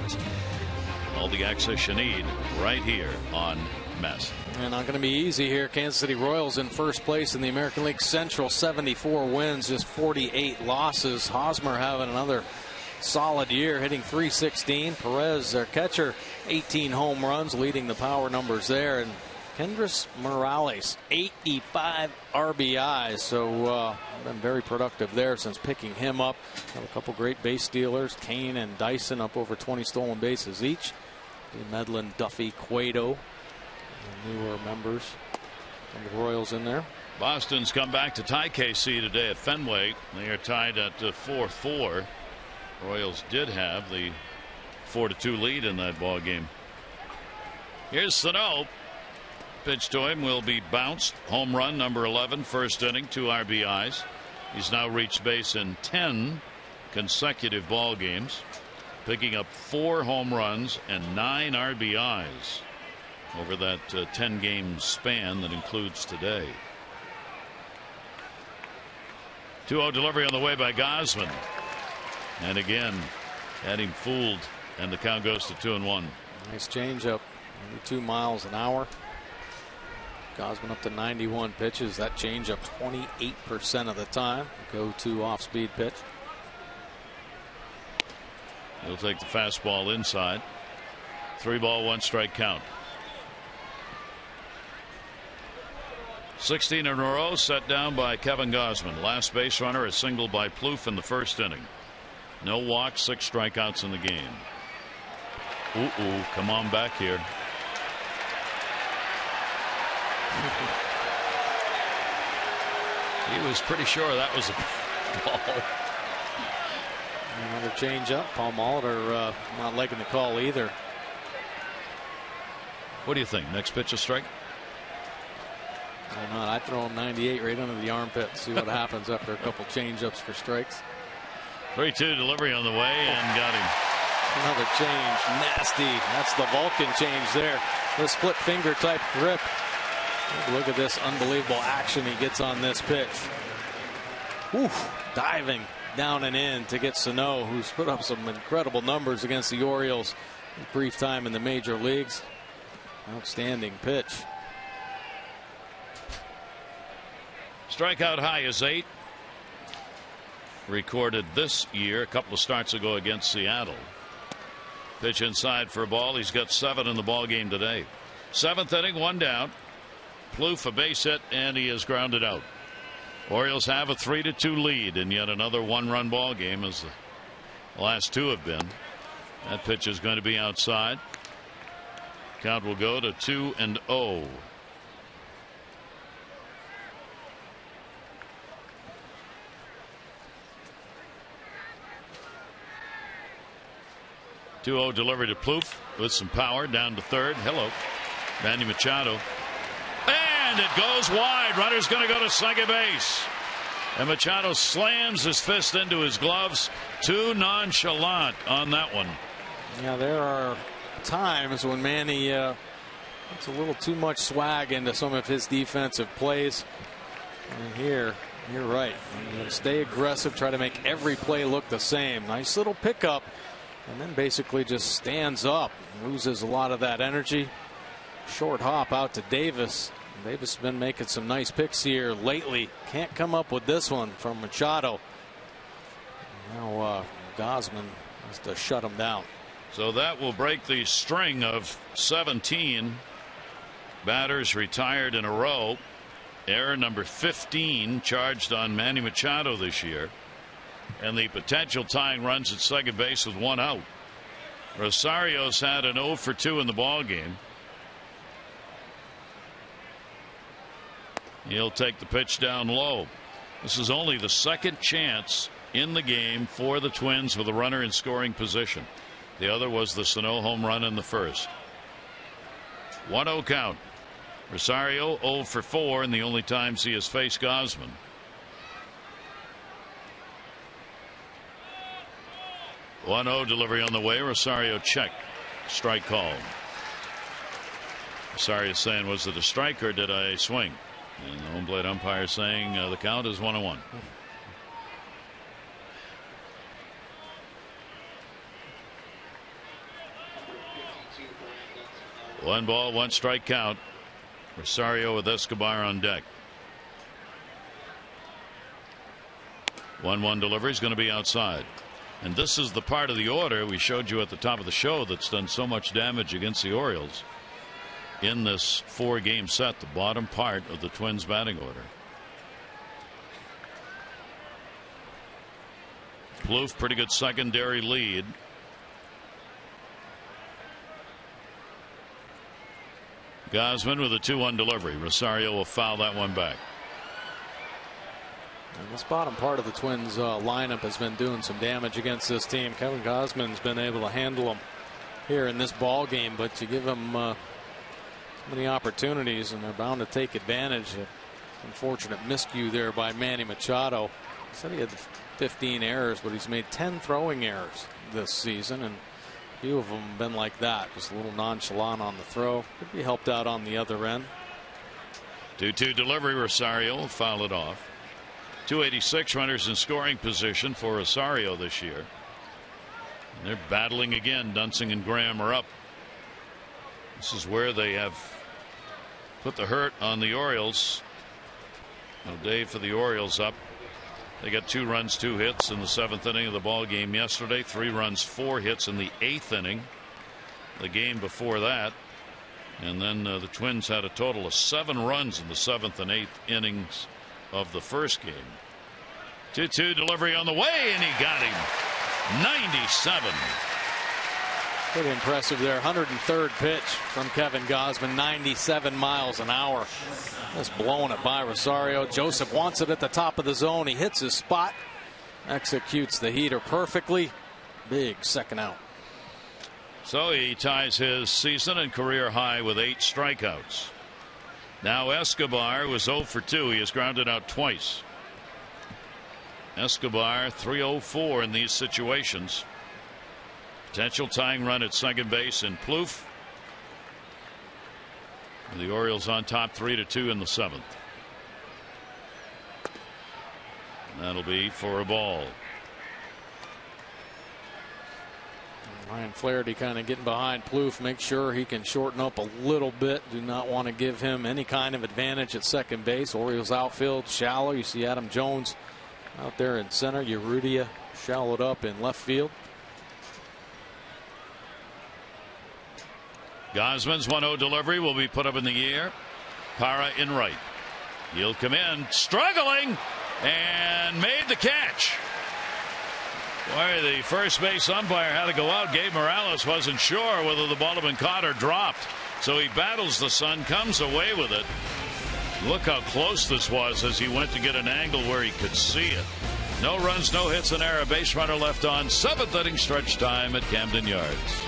All the access you need right here on Mess. And not going to be easy here. Kansas City Royals in first place in the American League Central. 74 wins, just 48 losses. Hosmer having another solid year, hitting .316. Perez, their catcher, 18 home runs, leading the power numbers there. And Kendrys Morales, 85 RBIs. So been very productive there since picking him up. Have a couple great base stealers. Kane and Dyson up over 20 stolen bases each. Medlin, Duffy, Cueto, newer members of the Royals in there. Boston's come back to tie KC today at Fenway. They are tied at 4-4. Royals did have the 4-2 lead in that ball game. Here's Sano. Pitch to him will be bounced. Home run number 11, first inning, 2 RBIs. He's now reached base in 10 consecutive ball games, picking up 4 home runs and 9 RBIs over that 10-game span that includes today. 2-0 delivery on the way by Gausman. And again, had him fooled, and the count goes to 2-1. Nice changeup, 92 miles an hour. Gausman up to 91 pitches. That changeup 28% of the time. Go to off-speed pitch. He'll take the fastball inside. 3-ball, 1-strike count. 16 in a row set down by Kevin Gausman. Last base runner, a single by Plouffe in the first inning. No walks, 6 strikeouts in the game. Come on back here. He was pretty sure that was a ball. Another change up. Paul Molitor not liking the call either. What do you think? Next pitch a strike? Why not? I throw him 98 right under the armpit. See what happens after a couple change-ups for strikes. 3-2 delivery on the way and got him. Another change. Nasty. That's the Vulcan change there. The split finger type grip. Look at this unbelievable action he gets on this pitch. Oof, diving down and in to get Sano, who's put up some incredible numbers against the Orioles in a brief time in the major leagues. Outstanding pitch. Strikeout high is 8. Recorded this year a couple of starts ago against Seattle. Pitch inside for a ball. He's got 7 in the ball game today. 7th inning, 1 down. Plouffe a base hit, and he is grounded out. Orioles have a 3-2 lead in yet another 1-run ball game, as the last 2 have been. That pitch is going to be outside. Count will go to 2-0. Delivery to Plouffe with some power down to third. Hello, Manny Machado. And it goes wide. Runner's going to go to second base. And Machado slams his fist into his gloves. Too nonchalant on that one. Yeah, there are times when Manny puts a little too much swag into some of his defensive plays. And here, you're right. Stay aggressive. Try to make every play look the same. Nice little pickup. And then basically just stands up, loses a lot of that energy. Short hop out to Davis. Davis has been making some nice picks here lately. Can't come up with this one from Machado. Now Gausman has to shut him down. So that will break the string of 17 batters retired in a row. Error number 15 charged on Manny Machado this year. And the potential tying runs at second base with 1 out. Rosario's had an 0 for 2 in the ball game. He'll take the pitch down low. This is only the second chance in the game for the Twins with a runner in scoring position. The other was the Sano home run in the first. 1-0 count. Rosario 0 for 4 in the only times he has faced Gausman. One-0 delivery on the way. Rosario check. Strike call. Rosario saying, was it a strike or did I swing? And the home plate umpire saying the count is 1-1. One ball, 1 strike count. Rosario with Escobar on deck. 1-1 delivery is going to be outside. And this is the part of the order we showed you at the top of the show that's done so much damage against the Orioles in this 4-game set, the bottom part of the Twins batting order. Plouffe, pretty good secondary lead. Gausman with a 2-1 delivery. Rosario will foul that one back. And this bottom part of the Twins lineup has been doing some damage against this team. Kevin Gausman's been able to handle them here in this ball game, but you give them so many opportunities and they're bound to take advantage. Unfortunate miscue there by Manny Machado. He said he had 15 errors, but he's made 10 throwing errors this season, and a few of them have been like that, just a little nonchalant on the throw. Could be helped out on the other end. 2-2 delivery. Rosario will foul it off. 286 runners in scoring position for Rosario this year. And they're battling again. Dunsing and Graham are up. This is where they have put the hurt on the Orioles. No day for the Orioles up. They got 2 runs, 2 hits in the 7th inning of the ball game yesterday. 3 runs, 4 hits in the 8th inning. The game before that. And then the Twins had a total of 7 runs in the 7th and 8th innings of the first game. 2-2 delivery on the way, and he got him. 97. Pretty impressive there. 103rd pitch from Kevin Gausman. 97 miles an hour. Just blowing it by Rosario. Joseph wants it at the top of the zone. He hits his spot. Executes the heater perfectly. Big second out. So he ties his season and career high with 8 strikeouts. Now Escobar was 0 for 2. He has grounded out twice. Escobar 3-0-4 in these situations. Potential tying run at second base in Plouffe. The Orioles on top 3-2 in the 7th. That'll be for a ball. Ryan Flaherty kind of getting behind Plouffe, make sure he can shorten up a little bit. Do not want to give him any kind of advantage at second base. Orioles outfield shallow. You see Adam Jones out there in center. Urrutia shallowed up in left field. Gosman's 1-0 delivery will be put up in the air. Parra in right. He'll come in struggling and made the catch. Boy, the first base umpire had to go out. Gabe Morales wasn't sure whether the ball had been caught or dropped. So he battles the sun, comes away with it. Look how close this was as he went to get an angle where he could see it. No runs, no hits, an error. Base runner left on. 7th inning stretch time at Camden Yards.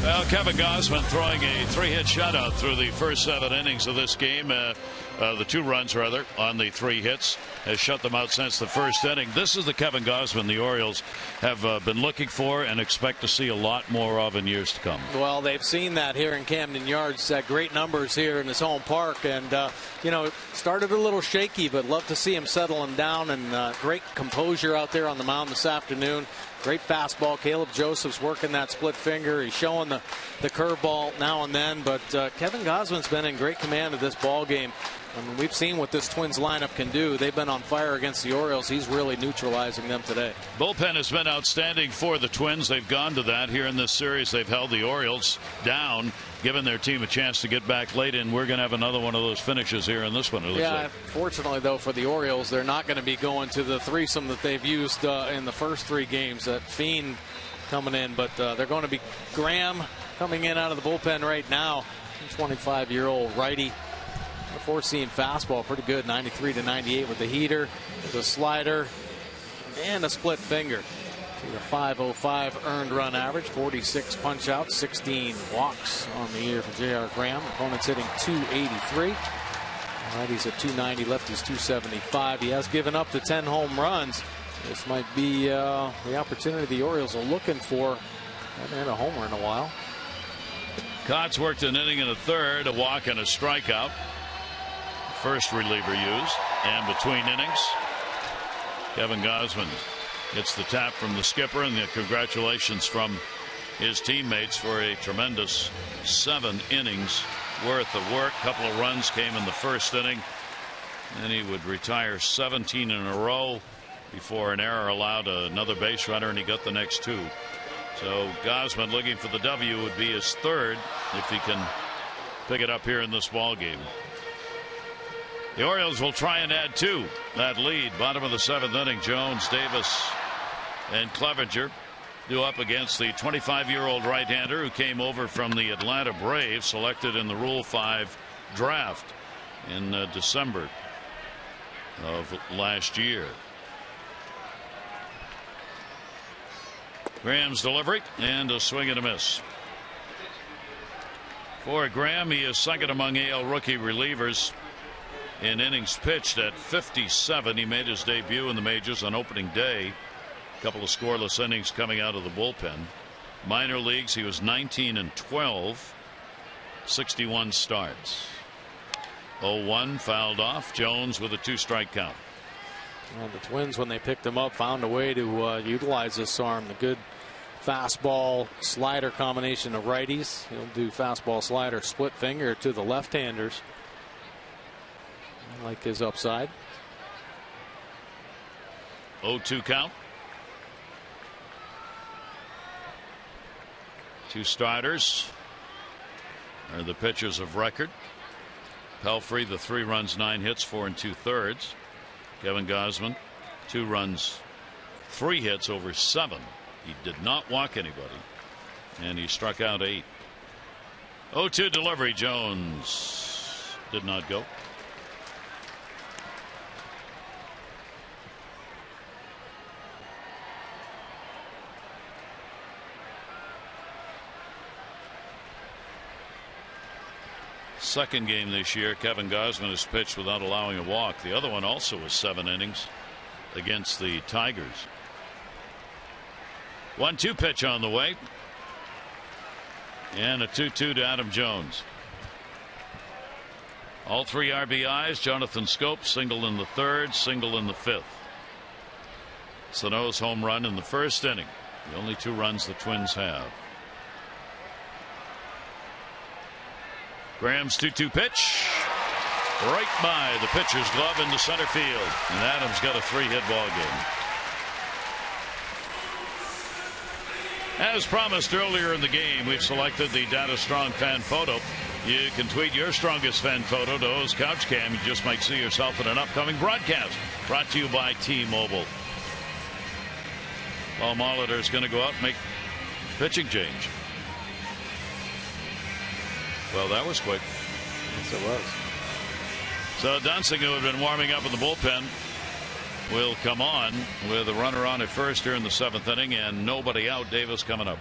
Well, Kevin Gausman throwing a 3-hit shutout through the first 7 innings of this game. The 2 runs, rather, on the 3 hits has shut them out since the first inning. This is the Kevin Gausman the Orioles have been looking for and expect to see a lot more of in years to come. Well, they've seen that here in Camden Yards. Great numbers here in his home park. And, you know, started a little shaky, but love to see him settling down. And great composure out there on the mound this afternoon. Great fastball. Caleb Joseph's working that split finger. He's showing the curveball now and then. But Kevin Gausman's been in great command of this ball game. I mean, we've seen what this Twins lineup can do. They've been on fire against the Orioles. He's really neutralizing them today. Bullpen has been outstanding for the Twins. They've gone to that here in this series. They've held the Orioles down, given their team a chance to get back late, and we're going to have another one of those finishes here in this one. Yeah, fortunately, though, for the Orioles, they're not going to be going to the threesome that they've used in the first 3 games. That Fiend coming in, but they're going to be Graham coming in out of the bullpen right now. 25-year-old righty. A 4-seam fastball, pretty good, 93 to 98 with the heater, the slider, and a split finger. To the 505 earned run average, 46 punch outs, 16 walks on the year for J.R. Graham. Opponents hitting 283. Righties at 290, lefties 275. He has given up the 10 home runs. This might be the opportunity the Orioles are looking for. Haven't had a homer in a while. Kotz worked an inning and a third, a walk and a strikeout. First reliever used, and between innings, Kevin Gausman gets the tap from the skipper and the congratulations from his teammates for a tremendous 7 innings worth of work. A couple of runs came in the first inning. Then he would retire 17 in a row before an error allowed another base runner, and he got the next 2. So Gausman, looking for the W, would be his 3rd if he can pick it up here in this ball game. The Orioles will try and add 2. That lead, bottom of the 7th inning. Jones, Davis, and Clevenger due up against the 25-year-old right-hander who came over from the Atlanta Braves, selected in the Rule 5 draft in December of last year. Graham's delivery and a swing and a miss. For Graham, he is second among AL rookie relievers in innings pitched at 57. He made his debut in the majors on opening day. A couple of scoreless innings coming out of the bullpen. Minor leagues, he was 19-12, 61 starts. 0-1 fouled off. Jones with a 2-strike count. Well, the Twins, when they picked him up, found a way to utilize this arm. The good fastball slider combination of righties. He'll do fastball slider split finger to the left-handers. I like his upside. 0-2 count. 2 starters are the pitchers of record. Pelfrey, the 3 runs, 9 hits, 4 2/3. Kevin Gausman, 2 runs, 3 hits over 7. He did not walk anybody, and he struck out 8. 0-2 delivery. Jones did not go. Second game this year, Kevin Gausman has pitched without allowing a walk. The other one also was 7 innings against the Tigers. 1-2 pitch on the way, and a 2-2 to Adam Jones. All 3 RBIs. Jonathan Scope single in the 3rd, single in the 5th. Sano's home run in the 1st inning. The only 2 runs the Twins have. Graham's 2-2 pitch, right by the pitcher's glove into center field, and Adams got a 3-hit ball game. As promised earlier in the game, we've selected the Data Strong fan photo. You can tweet your strongest fan photo to O's Couch Cam. You just might see yourself in an upcoming broadcast. Brought to you by T-Mobile. Paul Molitor is going to go out and make pitching change. Well, that was quick. Yes, it was. So Dunsing, who had been warming up in the bullpen, will come on with a runner on at first here in the 7th inning and nobody out. Davis coming up.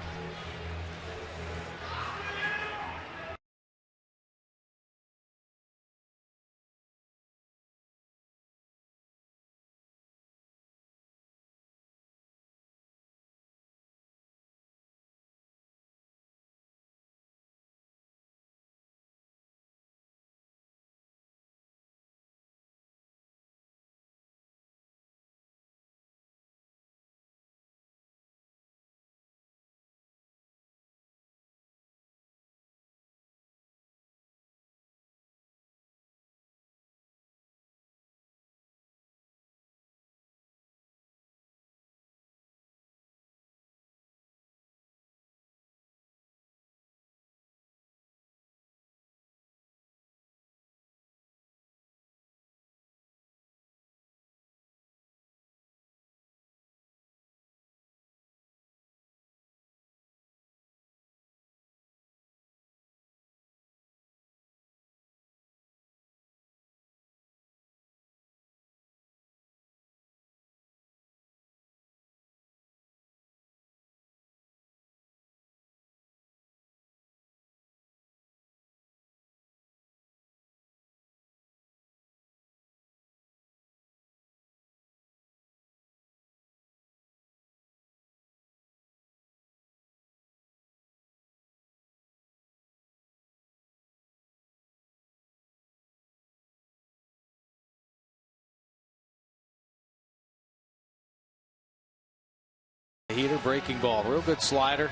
Heater breaking ball, real good slider.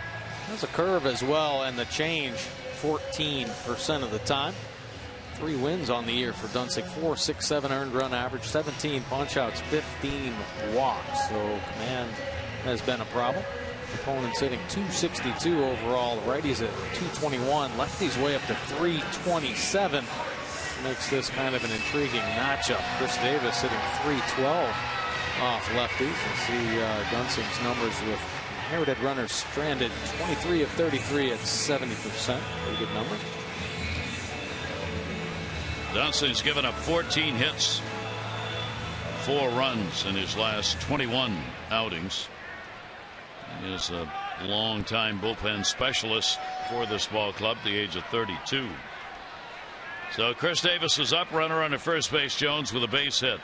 Has a curve as well, and the change 14% of the time. 3 wins on the year for Dunsink. 4.67 earned run average, 17 punch-outs, 15 walks. So command has been a problem. Opponents hitting .262 overall. The righties at .221. Lefties way up to .327. Makes this kind of an intriguing matchup. Chris Davis hitting .312 off lefties. And see Dunsink's numbers with inherited runners stranded. 23 of 33 at 70%. Pretty good number. Dunsink's given up 14 hits, 4 runs in his last 21 outings. He is a long-time bullpen specialist for this ball club, the age of 32. So Chris Davis is up, runner on first base. Jones with a base hit.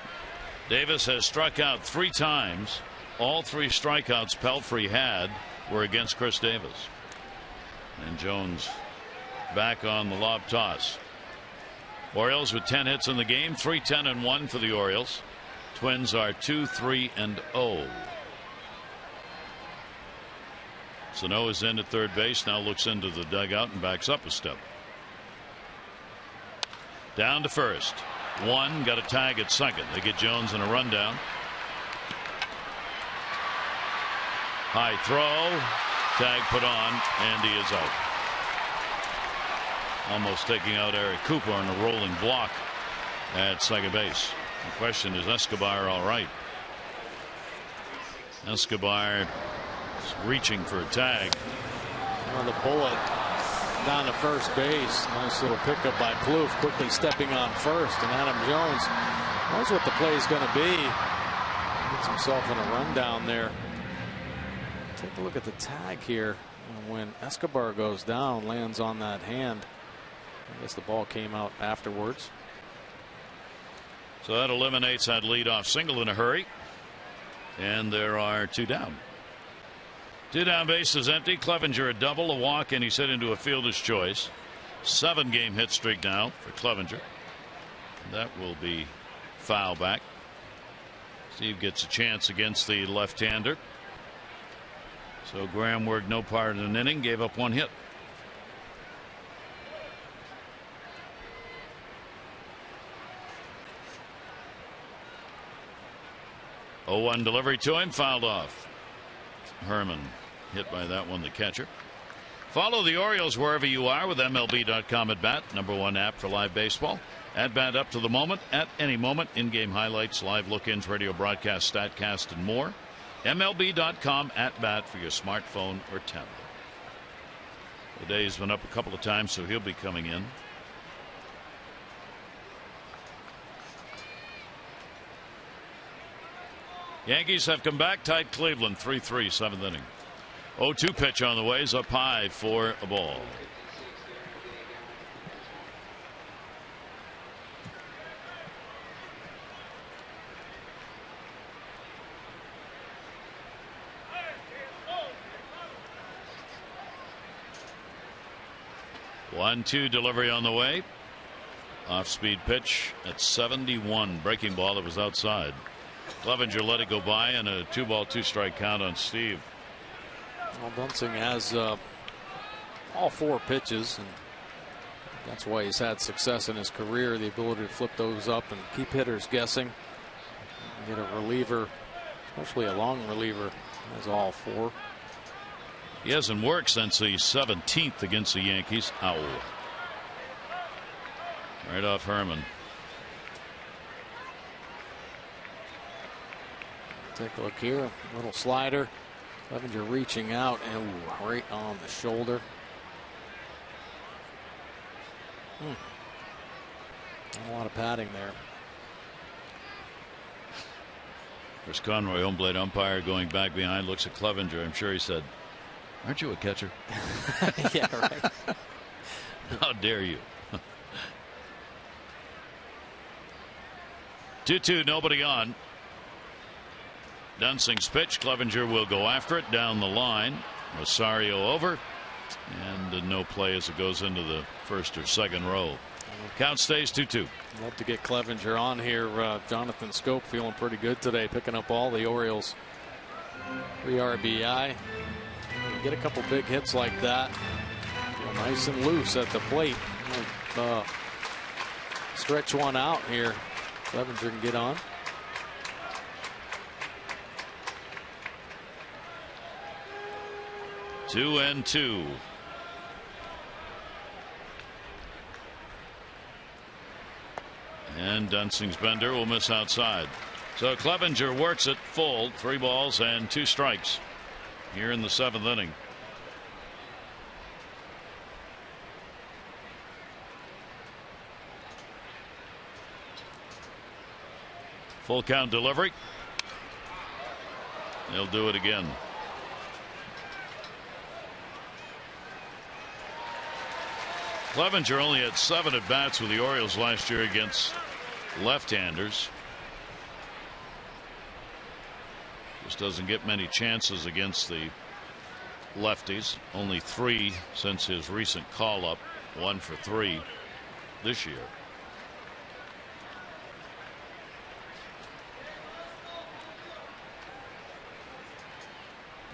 Davis has struck out 3 times. All 3 strikeouts Pelfrey had were against Chris Davis. And Jones back on the lob toss. Orioles with 10 hits in the game, 3-10-1 for the Orioles. Twins are 2-3-0. Sano is in at third base, now looks into the dugout and backs up a step. Down to first. 1, got a tag at second. They get Jones in a rundown. High throw, tag put on, and he is out. Almost taking out Eric Cooper on a rolling block at second base. The question is, Escobar all right? Escobar is reaching for a tag. On the bullet down to first base. Nice little pickup by Plouffe, quickly stepping on first, and Adam Jones knows what the play is going to be. Gets himself in a rundown there. Take a look at the tag here. And when Escobar goes down, lands on that hand. I guess the ball came out afterwards. So that eliminates that leadoff single in a hurry. And there are 2 down. 2 down, bases empty. Clevenger a double, a walk, and he's hit into a fielder's choice. 7-game hit streak now for Clevenger. That will be foul back. Steve gets a chance against the left-hander. So Graham worked no part in an inning, gave up 1 hit. Oh, 1 delivery to him, fouled off. Herman hit by that one, the catcher. Follow the Orioles wherever you are with MLB.com at bat, #1 app for live baseball. At bat up to the moment, at any moment, in-game highlights, live look-ins, radio broadcast, statcast, and more. MLB.com at bat for your smartphone or tablet. O'Day's been up a couple of times, so he'll be coming in. Yankees have come back, tied Cleveland 3-3, 7th inning. 0-2 pitch on the way, is up high for a ball. One-two delivery on the way. Off-speed pitch at 71. Breaking ball that was outside. Clevenger let it go by, and a 2-ball, 2-strike count on Steve. Well, Dunsink has all 4 pitches, and that's why he's had success in his career. The ability to flip those up and keep hitters guessing. Get a reliever, especially a long reliever, has all 4. He hasn't worked since the 17th against the Yankees. Ow. Right off Herman. Take a look here. A little slider. Clevenger reaching out and right on the shoulder. Not a lot of padding there. Chris Conroy, home plate umpire, going back behind, looks at Clevenger. I'm sure he said, "Aren't you a catcher?" Yeah, right. How dare you? 2-2, nobody on. Dunsink's pitch. Clevenger will go after it down the line. Rosario over, and no play as it goes into the first or second row. Count stays 2-2. Love to get Clevenger on here. Jonathan Scope feeling pretty good today, picking up all the Orioles. 3 RBI. get a couple big hits like that, feel nice and loose at the plate. Stretch one out here. Clevenger can get on. Two and two. And Dunsing's bender will miss outside. So Clevenger works it full. 3 balls and 2 strikes here in the 7th inning. Full count delivery. They'll do it again. Clevenger only had 7 at bats with the Orioles last year against left-handers. Just doesn't get many chances against the lefties. Only 3 since his recent call-up. 1 for 3 this year.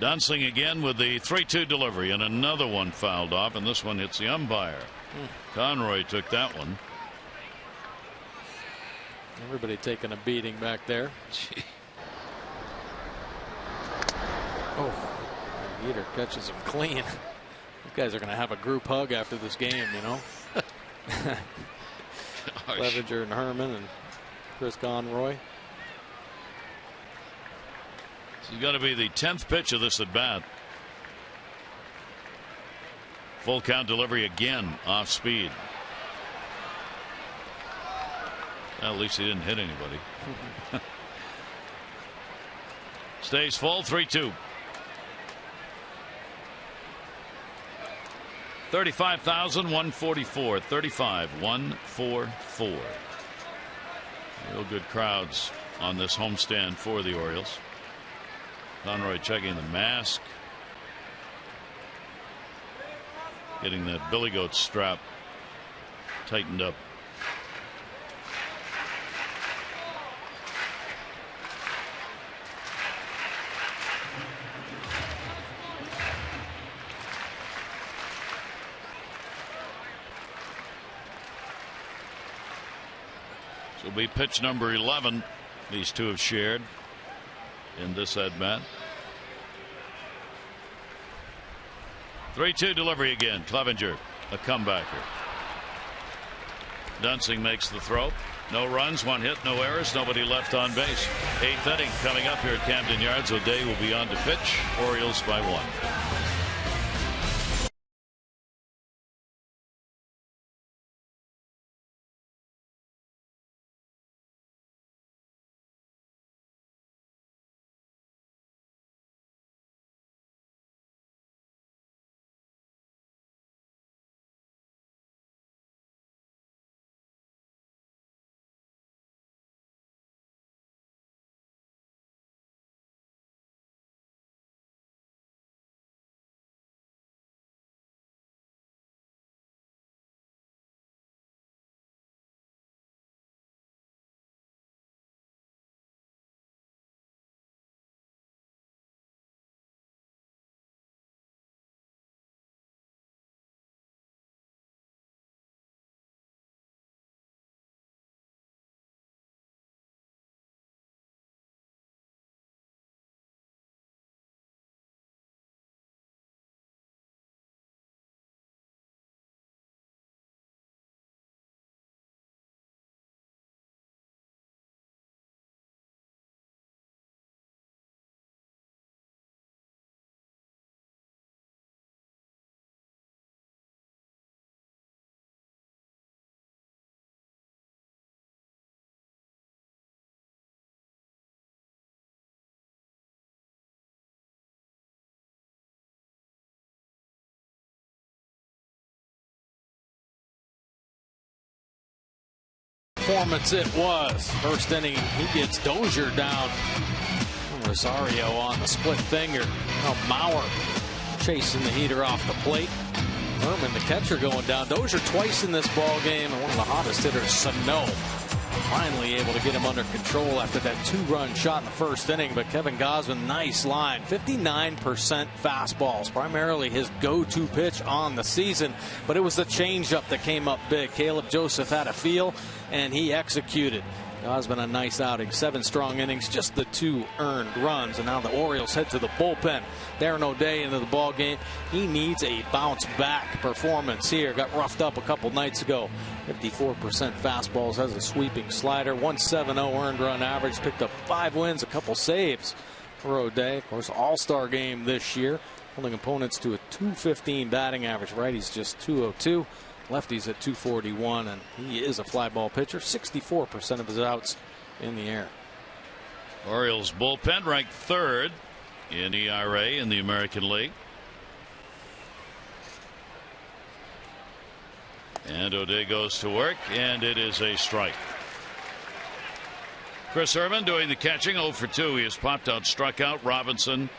Dunsing again with the 3-2 delivery, and another one fouled off, and this one hits the umpire. Conroy took that one. Everybody taking a beating back there. Gee. Oh, Yeater catches him clean. You guys are going to have a group hug after this game, you know. Clevenger and Herman and Chris Conroy. This is going to be the 10th pitch of this at bat. Full count delivery again, off speed. Well, at least he didn't hit anybody. Stays full, 3-2. 35,144. 35,144. Real good crowds on this homestand for the Orioles. Conroy checking the mask. Getting that billy goat strap tightened up. This will be pitch number 11 these two have shared in this at bat. 3-2 delivery again. Clevenger, a comebacker. Dunsing makes the throw. No runs, 1 hit, no errors, nobody left on base. 8th inning coming up here at Camden Yards. O'Day will be on to pitch. Orioles by 1. Performance it was. First inning, he gets Dozier down. Rosario on the split finger. Now Mauer chasing the heater off the plate. Herman, the catcher, going down. Dozier twice in this ball game, and one of the hottest hitters, Sano, finally able to get him under control after that 2-run shot in the first inning. But Kevin Gausman, nice line. 59% fastballs, primarily his go-to pitch on the season. But it was the changeup that came up big. Caleb Joseph had a feel, and he executed. Gausman a nice outing, 7 strong innings, just the 2 earned runs. And now the Orioles head to the bullpen. Darren O'Day into the ball game. He needs a bounce back performance here. Got roughed up a couple nights ago. 54% fastballs, has a sweeping slider, 170 earned run average, picked up 5 wins, a couple saves for O'Day. Of course, all-star game this year, holding opponents to a .215 batting average. Righties just .202. Lefties at .241, and he is a fly ball pitcher. 64% of his outs in the air. Orioles bullpen ranked 3rd in ERA in the American League. And O'Day goes to work, and it is a strike. Chris Herman doing the catching, 0 for 2. He has popped out, struck out Robinson,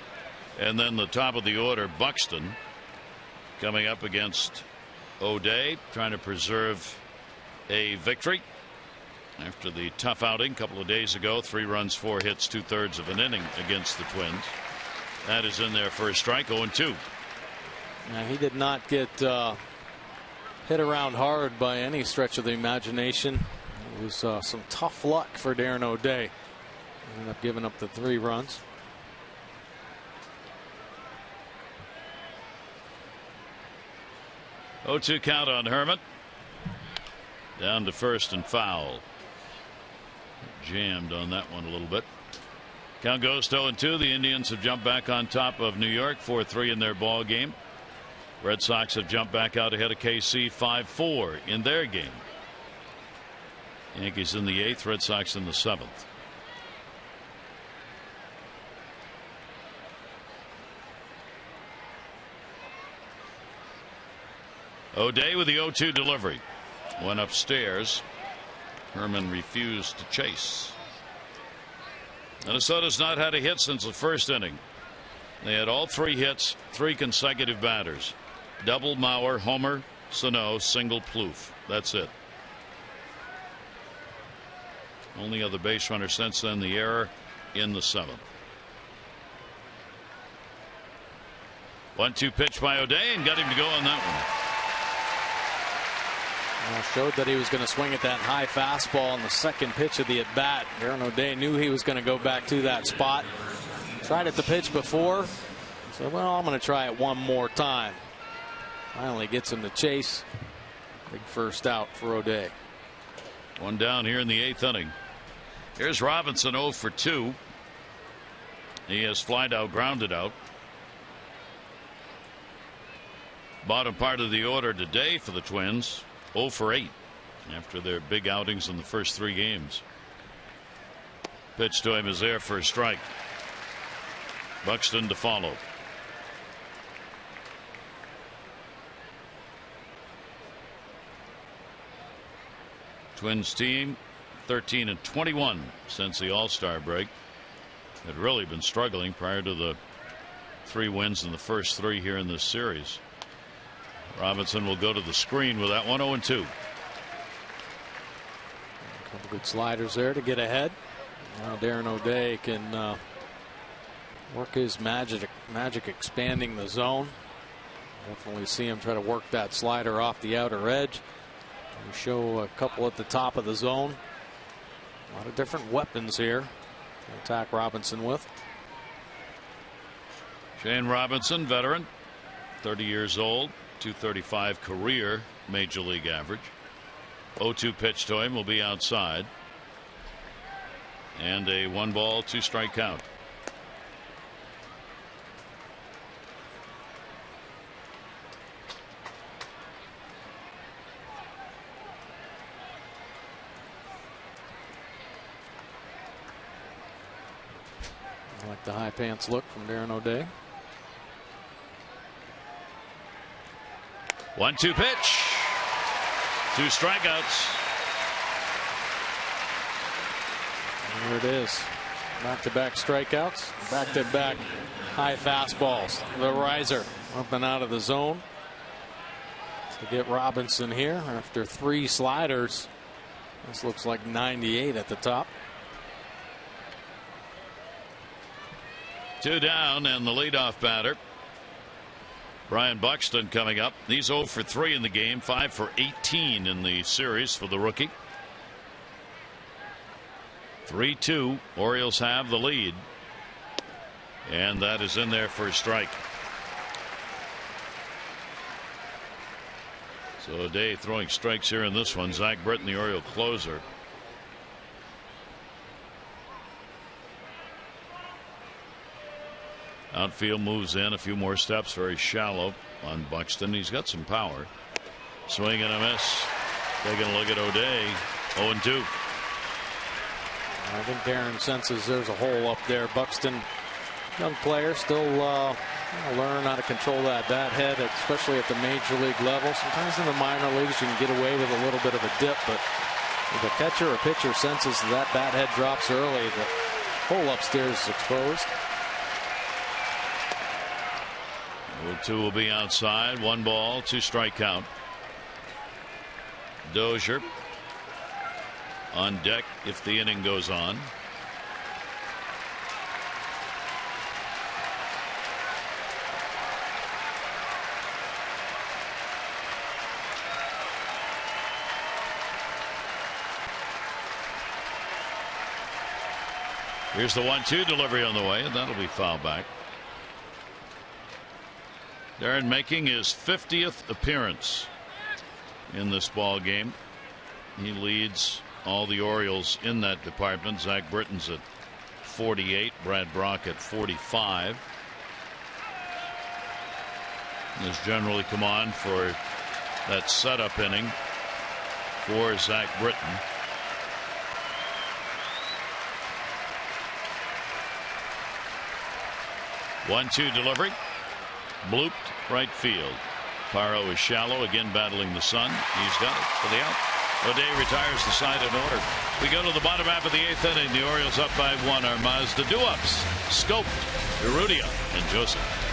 and then the top of the order, Buxton, coming up against O'Day, trying to preserve a victory after the tough outing a couple of days ago. 3 runs, 4 hits, 2/3 of an inning against the Twins. That is in there for a strike, 0-2. Now, he did not get hit around hard by any stretch of the imagination. It was some tough luck for Darren O'Day. Ended up giving up the 3 runs. Oh-2 count on Herman. Down to first and foul. Jammed on that one a little bit. Count goes to 0-2. The Indians have jumped back on top of New York, 4-3 in their ball game. Red Sox have jumped back out ahead of KC, 5-4 in their game. Yankees in the 8th, Red Sox in the 7th. O'Day with the 0-2 delivery. Went upstairs. Herman refused to chase. Minnesota's not had a hit since the first inning. They had all 3 hits, 3 consecutive batters. Double Mauer, homer, Sano, single Plouffe. That's it. Only other base runner since then, the error in the 7th. 1-2 pitch by O'Day, and got him to go on that one. Showed that he was going to swing at that high fastball on the second pitch of the at-bat. Darren O'Day knew he was going to go back to that spot. Tried it the pitch before. Said, well, I'm going to try it one more time. Finally gets him to chase. Big first out for O'Day. 1 down here in the 8th inning. Here's Robinson, 0 for 2. He has flied out, grounded out. Bottom part of the order today for the Twins, 0 for 8 after their big outings in the first 3 games. Pitch to him is there for a strike. Buxton to follow. Twins team 13-21 since the All-Star break. Had really been struggling prior to the 3 wins in the first 3 here in this series. Robinson will go to the screen with that one. 0-2. A couple good sliders there to get ahead. Now Darren O'Day can work his magic expanding the zone. Definitely see him try to work that slider off the outer edge. We show a couple at the top of the zone. A lot of different weapons here to attack Robinson with. Shane Robinson, veteran, 30 years old, .235 career major league average. 0-2 pitch to him will be outside. And a 1-ball, 2-strike count. I like the high pants look from Darren O'Day. 1-2 pitch. 2 strikeouts. There it is. Back-to-back strikeouts. Back-to-back high fastballs. The riser up and out of the zone to get Robinson here after 3 sliders This looks like 98 at the top. 2 down, and the leadoff batter, Brian Buxton, coming up. He's 0 for 3 in the game, 5 for 18 in the series for the rookie. 3-2. Orioles have the lead, and that is in there for a strike. So O'Day throwing strikes here in this one. Zach Britton, the Oriole closer. Outfield moves in a few more steps, very shallow on Buxton. He's got some power. Swing and a miss. Taking a look at O'Day. 0-2. I think Darren senses there's a hole up there. Buxton, young player, still learn how to control that bat head, especially at the major league level. Sometimes in the minor leagues you can get away with a little bit of a dip, but if a catcher or pitcher senses that bat head drops early, the hole upstairs is exposed. 0-2 will be outside. 1 ball, 2 strike count. Dozier on deck if the inning goes on. Here's the 1-2 delivery on the way, and that'll be fouled back. Darren making his 50th appearance in this ball game. He leads all the Orioles in that department. Zach Britton's at 48, Brad Brock at 45. Has generally come on for that setup inning for Zach Britton. One-two delivery. Blooped right field. Paro is shallow, again battling the sun. He's got it for the out. O'Day retires the side in order. We go to the bottom half of the 8th inning. The Orioles up by 1. Our Mazda do-ups. Scoped, Urrutia, and Joseph.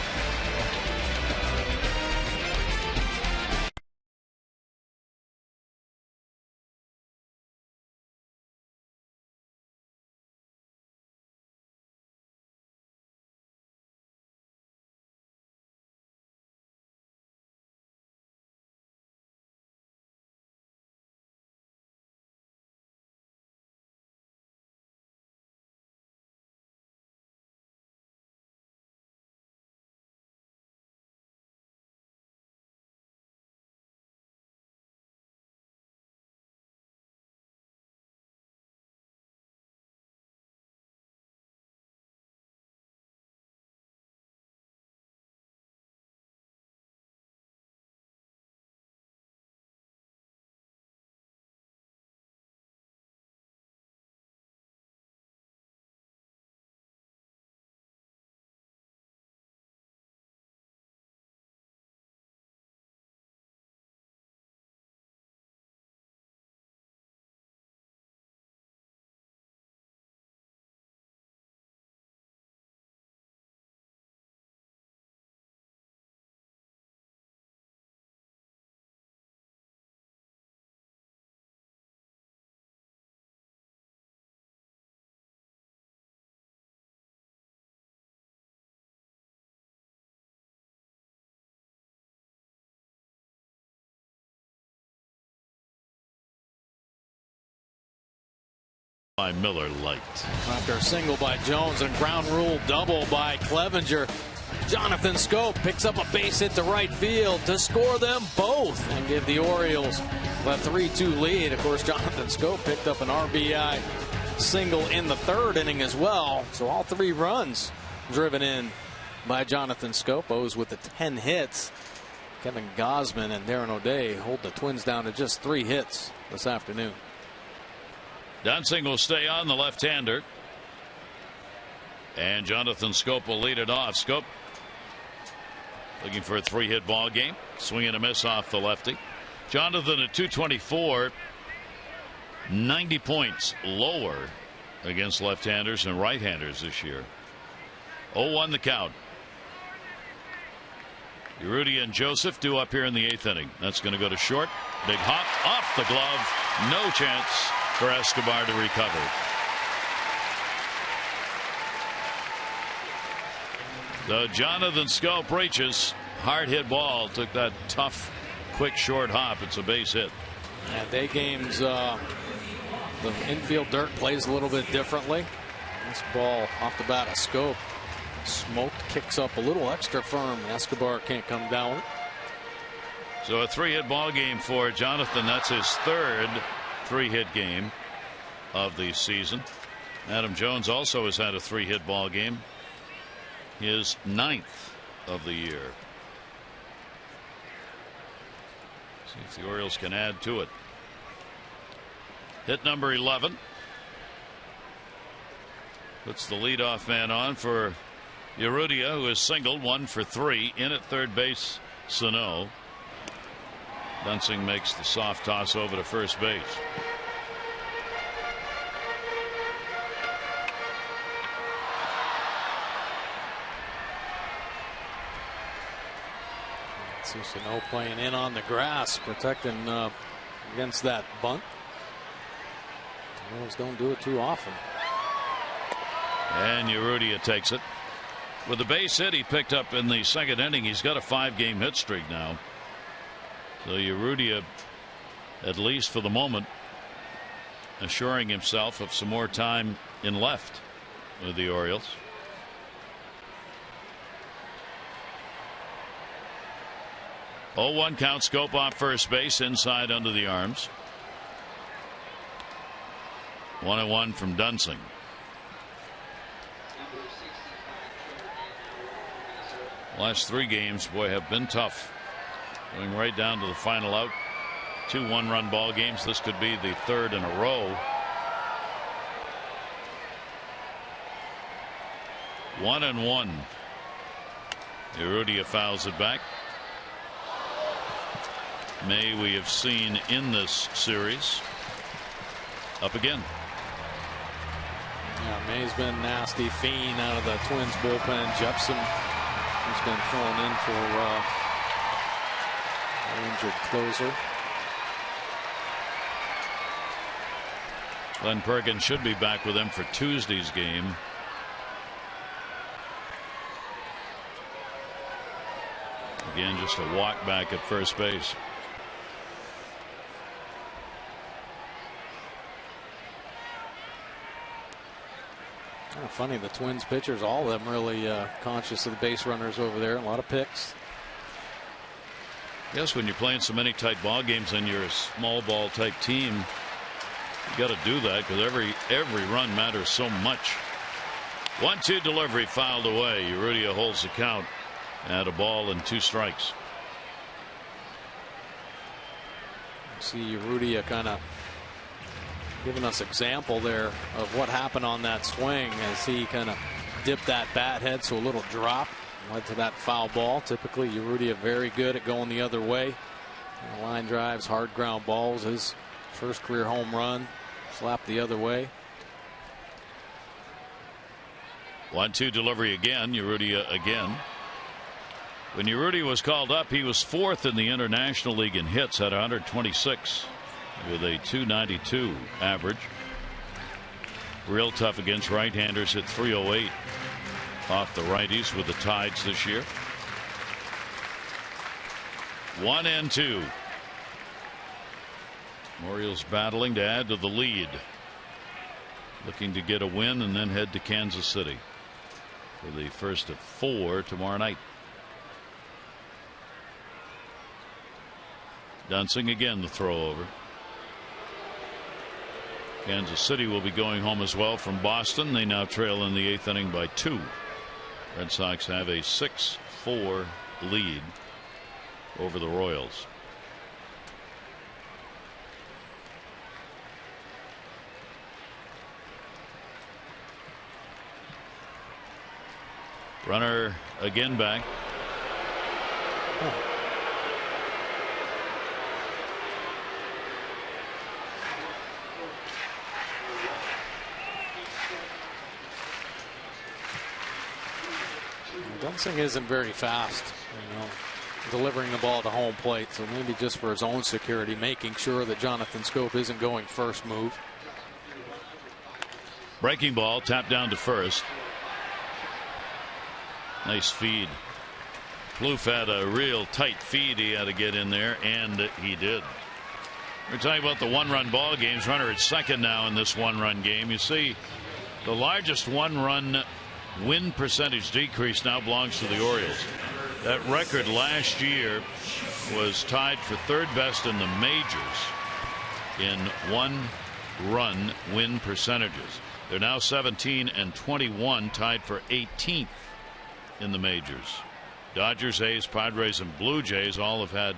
By Miller Lite. After a single by Jones and ground rule double by Clevenger, Jonathan Schoop picks up a base hit to right field to score them both and give the Orioles a 3-2 lead. Of course, Jonathan Schoop picked up an RBI single in the 3rd inning as well. So all 3 runs driven in by Jonathan Schoop. O's with the 10 hits. Kevin Gausman and Darren O'Day hold the Twins down to just 3 hits this afternoon. Dunsing will stay on, the left-hander. And Jonathan Schoop will lead it off. Schoop looking for a 3-hit ball game. Swing and a miss off the lefty. Jonathan at 224. 90 points lower against left-handers and right-handers this year. 0-1 the count. Urrutia and Joseph due up here in the 8th inning. That's going to go to short. Big hop off the glove. No chance. for Escobar to recover. So Jonathan Schoop reaches. Hard hit ball. Took that tough, quick, short hop. It's a base hit. Yeah, day games, the infield dirt plays a little bit differently. This ball off the bat of Schoop. Smoked, kicks up a little extra firm. Escobar can't come down. So a 3-hit ball game for Jonathan. That's his third 3-hit game of the season. Adam Jones also has had a 3-hit ball game. His 9th of the year. See if the Orioles can add to it. Hit number 11. Puts the leadoff man on for Urrutia, who is singled 1 for 3. In at third base, Sano. Dunsing makes the soft toss over to first base. See Sano playing in on the grass, protecting against that bunt. The Orioles don't do it too often. And Urrutia takes it. With the base hit he picked up in the second inning, he's got a 5-game hit streak now. So Urrutia, at least for the moment, assuring himself of some more time in left with the Orioles. Oh, 1 count. Schoop off first base, inside under the arms. 1-1 from Dunsing. Last 3 games, boy, have been tough. Going right down to the final out. 2 1-run ball games. This could be the 3rd in a row. 1-1. Urrutia fouls it back. May we have seen in this series. Up again. Yeah, May's been nasty. Fiend out of the Twins bullpen. Jepson has been thrown in for an injured closer. Glenn Perkins should be back with him for Tuesday's game. Again, just a walk back at first base. Kind of funny, the Twins pitchers, all of them really conscious of the base runners over there. A lot of picks. Yes, when you're playing so many tight ball games and you're a small ball type team, you got to do that because every run matters so much. 1-2 delivery fouled away. Urrutia holds the count at a ball and 2 strikes. See Urrutia kind of giving us example there of what happened on that swing as he kind of dipped that bat head, so a little drop led to that foul ball. Typically Urrutia very good at going the other way. Line drives, hard ground balls. His first career home run slapped the other way. 1-2 delivery again. Urrutia again. When Urrutia was called up, he was 4th in the International League in hits at 126 with a .292 average. Real tough against right-handers at .308 off the righties with the Tides this year. 1-2. Orioles battling to add to the lead. Looking to get a win and then head to Kansas City for the first of 4 tomorrow night. Dunsing again, the throw over. Kansas City will be going home as well from Boston. They now trail in the 8th inning by 2. Red Sox have a 6-4 lead over the Royals. Runner again back. Dunsing isn't very fast, delivering the ball to home plate, so maybe just for his own security, making sure that Jonathan Schoop isn't going first move. Breaking ball tapped down to first. Nice feed. Plouffe had a real tight feed he had to get in there, and he did. We're talking about the one-run ball games. Runner at second now in this one-run game. You see the largest one-run win percentage decrease now belongs to the Orioles. That record last year was tied for third best in the majors in one-run win percentages. They're now 17 and 21, tied for 18th in the majors. Dodgers, A's, Padres, and Blue Jays all have had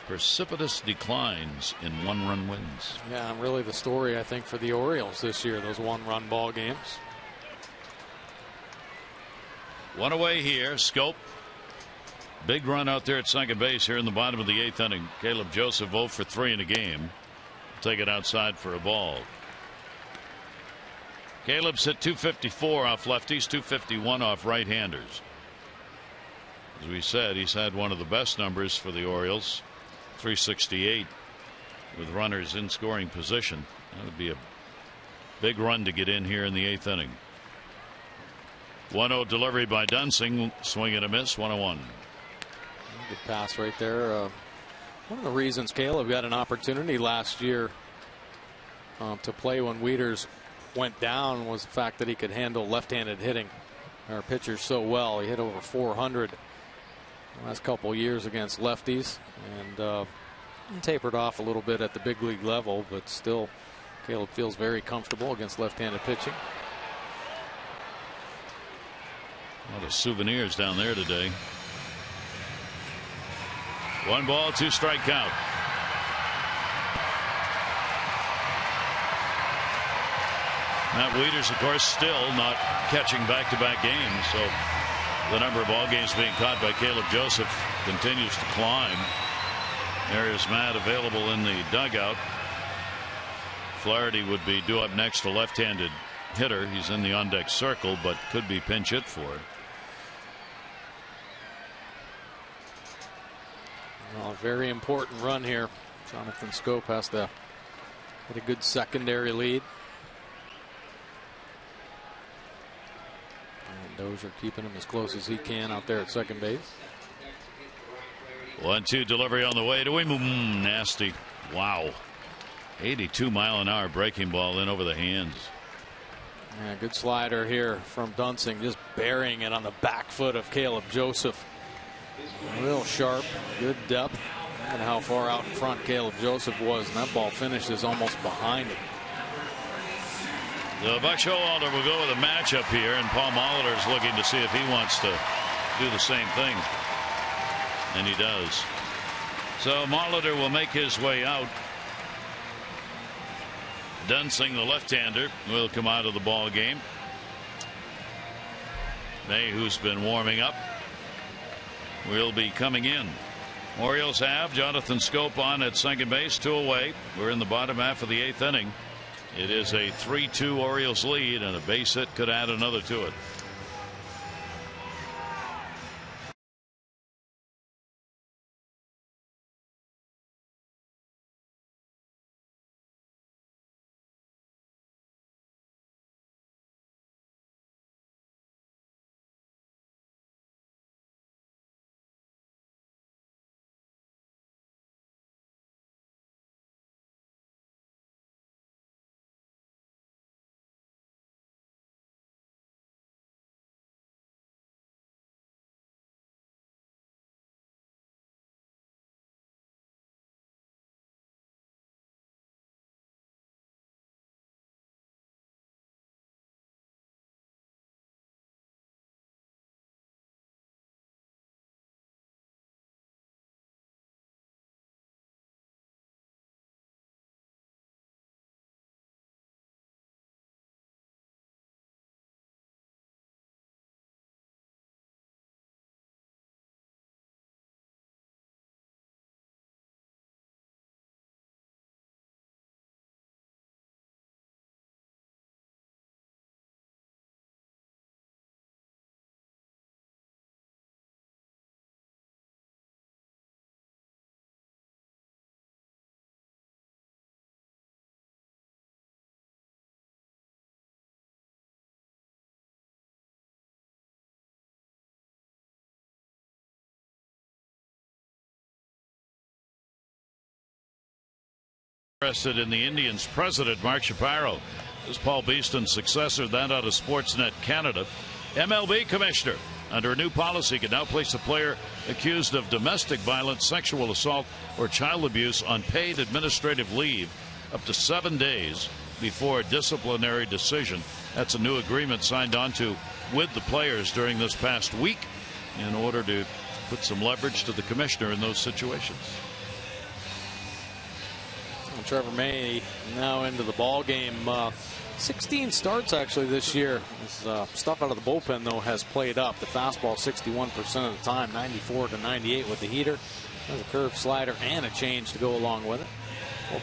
precipitous declines in one-run wins. Yeah, and really the story, I think, for the Orioles this year, those one-run ball games. One away here. Scope. Big run out there at second base here in the bottom of the 8th inning. Caleb Joseph 0 for 3 in a game. Take it outside for a ball. Caleb's hit .254 off lefties, .251 off right-handers. As we said, he's had one of the best numbers for the Orioles, .368 with runners in scoring position. That would be a big run to get in here in the 8th inning. 1-0 delivery by Dunsing. Swing and a miss. 1-1. Good pass right there. One of the reasons Caleb got an opportunity last year to play when Wieters went down was the fact that he could handle left-handed hitting. Our pitchers so well. He hit over 400 the last couple of years against lefties, and tapered off a little bit at the big league level, but still Caleb feels very comfortable against left-handed pitching. A lot of souvenirs down there today. 1 ball, 2 strike count. Matt Wieters, of course, still not catching back-to-back games, so the number of ball games being caught by Caleb Joseph continues to climb. There is Matt available in the dugout. Flaherty would be due up next, to left-handed hitter. He's in the on-deck circle, but could be pinch hit for. Well, a very important run here. Jonathan Scope has to get a good secondary lead. And Dozier keeping him as close as he can out there at second base. 1-2 delivery on the way to him. Nasty. Wow. 82-mile-an-hour breaking ball in over the hands. Yeah, good slider here from Dunsing, just burying it on the back foot of Caleb Joseph. Real sharp, good depth, and how far out in front Caleb Joseph was, and that ball finishes almost behind him. The Buck Showalter will go with a matchup here, and Paul Molitor is looking to see if he wants to do the same thing, and he does. So Molitor will make his way out. Dunsing, the left-hander, will come out of the ball game. May, who's been warming up, will be coming in. Orioles have Jonathan Scope on at second base, 2 away. We're in the bottom half of the 8th inning. It is a 3-2 Orioles lead, and a base hit could add another to it. Interested in the Indians' president, Mark Shapiro. This is Paul Beeston's successor, that out of Sportsnet Canada. MLB commissioner, under a new policy, can now place a player accused of domestic violence, sexual assault, or child abuse on paid administrative leave up to 7 days before a disciplinary decision. That's a new agreement signed onto with the players during this past week in order to put some leverage to the commissioner in those situations. Well, Trevor May now into the ball game. 16 starts actually this year. This stuff out of the bullpen though has played up. The fastball 61% of the time, 94 to 98 with the heater. There's a curve, slider, and a change to go along with it.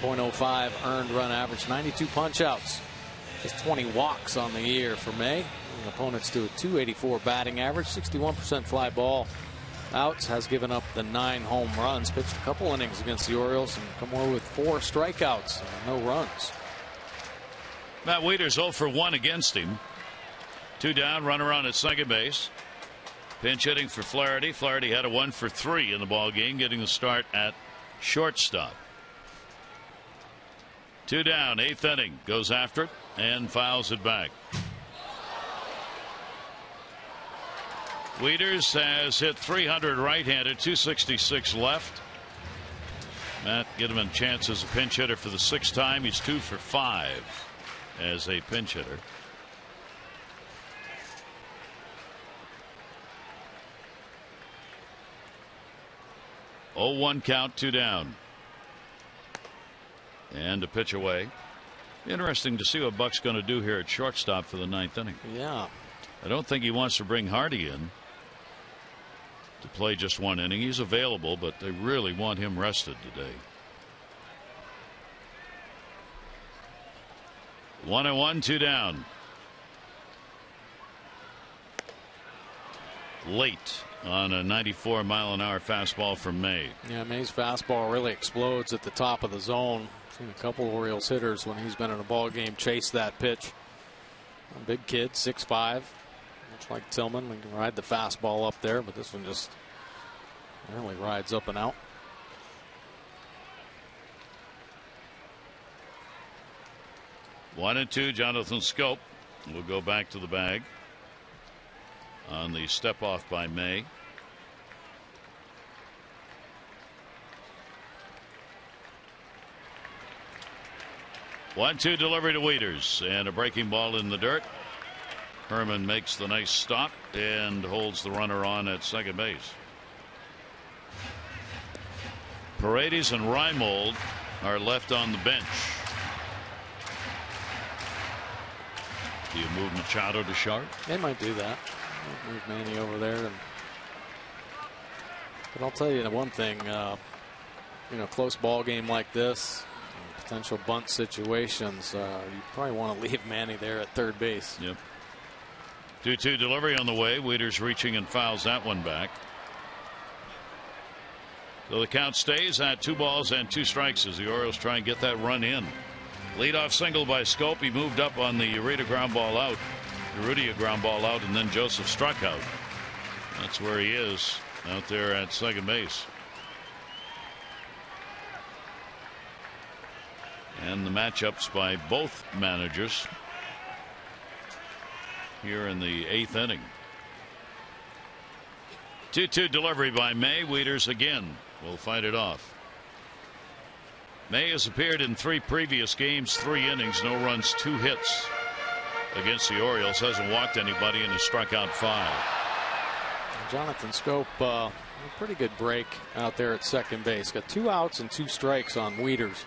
4.05 earned run average, 92 punch outs. Just 20 walks on the year for May. And opponents to a 284 batting average, 61% fly ball outs. Has given up the 9 home runs. Pitched a couple innings against the Orioles and come away with 4 strikeouts and no runs. Matt Wieters 0 for 1 against him. 2 down, runner on at second base. Pinch hitting for Flaherty. Flaherty had a 1 for 3 in the ball game, getting the start at shortstop. 2 down, 8th inning. Goes after it and fouls it back. Wieters has hit 300 right-handed, 266 left. Matt Gittiman chance as a pinch hitter for the 6th time. He's 2 for 5 as a pinch hitter. Oh, 1 count, 2 down. And a pitch away. Interesting to see what Buck's going to do here at shortstop for the 9th inning. Yeah. I don't think he wants to bring Hardy in to play just 1 inning. He's available, but they really want him rested today. 1-1, 2 down. Late on a 94-mile-an-hour fastball from May. Yeah, May's fastball really explodes at the top of the zone. Seen a couple of Orioles hitters when he's been in a ball game chase that pitch. A big kid, 6'5", much like Tillman. We can ride the fastball up there, but this one just really rides up and out. One and two, Jonathan Scope will go back to the bag on the step off by May. One-two delivery to Wieters and a breaking ball in the dirt. Herman makes the nice stop and holds the runner on at second base. Paredes and Reimold are left on the bench. Do you move Machado to short? They might do that. Move Manny over there. But I'll tell you one thing. Close ball game like this, potential bunt situations, you probably want to leave Manny there at third base. Yep. 2-2 delivery on the way. Wieters reaching and fouls that one back. So the count stays at 2 balls and 2 strikes as the Orioles try and get that run in. Leadoff single by Scope. He moved up on the Urrutia ground ball out. And then Joseph struck out. That's where he is, out there at second base. And the matchups by both managers here in the 8th inning. 2-2 delivery by May. Wieters again will fight it off. May has appeared in 3 previous games, 3 innings, no runs, 2 hits against the Orioles. Hasn't walked anybody and has struck out 5. Jonathan Scope, a pretty good break out there at second base. Got 2 outs and 2 strikes on Wieters.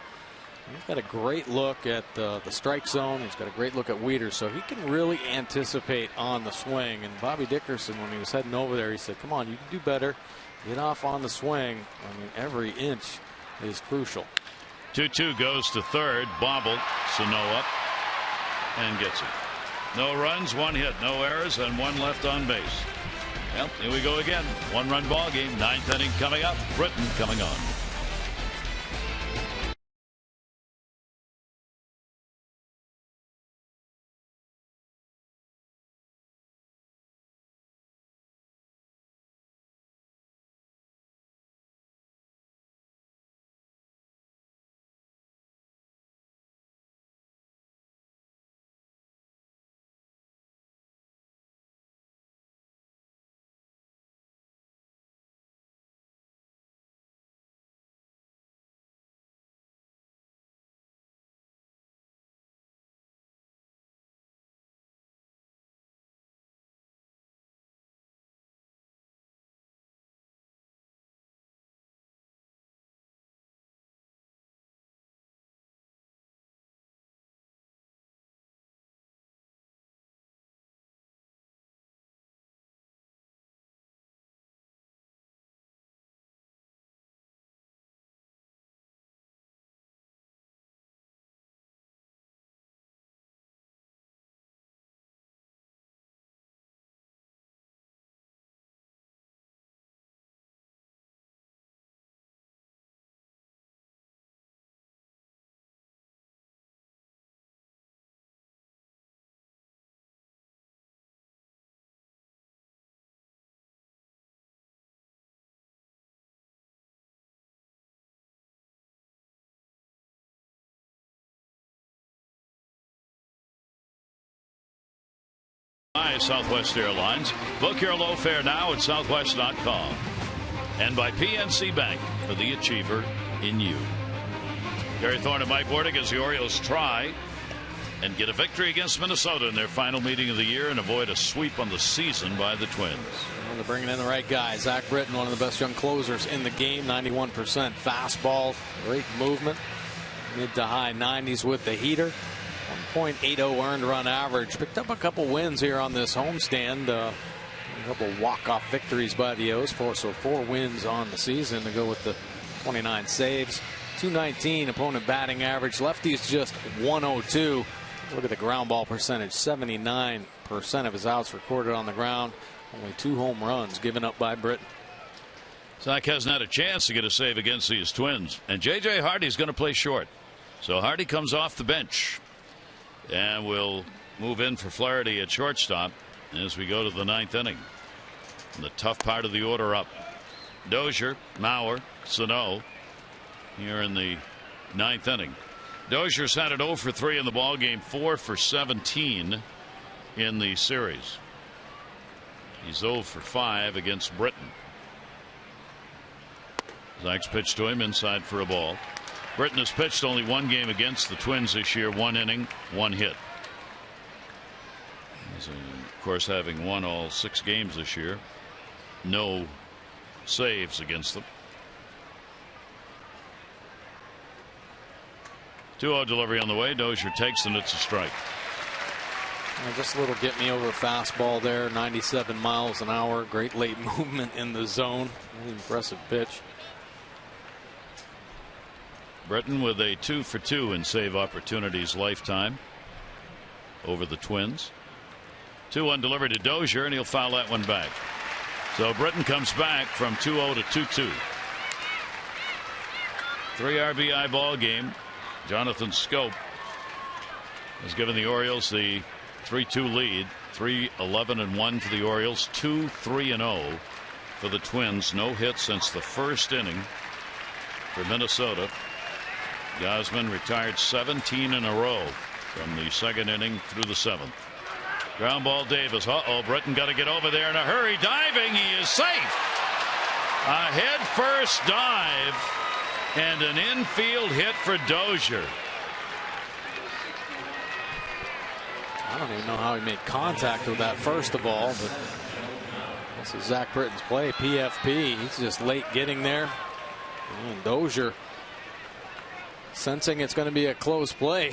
He's got a great look at the strike zone. He's got a great look at Wieters, so he can really anticipate on the swing. And Bobby Dickerson, when he was heading over there, he said, come on, you can do better. Get off on the swing. I mean, every inch is crucial. 2-2 goes to third. Bobble. Sano up and gets it. No runs, 1 hit, no errors, and 1 left on base. Well, here we go again. 1-run ball game. 9th inning coming up. Britton coming on. By Southwest Airlines. Book your low fare now at southwest.com. And by PNC Bank for the achiever in you. Gary Thorne and Mike Bordick as the Orioles try and get a victory against Minnesota in their final meeting of the year and avoid a sweep on the season by the Twins. Well, they're bringing in the right guy. Zach Britton, one of the best young closers in the game. 91% fastball, great movement. Mid to high 90s with the heater. 1.80 earned run average. Picked up a couple wins here on this homestand. A couple walk-off victories by the O's. So 4 wins on the season to go with the 29 saves. 219 opponent batting average. Lefty's just 102. Look at the ground ball percentage. 79% of his outs recorded on the ground. Only 2 home runs given up by Britton. Zach hasn't had a chance to get a save against these Twins. And J.J. Hardy's going to play short. So Hardy comes off the bench. And we'll move in for Flaherty at shortstop as we go to the 9th inning. And the tough part of the order up. Dozier, Mauer, Sano here in the 9th inning. Dozier's had it 0 for 3 in the ballgame, 4 for 17 in the series. He's 0 for 5 against Britton. Zach's pitched to him inside for a ball. Britton has pitched only 1 game against the Twins this year, 1 inning, 1 hit. He's, of course, having won all 6 games this year. No saves against them. 2-0 delivery on the way. Dozier takes and it's a strike. Just a little get me over fastball there. 97 miles an hour. Great late movement in the zone. Really impressive pitch. Britton with a 2 for 2 in save opportunities lifetime over the Twins. 2-1 delivery to Dozier, and he'll foul that one back. So Britton comes back from 2-0 to 2-2. 3 RBI ball game. Jonathan Scope has given the Orioles the 3-2 lead. 3-11-1 for the Orioles. 2-3-0 for the Twins. No hits since the first inning for Minnesota. Gausman retired 17 in a row from the 2nd inning through the 7th. Ground ball Davis. Britton got to get over there in a hurry. Diving. He is safe. A head first dive and an infield hit for Dozier. I don't even know how he made contact with that first of all, but this is Zach Britton's play. PFP. He's just late getting there. And Dozier sensing it's going to be a close play.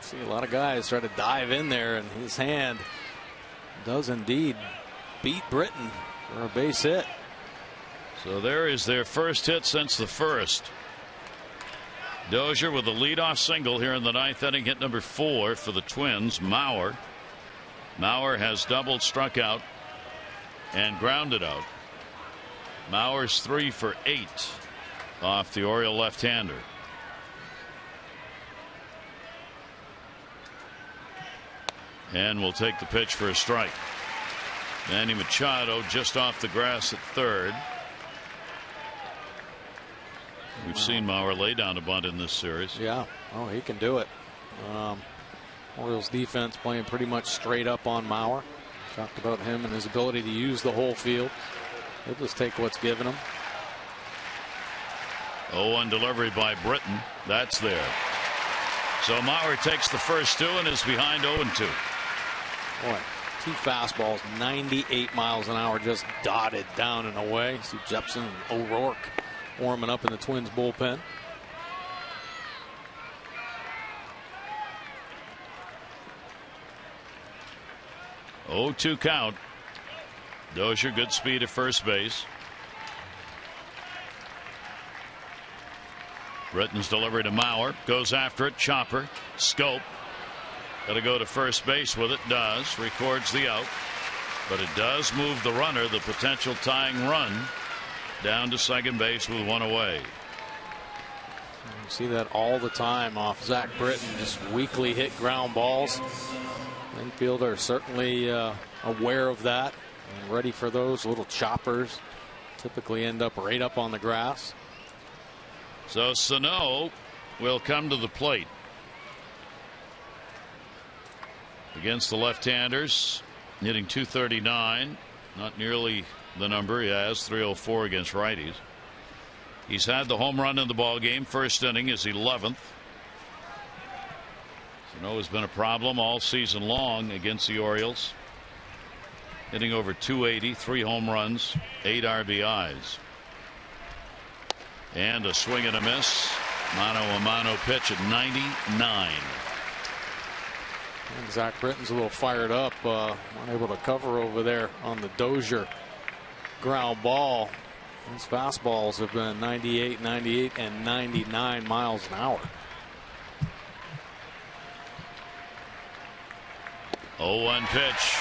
See a lot of guys try to dive in there, and his hand does indeed beat Britton for a base hit. So there is their first hit since the first. Dozier with a leadoff single here in the 9th inning, hit number 4 for the Twins. Mauer has doubled, struck out, and grounded out. Mauer's 3 for 8 off the Oriole left-hander. And will take the pitch for a strike. Manny Machado just off the grass at third. We've seen Mauer lay down a bunt in this series. Yeah, he can do it. Orioles defense playing pretty much straight up on Mauer. Talked about him and his ability to use the whole field. He'll just take what's given him. 0-1 delivery by Britton. That's there. So Mauer takes the first 2 and is behind 0-2. Boy, 2 fastballs, 98 miles an hour, just dotted down and away. See Jepson and O'Rourke warming up in the Twins bullpen. Oh, 2 count. Dozier, good speed at first base. Britton's delivery to Mauer. Goes after it. Chopper. Scope. Got to go to first base with it. Does. Records the out. But it does move the runner, the potential tying run, down to second base with 1 away. You see that all the time off Zach Britton. Just weakly hit ground balls. Infielder certainly aware of that and ready for those little choppers. Typically end up right up on the grass. So Sano will come to the plate against the left-handers. hitting .239, not nearly the number he has, .304 against righties. He's had the home run in the ball game. First inning is 11th. Sano has been a problem all season long against the Orioles. Hitting over .280, 3 home runs, 8 RBIs. And a swing and a miss. Mano-a-mano pitch at 99. And Zach Britton's a little fired up. Not able to cover over there on the Dozier ground ball. His fastballs have been 98, 98, and 99 miles an hour. 0-1 pitch.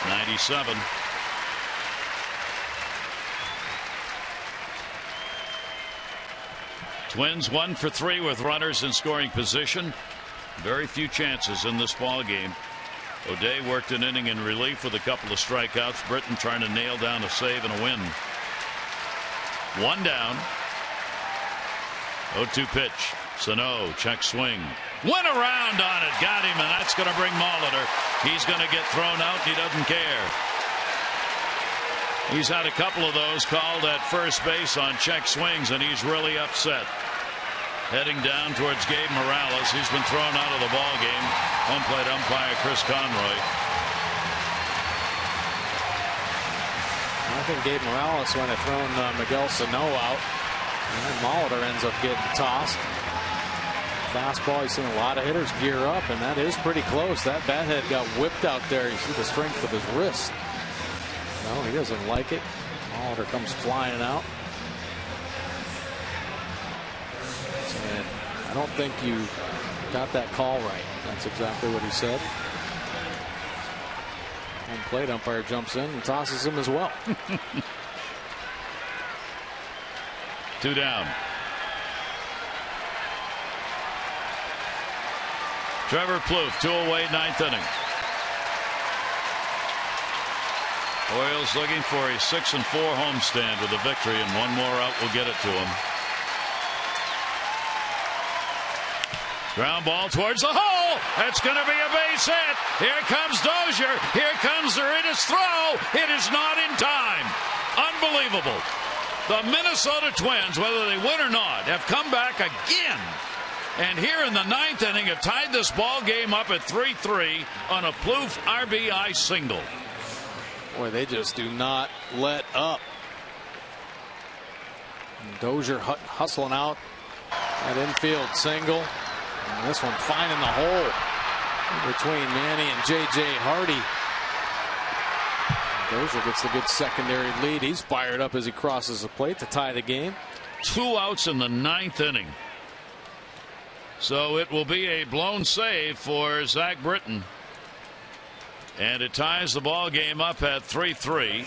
97. Twins 1 for 3 with runners in scoring position. Very few chances in this ball game. O'Day worked an inning in relief with a couple of strikeouts. Britton trying to nail down a save and a win. 1 down. 0-2 pitch. Sano check swing. Went around on it. Got him, and that's going to bring Molitor. He's going to get thrown out. He doesn't care. He's had a couple of those called at first base on check swings, and he's really upset. Heading down towards Gabe Morales. He's been thrown out of the ball game. Home plate umpire Chris Conroy. I think Gabe Morales might have thrown Miguel Sano out. And Molitor ends up getting tossed. Fastball, you've seen a lot of hitters gear up, and that is pretty close. That bat head got whipped out there. You see the strength of his wrist. No, he doesn't like it. Molitor comes flying out. And I don't think you got that call right. That's exactly what he said. Home plate umpire jumps in and tosses him as well. 2 down. Trevor Plouffe, 2 away, 9th inning. Orioles looking for a 6-4 homestand with a victory, and 1 more out will get it to them. Ground ball towards the hole. That's going to be a base hit. Here comes Dozier. Here comes Zurita's throw. It is not in time. Unbelievable. The Minnesota Twins, whether they win or not, have come back again. And here in the 9th inning have tied this ball game up at 3-3 on a Plouffe RBI single. Boy, they just do not let up. And Dozier hustling out that infield single. And this one finding the hole between Manny and J.J. Hardy. Dozier gets the good secondary lead. He's fired up as he crosses the plate to tie the game. 2 outs in the 9th inning. So it will be a blown save for Zach Britton. And it ties the ball game up at 3-3.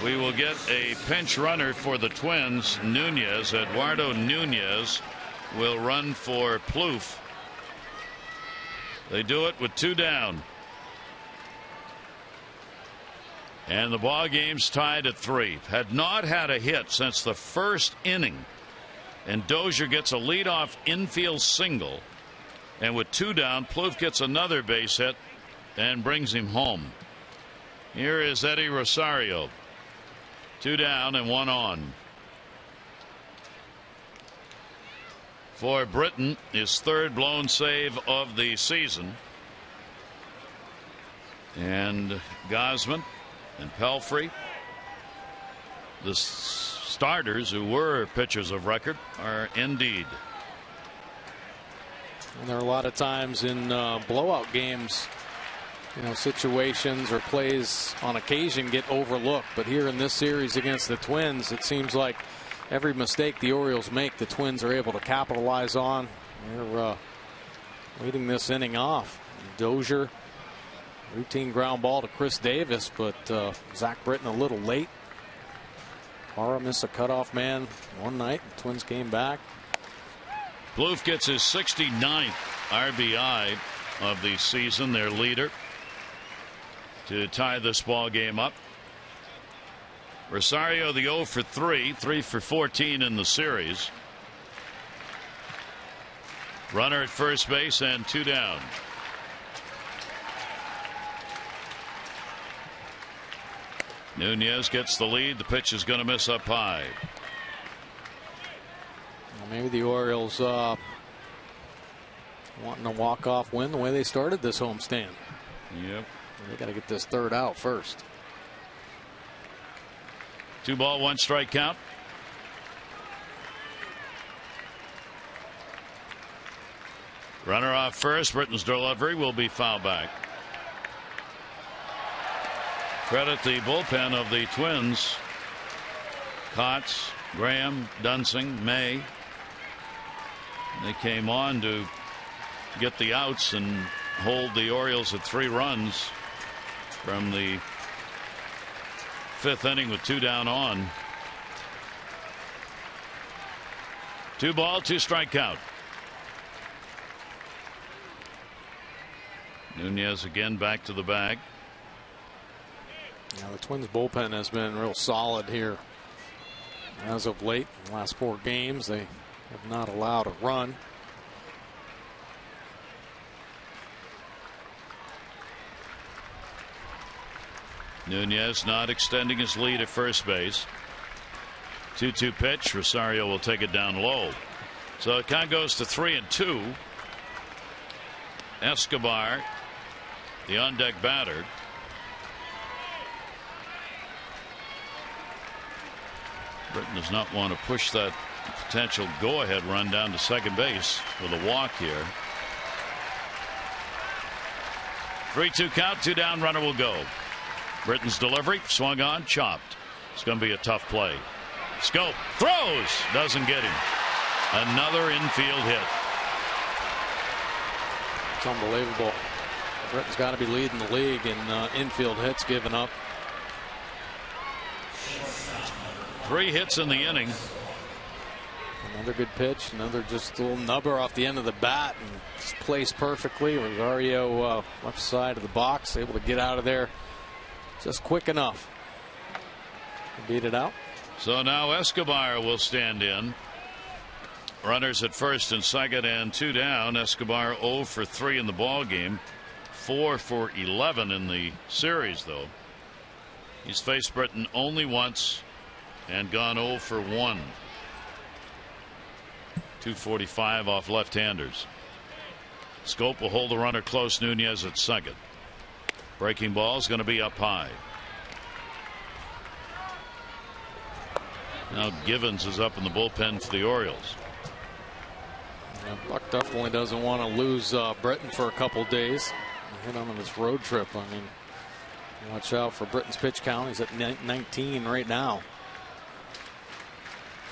We will get a pinch runner for the Twins. Nunez, Eduardo Nunez, will run for Plouffe. They do it with 2 down. And the ball game's tied at 3. Had not had a hit since the first inning. And Dozier gets a leadoff infield single. And with 2 down, Plouffe gets another base hit and brings him home. Here is Eddie Rosario. 2 down and 1 on. For Britton, his 3rd blown save of the season. And Gausman and Pelfrey, the starters who were pitchers of record, are indeed. And there are a lot of times in blowout games, situations or plays on occasion get overlooked. But here in this series against the Twins, it seems like every mistake the Orioles make, the Twins are able to capitalize on. They're leading this inning off. Dozier, routine ground ball to Chris Davis, but Zach Britton a little late. Parra missed a cutoff man one night. The Twins came back. Plouffe gets his 69th RBI of the season, their leader, to tie this ball game up. Rosario the 0 for 3, 3 for 14 in the series. Runner at first base and 2 down. Nunez gets the lead. The pitch is going to miss up high. Well, maybe the Orioles wanting a walk-off win the way they started this homestand. Yep. They got to get this third out first. 2 ball, 1 strike count. Runner off first. Britton's delivery will be foul back. Credit the bullpen of the Twins. Kotz, Graham, Dunsing, May. They came on to get the outs and hold the Orioles at 3 runs from the 5th inning with 2 down on. 2 ball, 2 strike count. Nunez again back to the bag. Now the Twins bullpen has been real solid here as of late. In the last 4 games, they have not allowed a run. Nunez not extending his lead at first base. 2-2 pitch. Rosario will take it down low. So it kind of goes to 3-2. Escobar, the on deck batter. Britton does not want to push that potential go ahead run down to second base with a walk here. 3-2 count, 2 down, runner will go. Britton's delivery swung on, chopped. It's going to be a tough play. Scope throws, doesn't get him. Another infield hit. It's unbelievable. Britton's got to be leading the league in infield hits given up. 3 hits in the inning. Another good pitch, another just a little nubber off the end of the bat and just placed perfectly. Rosario left side of the box, able to get out of there just quick enough to beat it out. So now Escobar will stand in. Runners at first and second and 2 down. Escobar 0 for 3 in the ball game, 4 for 11 in the series though. He's faced Britton only once and gone 0 for 1. 245 off left-handers. Scope will hold the runner close. Nunez at second. Breaking ball is going to be up high. Now Givens is up in the bullpen for the Orioles. Yeah, Buck definitely doesn't want to lose Britton for a couple days. Hit on this road trip. I mean, watch out for Britton's pitch count. He's at 19 right now.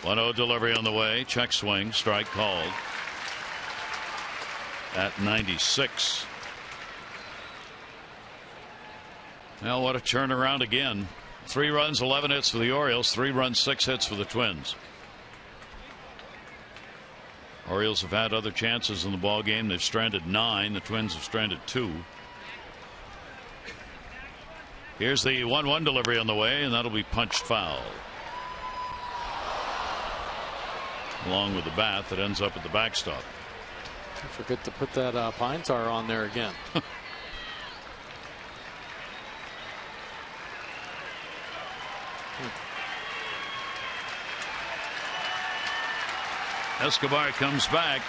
1-0 delivery on the way. Check swing. Strike called. At 96. Well, what a turnaround again. 3 runs, 11 hits for the Orioles. 3 runs, 6 hits for the Twins. Orioles have had other chances in the ball game. They've stranded 9. The Twins have stranded 2. Here's the 1-1 delivery on the way, and that'll be punched foul. Along with the bat that ends up at the backstop. I forget to put that pine tar on there again. Escobar comes back.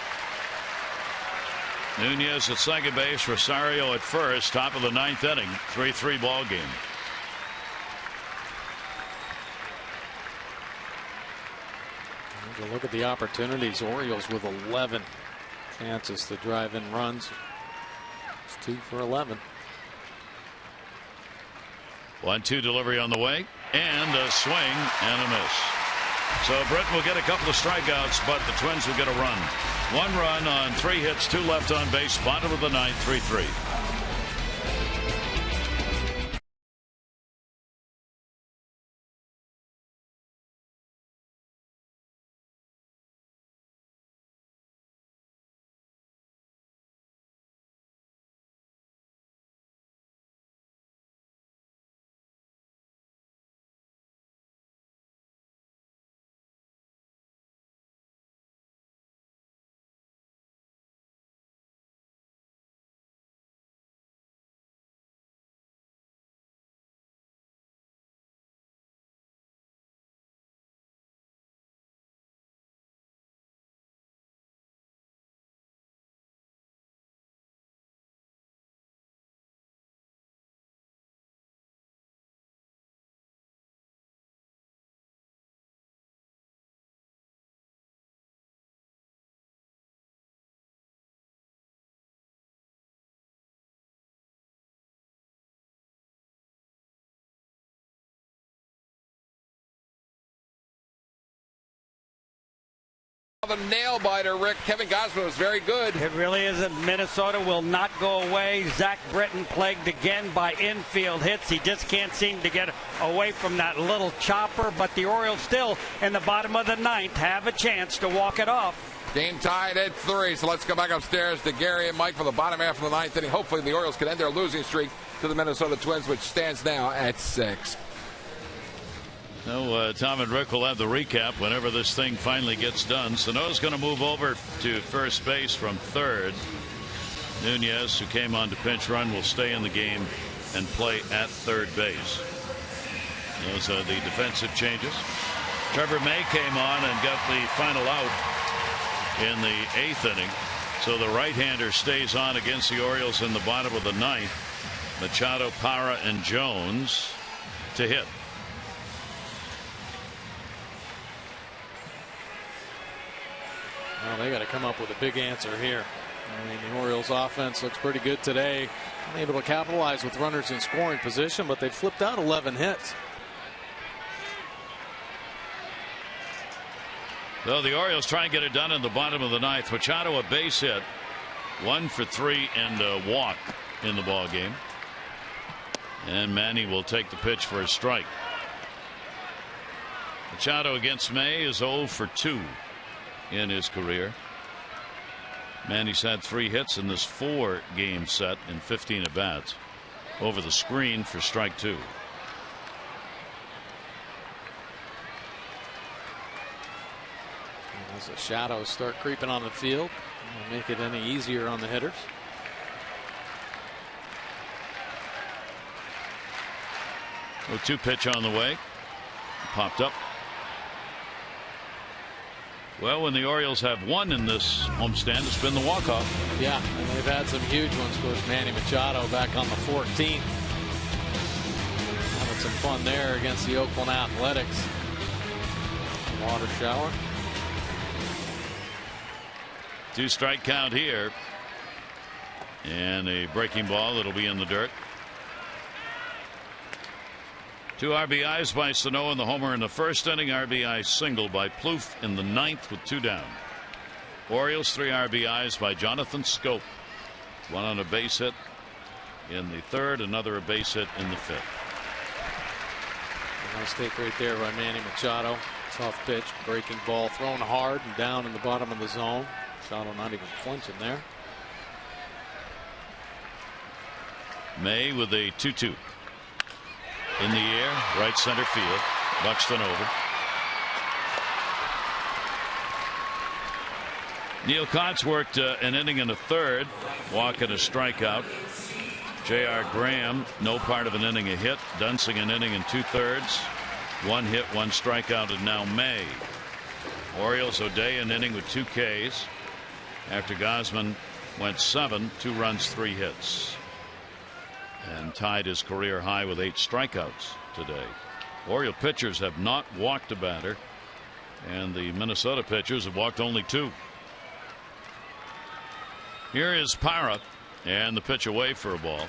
Nunez at second base. Rosario at first. Top of the 9th inning. 3-3 ball game. Look at the opportunities. Orioles with 11 chances to drive in runs. It's 2 for 11. 1-2 delivery on the way, and a swing and a miss. So Britton will get a couple of strikeouts, but the Twins will get a run. 1 run on 3 hits, 2 left on base. Bottom of the 9th, 3-3. another nail biter, Rick. Kevin Gausman was very good. It really isn't. Minnesota will not go away. Zach Britton plagued again by infield hits. He just can't seem to get away from that little chopper. But the Orioles still, in the bottom of the ninth, have a chance to walk it off. Game tied at 3, so let's go back upstairs to Gary and Mike for the bottom half of the ninth inning. Hopefully the Orioles can end their losing streak to the Minnesota Twins, which stands now at 6. No, Tom and Rick will have the recap whenever this thing finally gets done. Sano's going to move over to first base from third. Nunez, who came on to pinch run, will stay in the game and play at third base. Those are the defensive changes. Trevor May came on and got the final out in the 8th inning. So the right-hander stays on against the Orioles in the bottom of the 9th. Machado, Parra, and Jones to hit. Well, they got to come up with a big answer here. I mean, the Orioles offense looks pretty good today. Unable to capitalize with runners in scoring position, but they flipped out 11 hits. Though the Orioles try and get it done in the bottom of the 9th. Machado a base hit, 1 for 3 and a walk in the ball game. And Manny will take the pitch for a strike. Machado against May is 0 for 2 in his career. Manny's had 3 hits in this 4-game set in 15 at bats. Over the screen for strike 2. As the shadows start creeping on the field, won't make it any easier on the hitters. A 2 pitch on the way. Popped up. Well, when the Orioles have won in this homestand, it's been the walk-off. Yeah, and they've had some huge ones. Of course, Manny Machado back on the 14th. Having some fun there against the Oakland Athletics. Water shower. 2-strike count here. And a breaking ball that'll be in the dirt. 2 RBIs by Sano in the homer in the first inning. RBI single by Plouffe in the 9th with 2 down. Orioles 3 RBIs by Jonathan Scope. 1 on a base hit in the 3rd, another a base hit in the 5th. A nice take right there by Manny Machado. Tough pitch, breaking ball, thrown hard and down in the bottom of the zone. Machado not even flinching there. May with a 2-2. In the air, right center field. Buxton over. Neil Kotz worked an inning and a 3rd. Walk and a strikeout. J.R. Graham, no part of an inning, a hit. Dunsing an inning and 2/3. 1 hit, 1 strikeout, and now May. Orioles O'Day an inning with 2 Ks. After Gausman went 7, 2 runs, 3 hits. And tied his career high with 8 strikeouts today. Oriole pitchers have not walked a batter, and the Minnesota pitchers have walked only 2. Here is Parra, and the pitch away for a ball.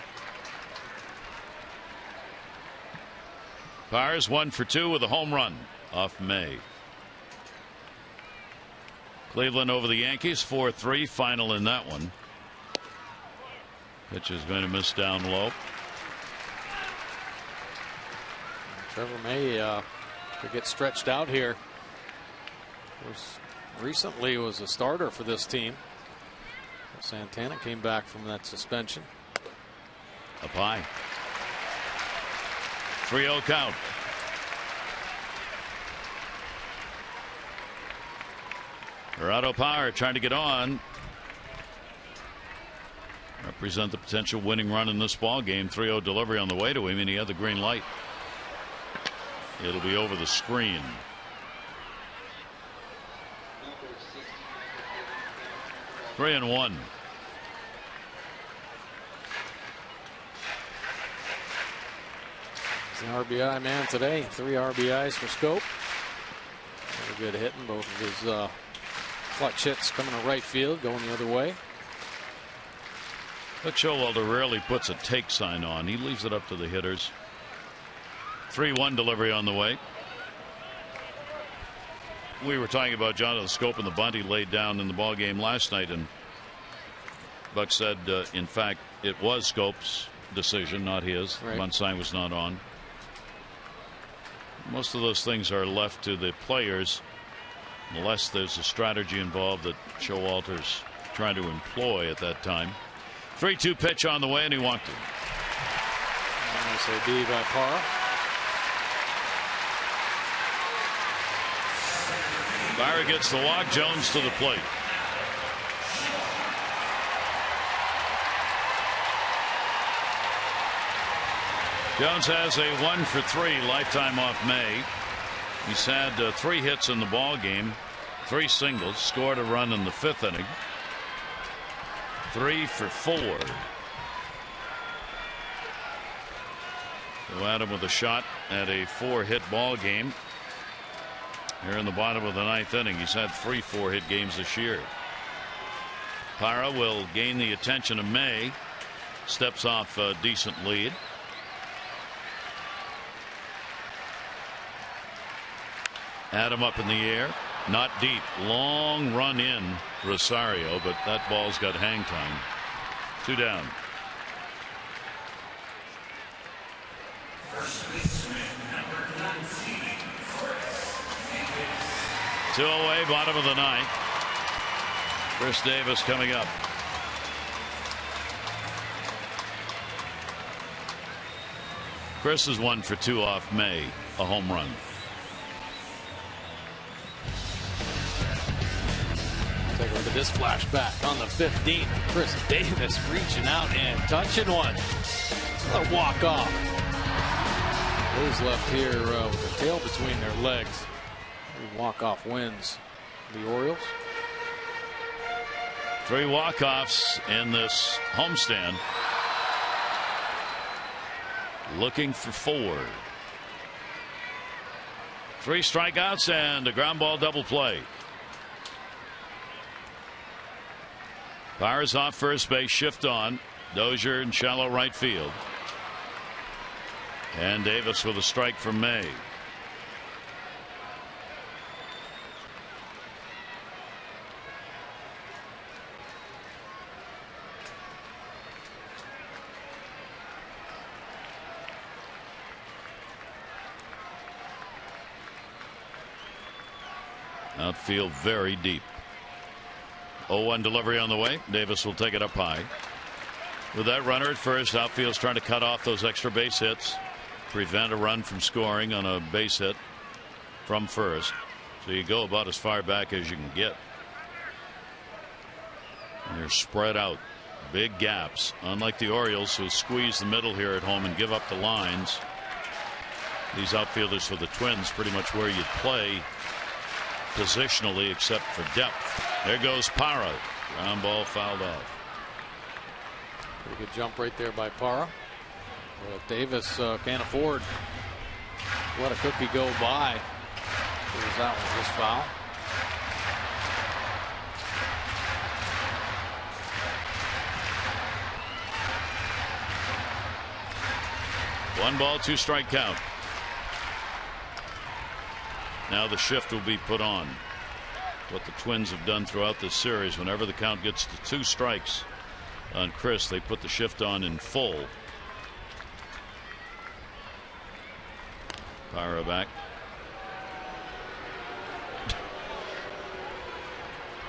Parra's 1 for 2 with a home run off May. Cleveland over the Yankees 4-3, final in that one. Pitch is going to miss down low. Trevor May could get stretched out here. Recently was a starter for this team. Santana came back from that suspension. Up high. 3-0 count. Gerardo Power trying to get on. Represent the potential winning run in this ball game. 3-0 delivery on the way to him, and he had the green light. It'll be over the screen. Three and 1. He's an RBI man today. 3 RBIs for Scope. Very good hitting. Both of his clutch hits coming to right field, going the other way. But Showalter rarely puts a take sign on. He leaves it up to the hitters. 3-1 delivery on the way. we were talking about Jonathan Scope and the bunt he laid down in the ball game last night, and Buck said, in fact, it was Scope's decision, not his. Right. The bunt sign was not on. Most of those things are left to the players, unless there's a strategy involved that Showalter's trying to employ at that time. 3-2 pitch on the way, and he walked it. Nice AD by Parra. Byra gets the walk. Jones to the plate. Jones has a 1-for-3 lifetime off May. He's had 3 hits in the ball game, 3 singles, scored a run in the 5th inning. 3 for 4. So Adam with a shot at a 4-hit ball game here in the bottom of the 9th inning. He's had 3 4-hit games this year. Parra will gain the attention of May. Steps off a decent lead. Adam up in the air, not deep. Long run in Rosario, but that ball's got hang time. 2 down. Two away, bottom of the 9th. Chris Davis coming up. Chris is 1 for 2 off May, a home run. Take a look at this flashback on the 15th. Chris Davis reaching out and touching one. A walk-off. Blues left here with the tail between their legs. Walk-off wins the Orioles. 3 walk-offs in this homestand. Looking for 4. 3 strikeouts and a ground ball double play. Powers off first base, shift on. Dozier in shallow right field. And Davis with a strike from May. Outfield very deep. 0-1 delivery on the way. Davis will take it up high. With that runner at first, outfield's trying to cut off those extra base hits, prevent a run from scoring on a base hit from first. So you go about as far back as you can get. And you're spread out. Big gaps. Unlike the Orioles, who squeeze the middle here at home and give up the lines. These outfielders for the Twins pretty much where you play positionally except for depth. There goes Parra. Ground ball fouled off. Pretty good jump right there by Parra. Well, Davis can't afford to let a cookie go by. There's that one just foul. One ball, 2 strike count. Now the shift will be put on. What the Twins have done throughout this series, whenever the count gets to 2 strikes on Chris, they put the shift on in full. Parra back.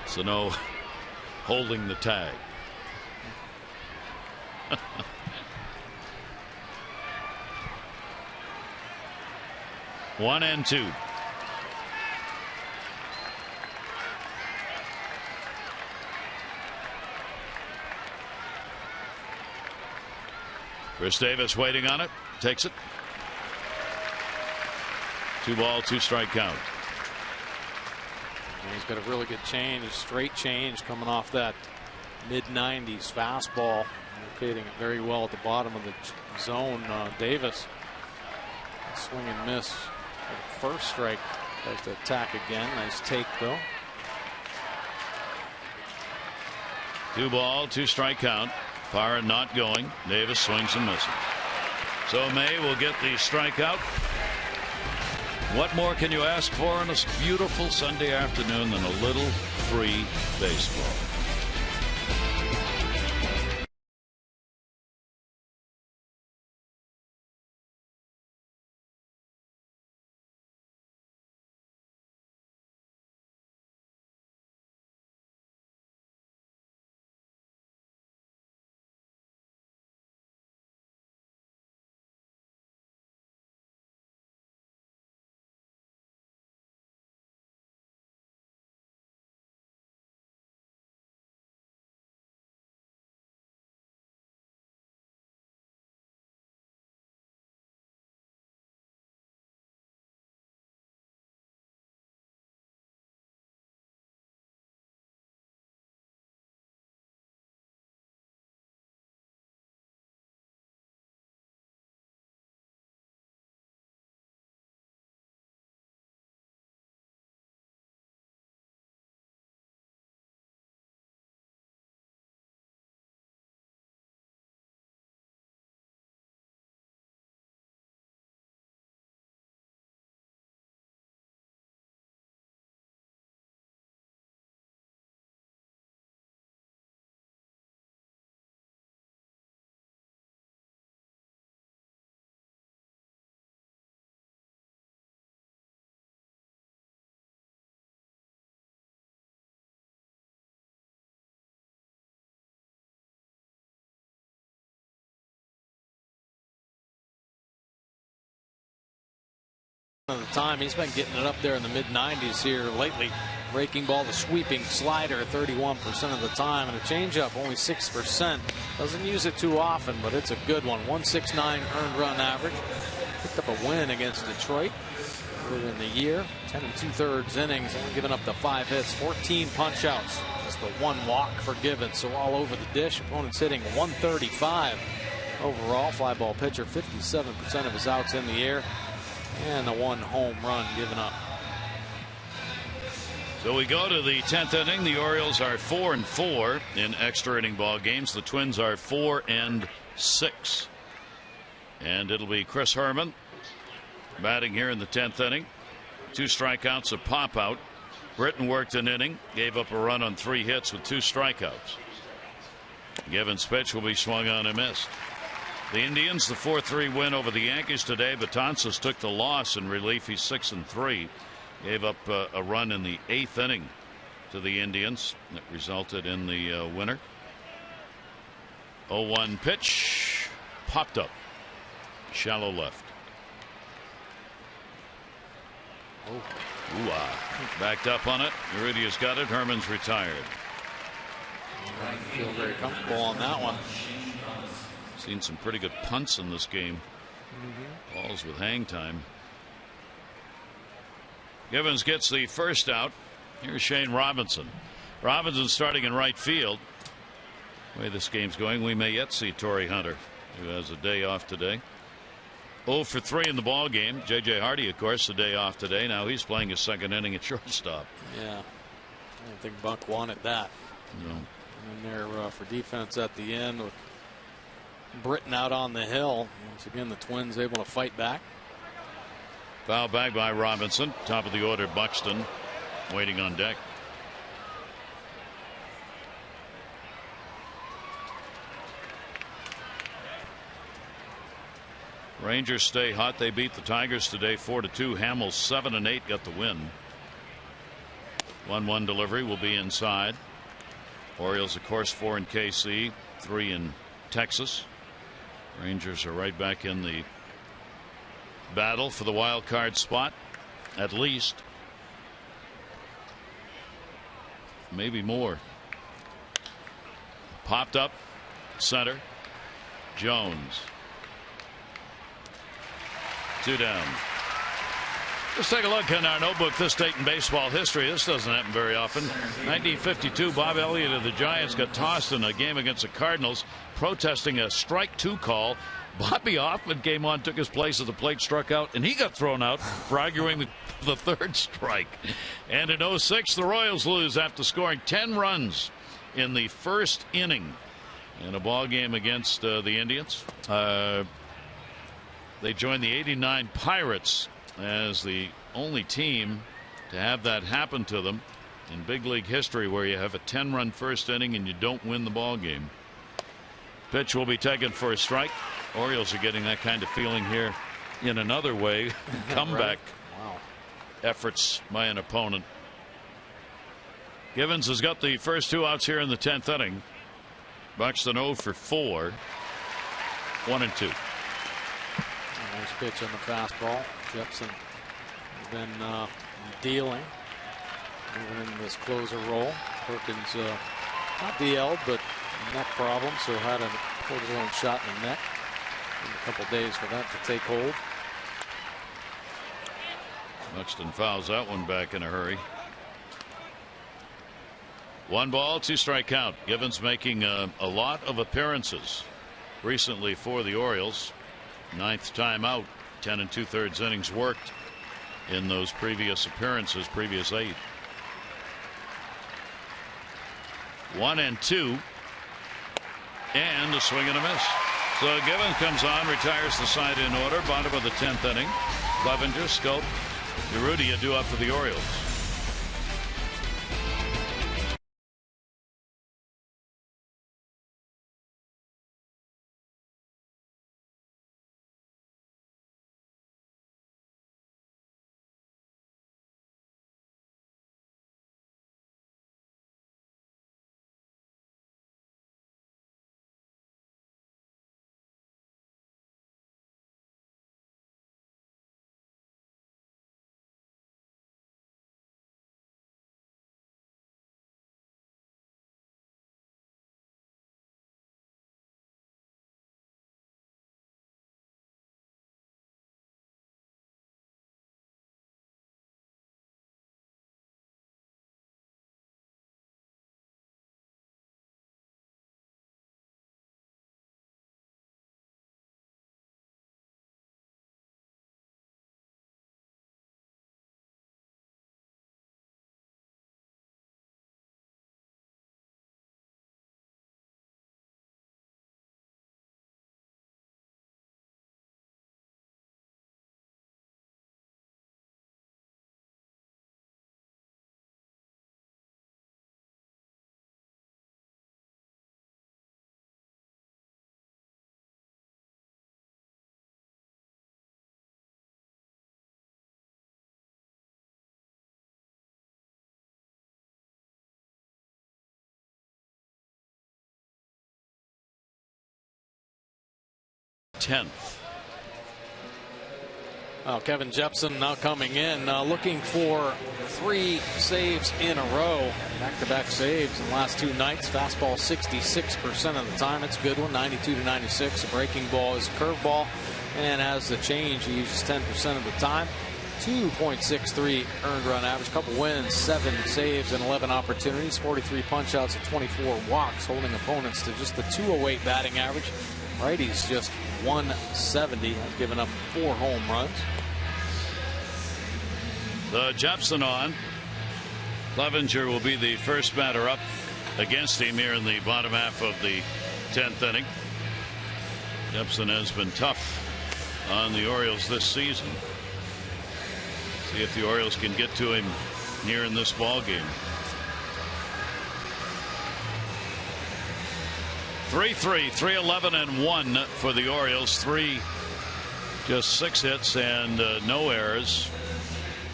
So no holding the tag. 1-2. Chris Davis waiting on it. Takes it. 2 ball, 2 strike count. And he's got a really good change, a straight change coming off that mid-90s fastball. Locating it very well at the bottom of the zone. Davis, swing and miss. First strike. Tries to attack again. Nice take though. 2 ball, 2 strike count. Parra not going. Davis swings and misses. So May will get the strikeout. What more can you ask for on a beautiful Sunday afternoon than a little free baseball? Of the time he's been getting it up there in the mid-90s here lately. Breaking ball, the sweeping slider 31% of the time, and a changeup only 6%. Doesn't use it too often, but it's a good one. 169 earned run average. Picked up a win against Detroit earlier in the year. 10 2/3 innings, only giving up the 5 hits, 14 punch outs. Just the 1 walk forgiven, so all over the dish. Opponents hitting 135 overall. Fly ball pitcher, 57% of his outs in the air. And the 1 home run given up. So we go to the 10th inning. The Orioles are 4-4 in extra inning ball games. The Twins are 4-6. And it'll be Chris Herman batting here in the 10th inning. 2 strikeouts, a pop out. Britton worked an inning, gave up a run on 3 hits with 2 strikeouts. Given's pitch will be swung on and missed. The Indians, the 4-3 win over the Yankees today. Betances took the loss in relief. He's 6-3. Gave up a run in the 8th inning to the Indians that resulted in the winner. 0-1 pitch, popped up, shallow left. Backed up on it. Urrudia's got it. Herman's retired. I feel very comfortable on that one. Seen some pretty good punts in this game. Balls with hang time. Givens gets the first out. Here's Shane Robinson. Robinson starting in right field. The way this game's going, we may yet see Torrey Hunter, who has a day off today. 0 for 3 in the ball game. J.J. Hardy, of course, the day off today. Now he's playing his 2nd inning at shortstop. Yeah, I don't think Buck wanted that. No. And there for defense at the end with Britton out on the hill. Once again, the Twins able to fight back. Foul back by Robinson. Top of the order, Buxton waiting on deck. Rangers stay hot. They beat the Tigers today 4-2. Hamels 7-8 got the win. 1-1 delivery will be inside. Orioles, of course, 4 in KC, 3 in Texas. Rangers are right back in the battle for the wild card spot, at least. Maybe more. Popped up center. Jones. 2 down. Let's take a look in our notebook. This date in baseball history. This doesn't happen very often. 1952, Bob Elliott of the Giants got tossed in a game against the Cardinals, protesting a strike 2 call. Bobby Hoffman came on, took his place at the plate, struck out, and he got thrown out for arguing the 3rd strike. And in 06, the Royals lose after scoring 10 runs in the 1st inning in a ball game against the Indians. They joined the '89 Pirates as the only team to have that happen to them in big league history, where you have a 10-run first inning and you don't win the ball game. Pitch will be taken for a strike. Orioles are getting that kind of feeling here in another way. Comeback efforts by an opponent. Givens has got the first 2 outs here in the 10th inning. Buxton 0 for 4. 1-2. Nice pitch on the fastball. Jepson has been dealing. Moving in this closer role. Perkins not DL'd, but neck problem, so had a cortisone shot in the neck. In a couple days for that to take hold. Buxton fouls that one back in a hurry. 1 ball, 2 strike count. Givens making a lot of appearances recently for the Orioles. 9th time out. 10 2/3 innings worked in those previous appearances, previous 8. 1-2, and a swing and a miss. So Givens comes on, retires the side in order. Bottom of the 10th inning. Clevenger, Scope, Urrutia due up for the Orioles. Well, Kevin Jepson now coming in, looking for 3 saves in a row. Back-to-back saves in the last 2 nights. Fastball 66% of the time. It's a good one, 92 to 96. A breaking ball is a curveball. And as the change, he uses 10% of the time. 2.63 earned run average. Couple wins, 7 saves, and 11 opportunities. 43 punch-outs and 24 walks, holding opponents to just the 208 batting average. Righties just 170. Has given up 4 home runs. The Jepson on. Clevenger will be the first batter up against him here in the bottom half of the 10th inning. Jepson has been tough on the Orioles this season. See if the Orioles can get to him here in this ball game. 3-3, 3-11 and 1 for the Orioles. 3, just 6 hits and no errors.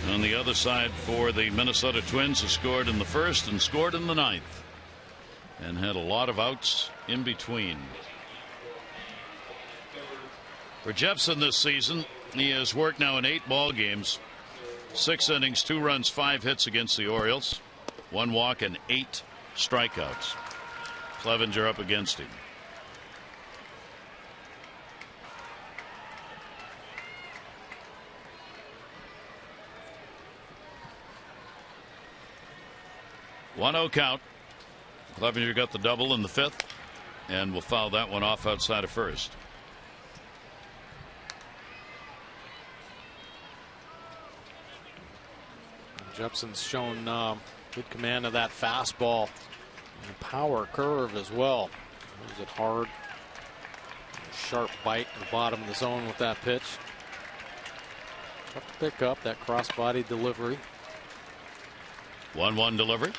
On the other side for the Minnesota Twins, who scored in the 1st and scored in the 9th and had a lot of outs in between. For Jepson this season, he has worked now in 8 ball games, 6 innings, 2 runs, 5 hits against the Orioles, 1 walk and 8 strikeouts. Clevenger up against him. One-0 count. Clevenger got the double in the 5th and will foul that one off outside of first. Jepson's shown good command of that fastball and power curve as well. Moves it hard. Sharp bite in the bottom of the zone with that pitch. Tough to pick up that cross-body delivery. 1-1 delivery.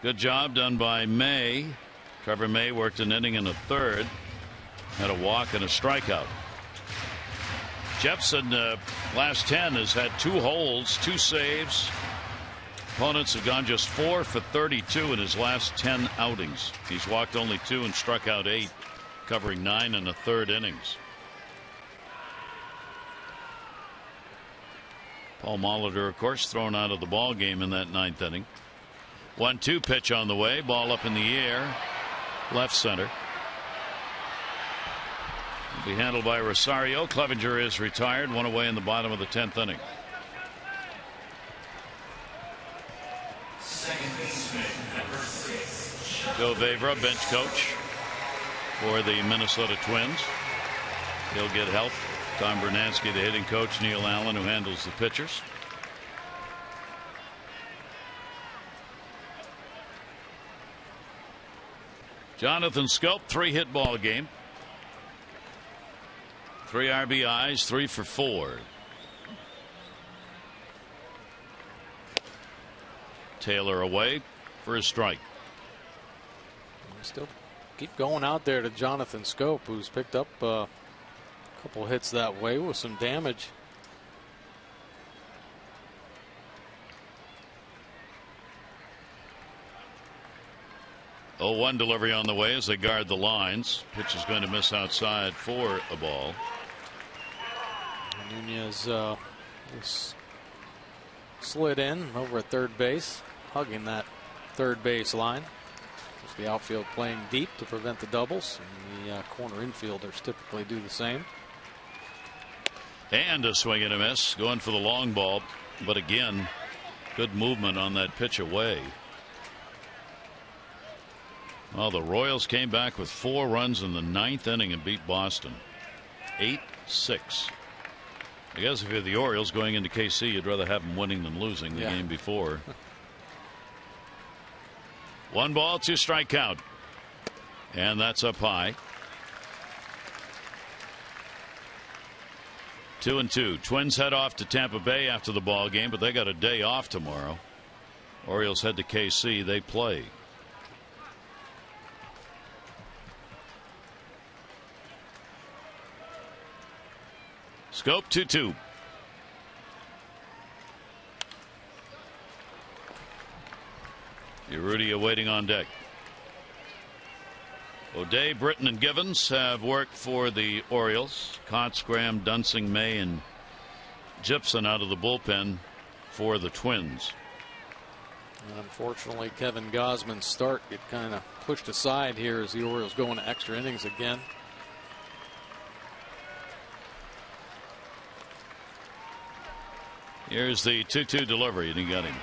Good job done by May. Trevor May worked an inning and a third. Had a walk and a strikeout. Jepson, last 10, has had 2 holds, 2 saves. Opponents have gone just 4 for 32 in his last 10 outings. He's walked only 2 and struck out 8, covering 9 and a third innings. Paul Molitor, of course, thrown out of the ball game in that 9th inning. 1-2 pitch on the way. Ball up in the air. Left center. Will be handled by Rosario. Clevenger is retired. 1 away in the bottom of the 10th inning. Joe Vavra, bench coach for the Minnesota Twins. He'll get help. Tom Bernansky, the hitting coach. Neil Allen, who handles the pitchers. Jonathan Scope, 3-hit ball game. 3 RBIs, 3 for 4. Taylor away for a strike. Still keep going out there to Jonathan Scope, who's picked up a couple hits that way with some damage. Oh, 1 delivery on the way as they guard the lines. Pitch is going to miss outside for a ball. Nunez slid in over at third base, hugging that third base line. The outfield playing deep to prevent the doubles, and the corner infielders typically do the same. And a swing and a miss, going for the long ball, but again, good movement on that pitch away. Well, the Royals came back with 4 runs in the 9th inning and beat Boston 8-6. I guess if you're the Orioles going into KC, you'd rather have them winning than losing the game before. 1 ball, 2 strike count. And that's up high. 2-2. Twins head off to Tampa Bay after the ball game, but they got a day off tomorrow. Orioles head to KC. They play. Scope 2-2. Urrutia waiting on deck. O'Day, Britton, and Givens have worked for the Orioles. Kotz, Graham, Dunsing, May, and Gibson out of the bullpen for the Twins. And unfortunately, Kevin Gausman's start get kind of pushed aside here as the Orioles go into extra innings again. Here's the 2-2 delivery, and he got him.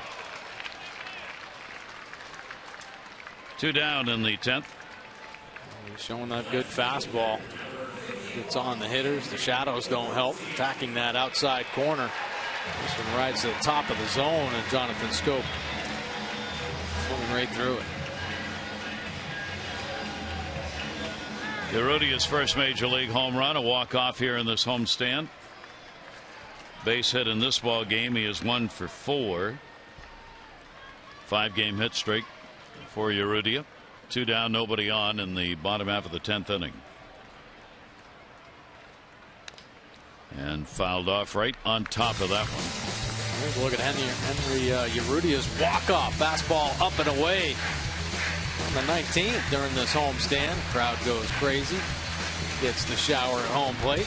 2 down in the 10th. He's showing that good fastball. It's on the hitters. The shadows don't help. Attacking that outside corner. This one rides to the top of the zone, and Jonathan Scope swimming right through it. Urrutia's first major league home run, a walk-off here in this homestand. Base hit in this ball game. He is 1 for 4. 5-game hit streak for Urrutia. 2 down, nobody on in the bottom half of the 10th inning. And fouled off right on top of that one. Here's a look at Henry Urrutia's walk-off fastball up and away on the 19th during this homestand. Crowd goes crazy. Gets the shower at home plate.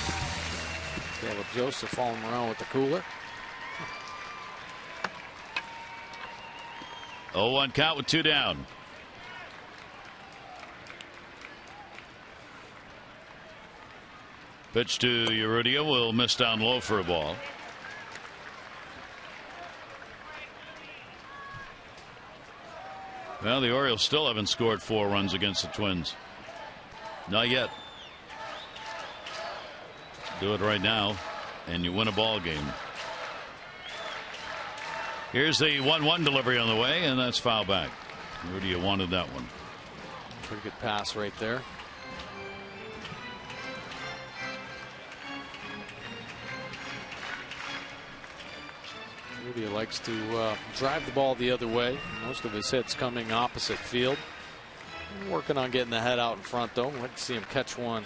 Caleb Joseph following around with the cooler. 0-1 count with 2 down. Pitch to Urrutia will miss down low for a ball. Well, the Orioles still haven't scored 4 runs against the Twins. Not yet. Do it right now, and you win a ball game. Here's the 1-1 delivery on the way, and that's foul back. Urrutia wanted that one. Pretty good pass right there. Urrutia likes to drive the ball the other way. Most of his hits coming opposite field. Working on getting the head out in front, though. I'd like to see him catch one.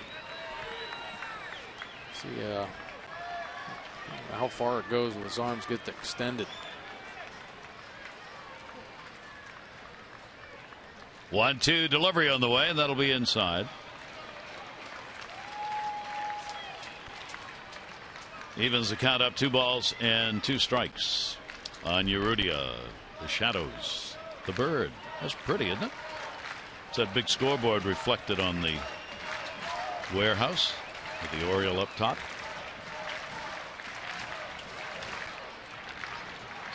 See how far it goes when his arms get extended. 1-2 delivery on the way, and that'll be inside. Evens the count up, 2 balls and 2 strikes on Urrutia. The shadows, the bird. That's pretty, isn't it? It's that big scoreboard reflected on the warehouse with the Oriole up top.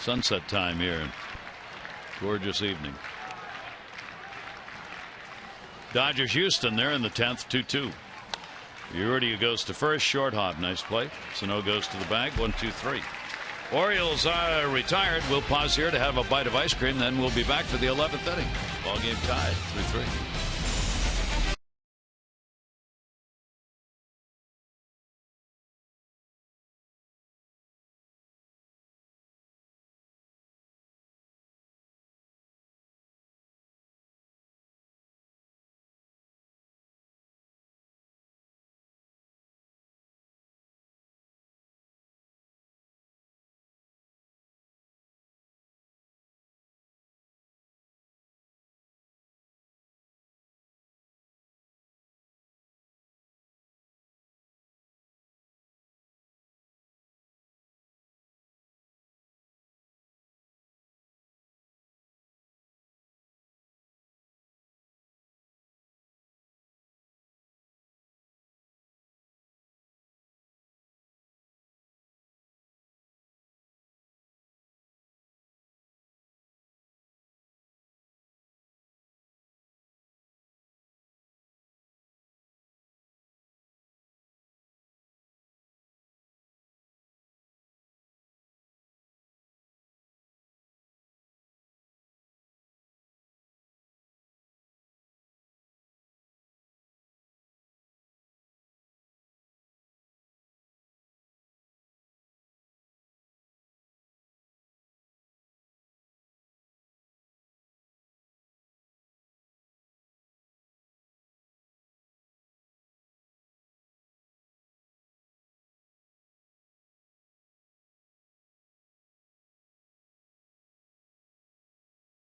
Sunset time here. Gorgeous evening. Dodgers Houston, they're in the 10th, 2-2. Urrutia goes to first, short hop, nice play. Sano goes to the bag, 1-2-3. Orioles are retired. We'll pause here to have a bite of ice cream, then we'll be back for the 11th inning. Ball game tied, 3-3.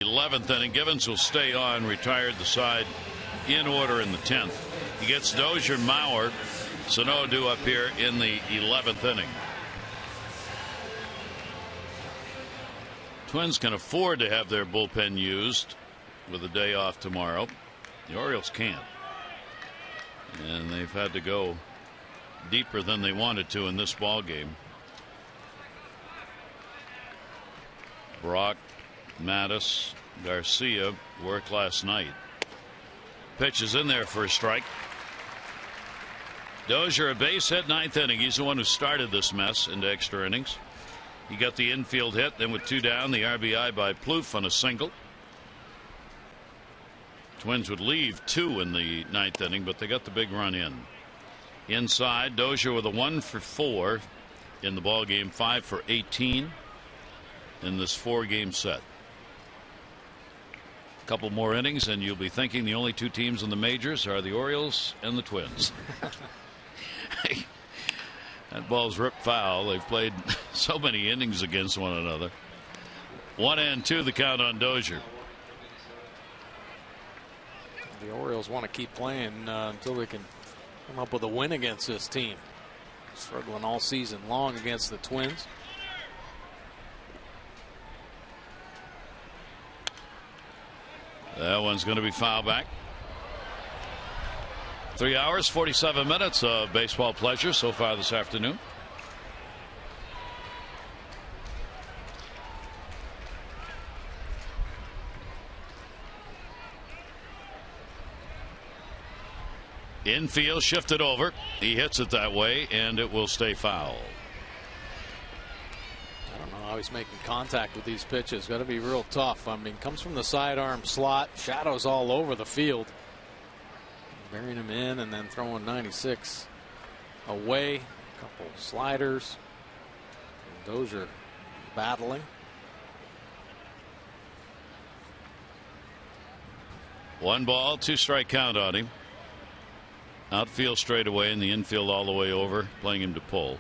Eleventh inning. Givens will stay on, retired the side in order in the 10th. He gets Dozier, Mauer, Sano due up here in the 11th inning. Twins can afford to have their bullpen used with a day off tomorrow. The Orioles can't. And they've had to go deeper than they wanted to in this ball game. Brock, Mattis, Garcia worked last night. Pitch is in there for a strike. Dozier a base hit, 9th inning. He's the one who started this mess into extra innings. He got the infield hit, then with 2 down, the RBI by Plouffe on a single. Twins would leave 2 in the 9th inning, but they got the big run in. Inside, Dozier with a 1 for 4 in the ball game, 5 for 18 in this 4-game set. A couple more innings and you'll be thinking the only 2 teams in the majors are the Orioles and the Twins. That ball's ripped foul. They've played so many innings against one another. 1-2 the count on Dozier. The Orioles want to keep playing until they can come up with a win against this team. Struggling all season long against the Twins. That one's going to be foul back. 3 hours, 47 minutes of baseball pleasure so far this afternoon. Infield shifted over. He hits it that way, and it will stay foul. I don't know how he's making contact with these pitches. Got to be real tough. I mean, comes from the sidearm slot, shadows all over the field. Burying him in and then throwing 96 away. A couple sliders. And Dozier battling. 1 ball, 2 strike count on him. Outfield straight away and the infield all the way over, playing him to pull.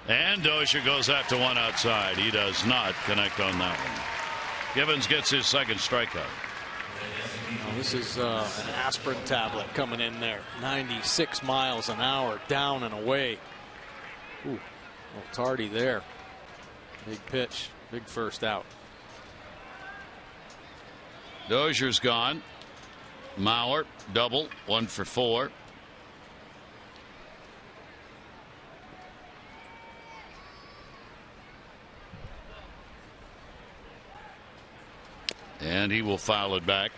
And Dozier goes after one outside. He does not connect on that one. Givens gets his second strikeout. This is an aspirin tablet coming in there. 96 miles an hour, down and away. Ooh, a little tardy there. Big pitch, big first out. Dozier's gone. Mauer, double, 1 for 4. And he will foul it back.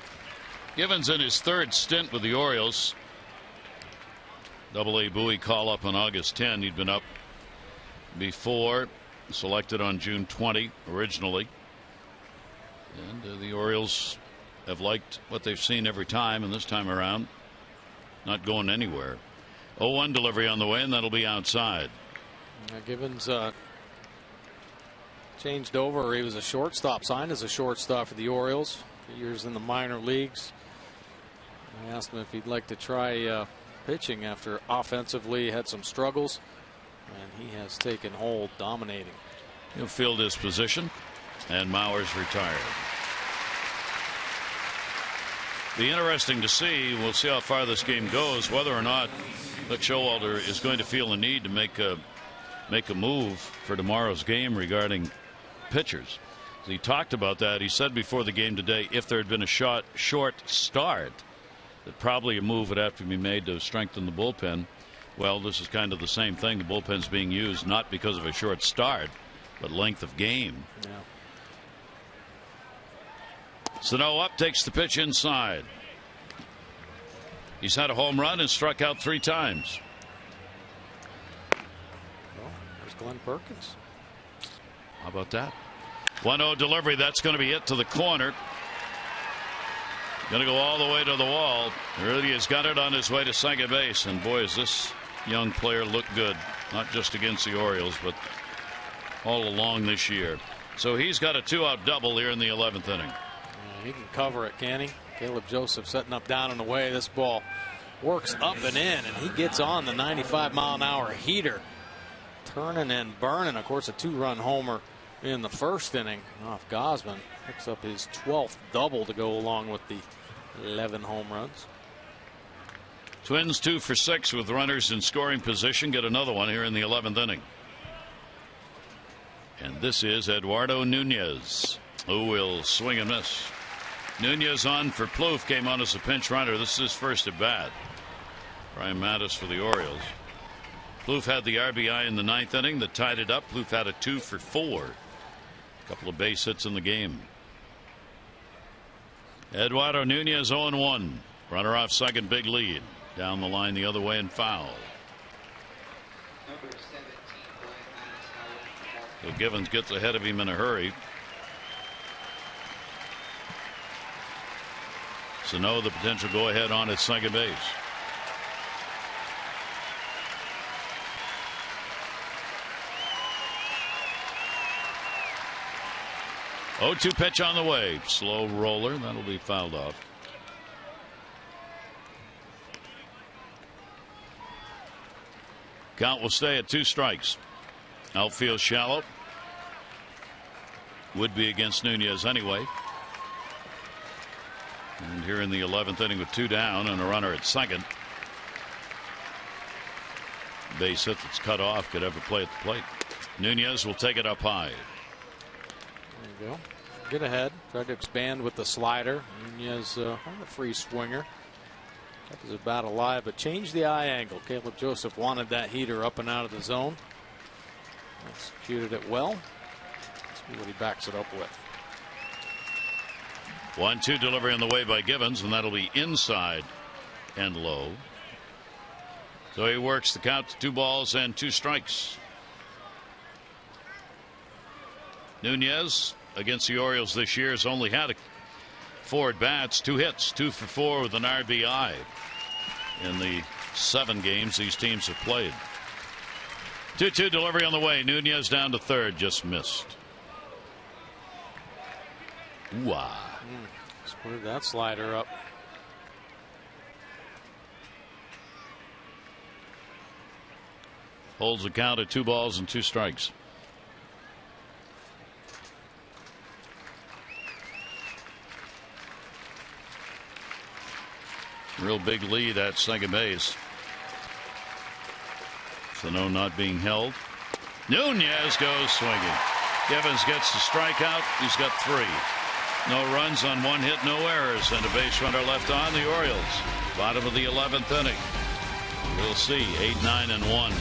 Givens in his 3rd stint with the Orioles. Double-A Bowie call up on August 10. He'd been up before, selected on June 20 originally. And the Orioles have liked what they've seen every time, and this time around, not going anywhere. 0-1 delivery on the way, and that'll be outside. Givens changed over. He was a shortstop, signed as a shortstop for the Orioles. Years in the minor leagues. I asked him if he'd like to try pitching after offensively had some struggles, and he has taken hold, dominating. He'll field his position, and Mauer's retired. Be interesting to see. We'll see how far this game goes, whether or not Buck Showalter is going to feel a need to make a move for tomorrow's game regarding pitchers. He talked about that. He said before the game today, if there had been a short start, that probably a move would have to be made to strengthen the bullpen. Well, this is kind of the same thing. The bullpen's being used not because of a short start, but length of game. Yeah. Sano up, takes the pitch inside. He's had a home run and struck out 3 times. Well, there's Glenn Perkins. How about that? 1-0 delivery. That's going to be it to the corner. Going to go all the way to the wall. Rudy has got it on his way to second base. And boy, does this young player look good. Not just against the Orioles, but all along this year. So he's got a 2-out double here in the 11th inning. He can cover it, can he? Caleb Joseph setting up down and away. This ball works up and in, and he gets on the 95-mile-an-hour heater. Turning and burning. Of course, a 2-run homer in the 1st inning off Gosman. Picks up his 12th double to go along with the 11 home runs. Twins 2 for 6 with runners in scoring position. Get another one here in the 11th inning. And this is Eduardo Nunez, who will swing and miss. Nunez on for Plouffe, came on as a pinch runner. This is his first at bat. Brian Mattis for the Orioles. Plouffe had the RBI in the 9th inning that tied it up. Plouffe had a 2 for 4. A couple of base hits in the game. Eduardo Nunez 0-1. Runner off second, big lead. Down the line the other way and foul. So Givens gets ahead of him in a hurry. Sano the potential go ahead on at second base. Oh, 2 pitch on the way. Slow roller. That'll be fouled off. Count will stay at 2 strikes. Outfield shallow. Would be against Nunez anyway. And here in the 11th inning with 2 down and a runner at second. Base hit that's cut off could ever play at the plate. Nunez will take it up high. There you go. Get ahead. Tried to expand with the slider. Nunez on a free swinger. Kept his bat alive, but changed the eye angle. Caleb Joseph wanted that heater up and out of the zone. Executed it well. Let's see what he backs it up with. 1-2 delivery on the way by Givens, and that'll be inside and low. So he works the count to 2 balls and 2 strikes. Nunez against the Orioles this year has only had 4 at bats, 2 hits, 2 for 4 with an RBI in the 7 games these teams have played. 2-2 delivery on the way. Nunez down to third, just missed. Ooh-ah. Put that slider up. Holds the count at 2 balls and 2 strikes. Real big lead at second base. Sano not being held. Nunez goes swinging. Evans gets the strikeout. He's got 3. No runs on 1 hit, no errors, and a base runner left on. The Orioles, bottom of the 11th inning. We'll see. 8-9-1.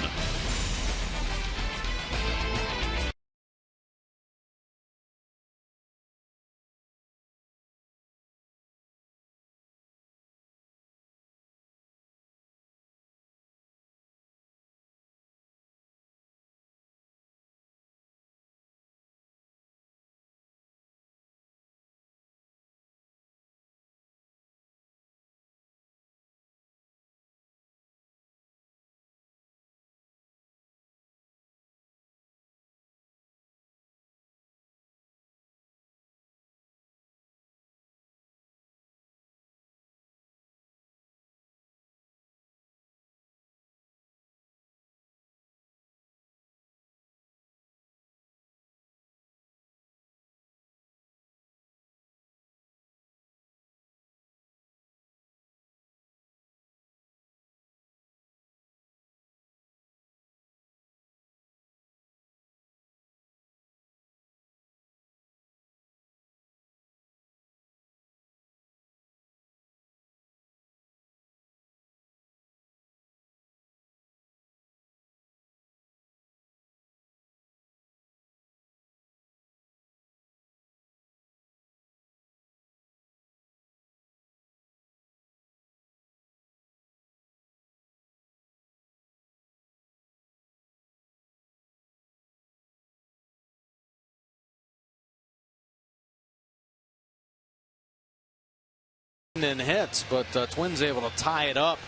In hits, but Twins able to tie it up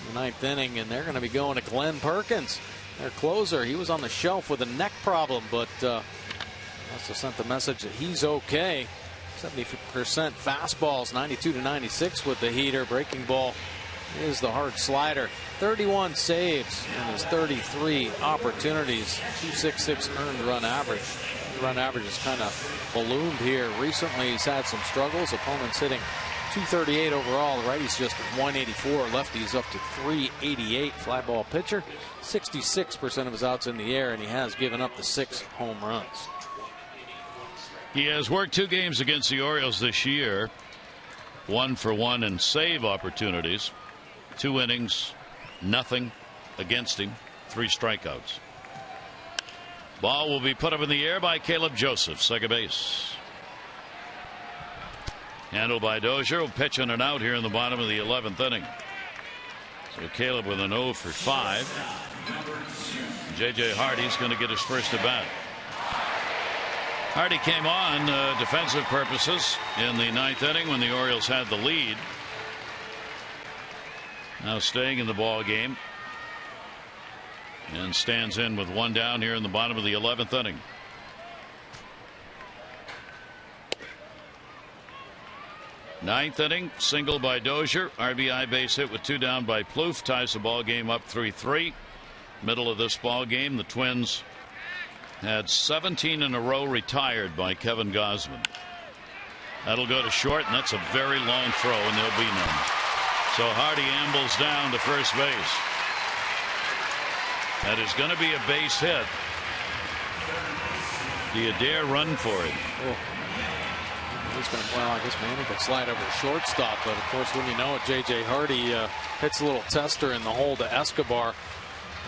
in the 9th inning, and they're going to be going to Glenn Perkins, their closer. He was on the shelf with a neck problem, but must have sent the message that he's okay. 70% fastballs, 92-96 with the heater. Breaking ball is the hard slider. 31 saves in his 33 opportunities. 2.66 earned run average. The run average is kind of ballooned here. Recently, he's had some struggles. Opponents hitting 238 overall. The righty's just 184. Lefty's up to 388. Fly ball pitcher. 66% of his outs in the air, and he has given up the 6 home runs. He has worked 2 games against the Orioles this year. 1 for 1 in save opportunities. 2 innings, nothing against him. 3 strikeouts. Ball will be put up in the air by Caleb Joseph, second base. Handled by Dozier. Will pitch in and out here in the bottom of the 11th inning. So Caleb with an 0 for 5. J.J. Hardy's going to get his first at bat. Hardy came on defensive purposes in the 9th inning when the Orioles had the lead. Now staying in the ball game and stands in with 1 down here in the bottom of the 11th inning. Ninth inning, single by Dozier. RBI base hit with 2 down by Plouffe. Ties the ball game up 3-3. Middle of this ball game, the Twins had 17 in a row retired by Kevin Gausman. That'll go to short, and that's a very long throw, and there'll be none. So Hardy ambles down to first base. That is going to be a base hit. Do you dare run for it? Oh. Well, I guess Manning could slide over the shortstop, but of course, when you know it, J.J. Hardy hits a little tester in the hole to Escobar.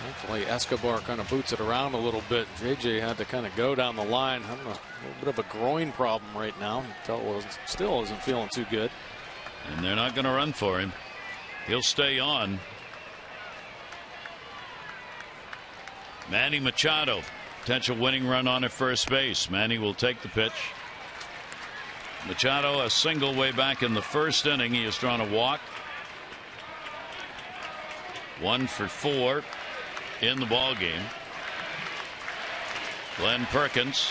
Hopefully, Escobar kind of boots it around a little bit. J.J. had to kind of go down the line. Having a little bit of a groin problem right now. Still isn't feeling too good. And they're not going to run for him. He'll stay on. Manny Machado, potential winning run on at first base. Manny will take the pitch. Machado, a single way back in the first inning. He has drawn a walk. 1 for 4 in the ball game. Glenn Perkins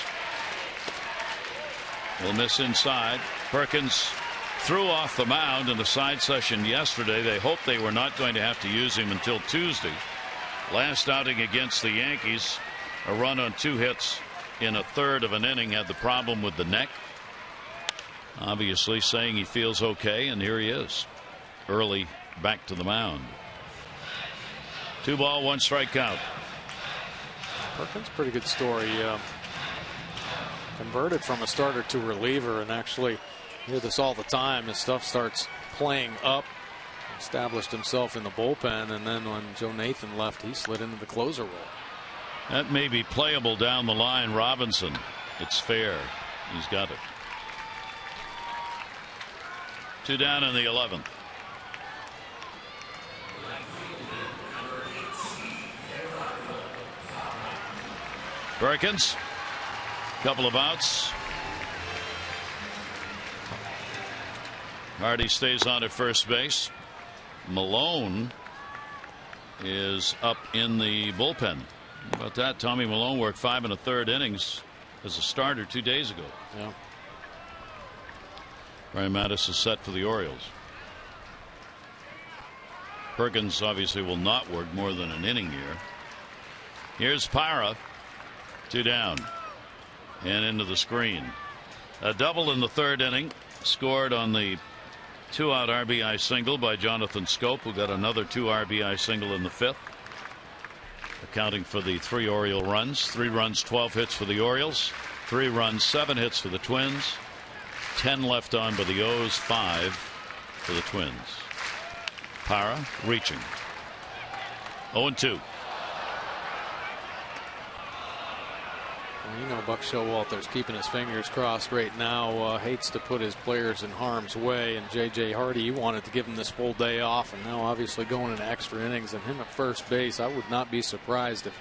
will miss inside. Perkins threw off the mound in the side session yesterday. They hoped they were not going to have to use him until Tuesday. Last outing against the Yankees, a run on 2 hits in a third of an inning, had the problem with the neck. Obviously saying he feels okay, and here he is early back to the mound. 2 ball, 1 strike count. Perkins, pretty good story. Converted from a starter to reliever, and actually you hear this all the time. His stuff starts playing up. Established himself in the bullpen, and then when Joe Nathan left, he slid into the closer role. That may be playable down the line. Robinson, it's fair. He's got it. 2 down in the 11th. Perkins, couple of outs. Hardy stays on at first base. Malone is up in the bullpen. How about that? Tommy Malone worked 5 1/3 innings as a starter 2 days ago. Yeah. Brian Mattis is set for the Orioles. Perkins obviously will not work more than an inning here. Here's Pyra. 2 down and into the screen. A double in the 3rd inning, scored on the 2-out RBI single by Jonathan Scope, who got another 2 RBI single in the 5th, accounting for the 3 Oriole runs. 3 runs, 12 hits for the Orioles, 3 runs, 7 hits for the Twins, 10 left on by the O's, 5 for the Twins. Parra reaching. 0-2. Well, you know, Buck Showalter's keeping his fingers crossed right now. Hates to put his players in harm's way, and J.J. Hardy wanted to give him this full day off, and now obviously going into extra innings, and him at first base. I would not be surprised if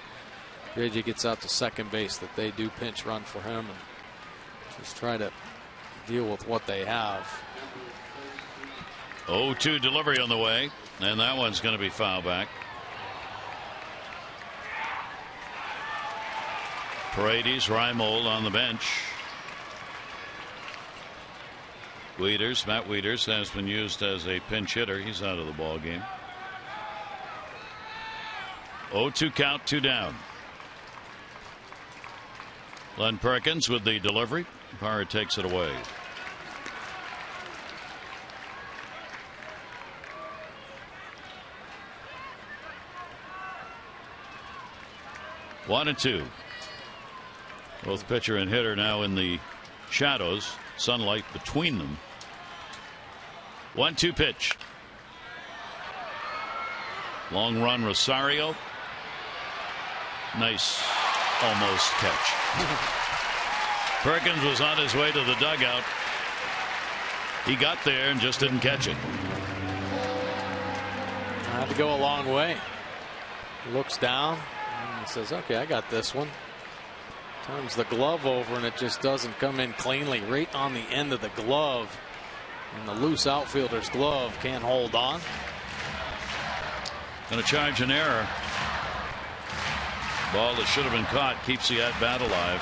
J.J. gets out to second base that they do pinch run for him and just try to deal with what they have. 0-2 delivery on the way, and that one's going to be foul back. Paredes, Reimold on the bench. Matt Wieters has been used as a pinch hitter. He's out of the ball game. 0-2 count, 2 down. Len Perkins with the delivery. Parra takes it away. One and 2. Both pitcher and hitter now in the shadows. Sunlight between them. 1-2 pitch. Long run, Rosario. Nice almost catch. Perkins was on his way to the dugout. He got there and just didn't catch it. Had to go a long way. Looks down and says, okay, I got this one. Turns the glove over, and it just doesn't come in cleanly. Right on the end of the glove, and the loose outfielder's glove can't hold on. Going to charge an error. Ball that should have been caught keeps the at bat alive.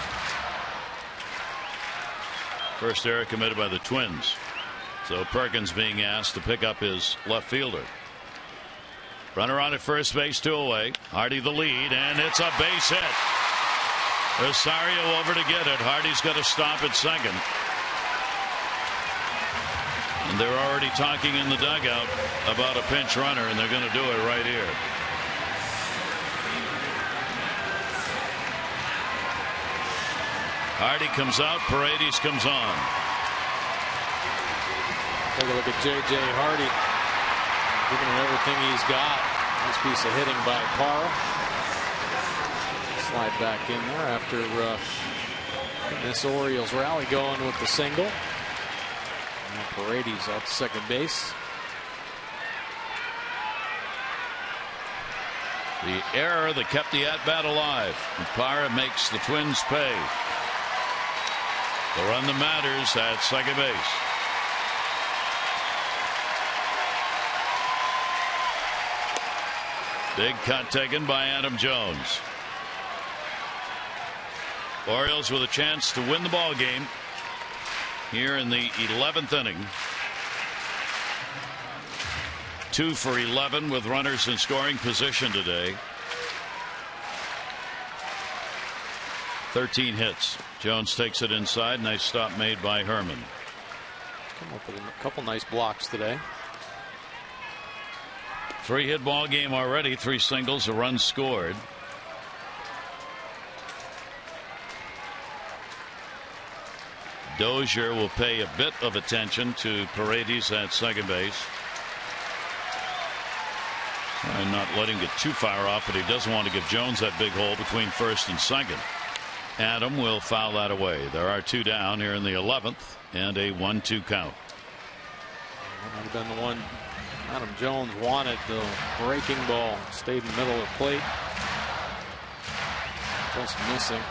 First error committed by the Twins. So Perkins being asked to pick up his left fielder. Runner on at first base, 2 away. Hardy the lead, and it's a base hit. Rosario over to get it. Hardy's got to stop at second. And they're already talking in the dugout about a pinch runner, and they're going to do it right here. Hardy comes out. Paredes comes on. Take a look at J.J. Hardy. Giving him everything he's got. Nice piece of hitting by Parra. Slide back in there after getting this Orioles rally going with the single. And Paredes out to second base. The error that kept the at-bat alive. And Parra makes the Twins pay. The run that matters at second base. Big cut taken by Adam Jones. Orioles with a chance to win the ball game. here in the 11th inning. 2 for 11 with runners in scoring position today. 13 hits. Jones takes it inside. Nice stop made by Herman. Come up with a couple nice blocks today. 3-hit ball game already. 3 singles, a run scored. Dozier will pay a bit of attention to Paredes at second base. And not letting it too far off, but he doesn't want to give Jones that big hole between first and second. Adam will foul that away. There are 2 down here in the 11th and a 1-2 count. That might have been the one Adam Jones wanted, the breaking ball. Stayed in the middle of the plate. Just missing.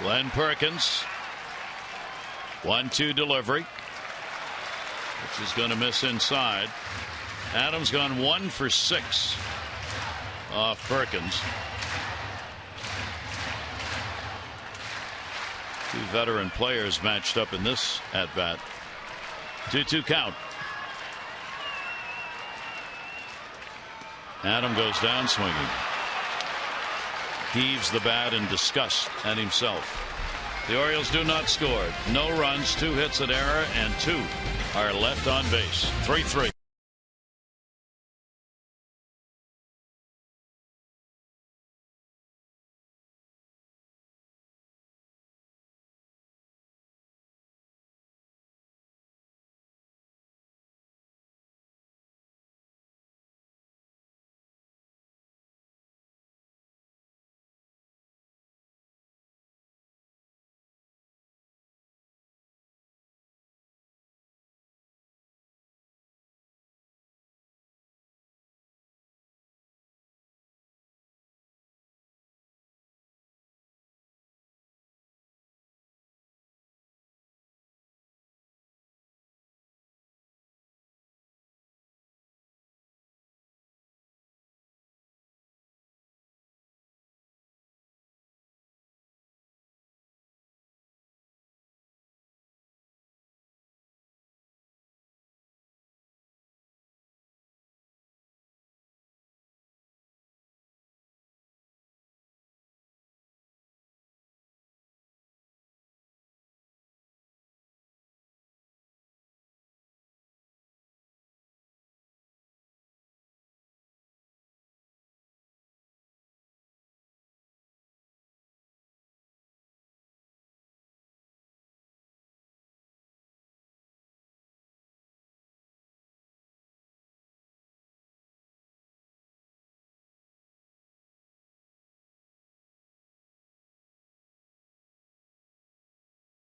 Glenn Perkins. 1-2 delivery, which is going to miss inside. Adams gone 1 for 6 off Perkins. 2 veteran players matched up in this at bat. 2-2 count. Adam goes down swinging. Heaves the bat in disgust at himself. The Orioles do not score. No runs, 2 hits at error, and 2 are left on base. 3-3.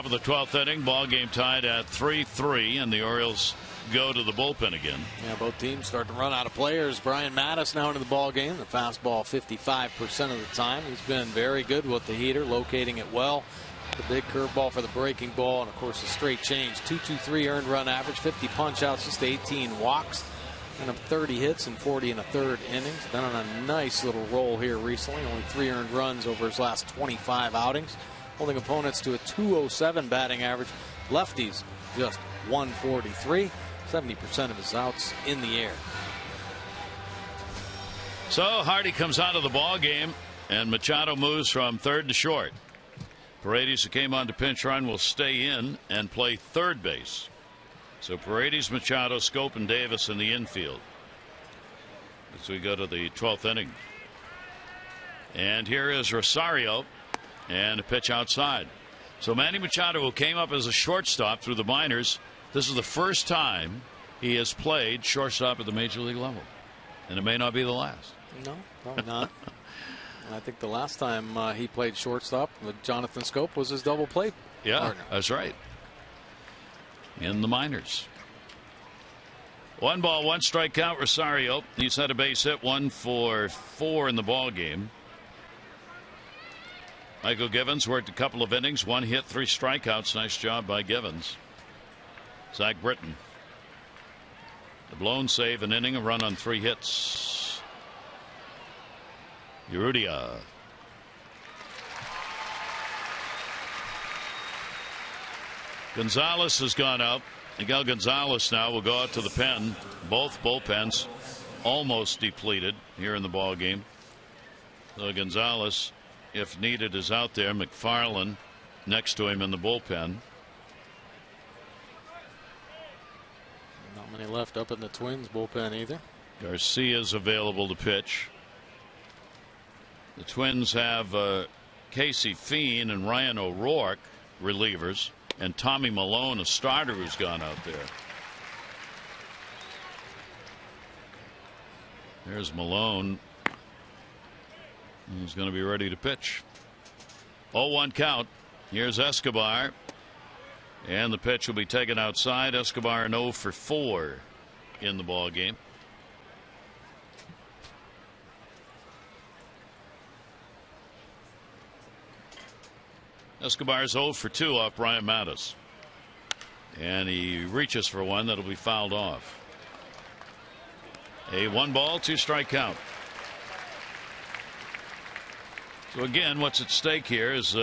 Of the 12th inning, ball game tied at 3-3, and the Orioles go to the bullpen again. Yeah, both teams start to run out of players. Brian Mattis now into the ball game. The fastball 55% of the time. He's been very good with the heater, locating it well. The big curveball for the breaking ball, and of course the straight change. 2.23 earned run average, 50 punch outs, just 18 walks, and 30 hits in 40 1/3 innings. Been on a nice little roll here recently. Only 3 earned runs over his last 25 outings. Holding opponents to a 207 batting average. Lefties just 143. 70% of his outs in the air. So Hardy comes out of the ball game, and Machado moves from third to short. Paredes, who came on to pinch run, will stay in and play third base. So Paredes, Machado, Scope, and Davis in the infield as we go to the 12th inning. And here is Rosario. And a pitch outside. So Manny Machado, who came up as a shortstop through the minors, this is the first time he has played shortstop at the major league level. And it may not be the last. No, probably not. I think the last time he played shortstop with Jonathan Scope was his double play partner. That's right. In the minors. 1 ball, 1 strike count. Rosario. He's had a base hit, 1 for 4 in the ball game. Michael Givens worked a couple of innings, 1 hit, 3 strikeouts. Nice job by Givens. Zach Britton. The blown save, an inning, a run on 3 hits. Urrutia. Gonzalez has gone out. Miguel Gonzalez now will go out to the pen. Both bullpens almost depleted here in the ball game. So Gonzalez, if needed, is out there. McFarland next to him in the bullpen. Not many left up in the Twins bullpen either. Garcia's available to pitch. The Twins have Casey Fiend and Ryan O'Rourke relievers, and Tommy Malone, a starter who's gone out there. There's Malone. He's going to be ready to pitch. 0-1 count. Here's Escobar. And the pitch will be taken outside. Escobar 0 for 4 in the ball game. Escobar's 0 for 2 off Brian Mattis. And he reaches for one that'll be fouled off. A 1-ball, 2-strike count. So again, what's at stake here is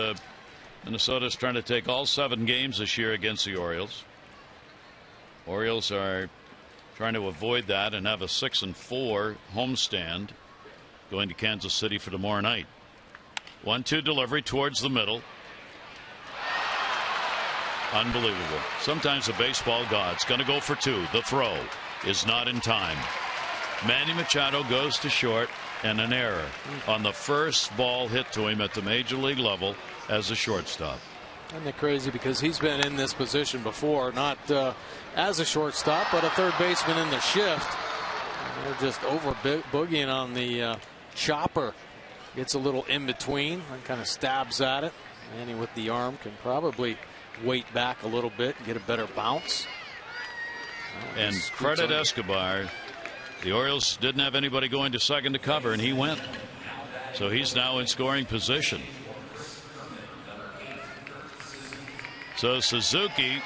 Minnesota's trying to take all 7 games this year against the Orioles. Orioles are trying to avoid that and have a 6-4 homestand going to Kansas City for tomorrow night. 1-2 delivery towards the middle. Unbelievable. Sometimes the baseball god's going to go for 2. The throw is not in time. Manny Machado goes to short, and an error on the first ball hit to him at the major league level as a shortstop. Isn't it crazy, because he's been in this position before, not as a shortstop, but a third baseman in the shift. And they're just over boogieing on the chopper. Gets a little in between and kind of stabs at it. Manny with the arm can probably wait back a little bit and get a better bounce. And credit Escobar. The Orioles didn't have anybody going to second to cover, and he went. So he's now in scoring position. So Suzuki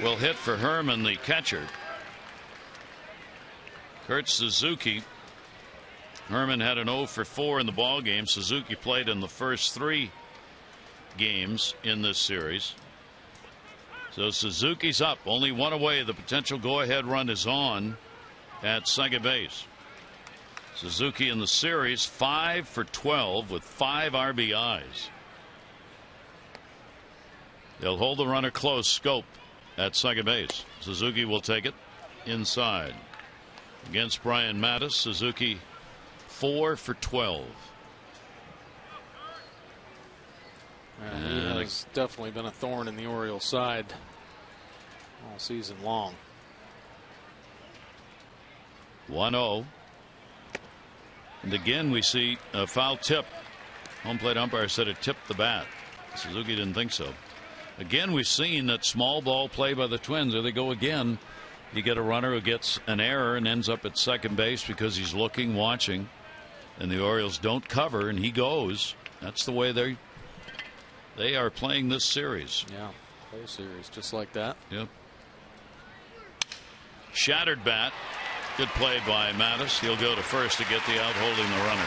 will hit for Herman, the catcher. Kurt Suzuki. Herman had an 0 for 4 in the ball game. Suzuki played in the first 3 games in this series. So Suzuki's up, only 1 away. The potential go-ahead run is on at second base. Suzuki in the series 5 for 12 with 5 RBIs. They'll hold the runner close. Scope at second base. Suzuki will take it inside. Against Brian Mattis, Suzuki 4 for 12. He has definitely been a thorn in the Orioles side all season long. 1-0. And again we see a foul tip. Home plate umpire said it tipped the bat. Suzuki didn't think so. Again, we've seen that small ball play by the Twins. There they go again. You get a runner who gets an error and ends up at second base because he's looking, watching, and the Orioles don't cover and he goes. That's the way they are playing this series. Yeah, whole series just like that. Yep. Shattered bat. Good play by Mattis. He'll go to first to get the out, holding the runner.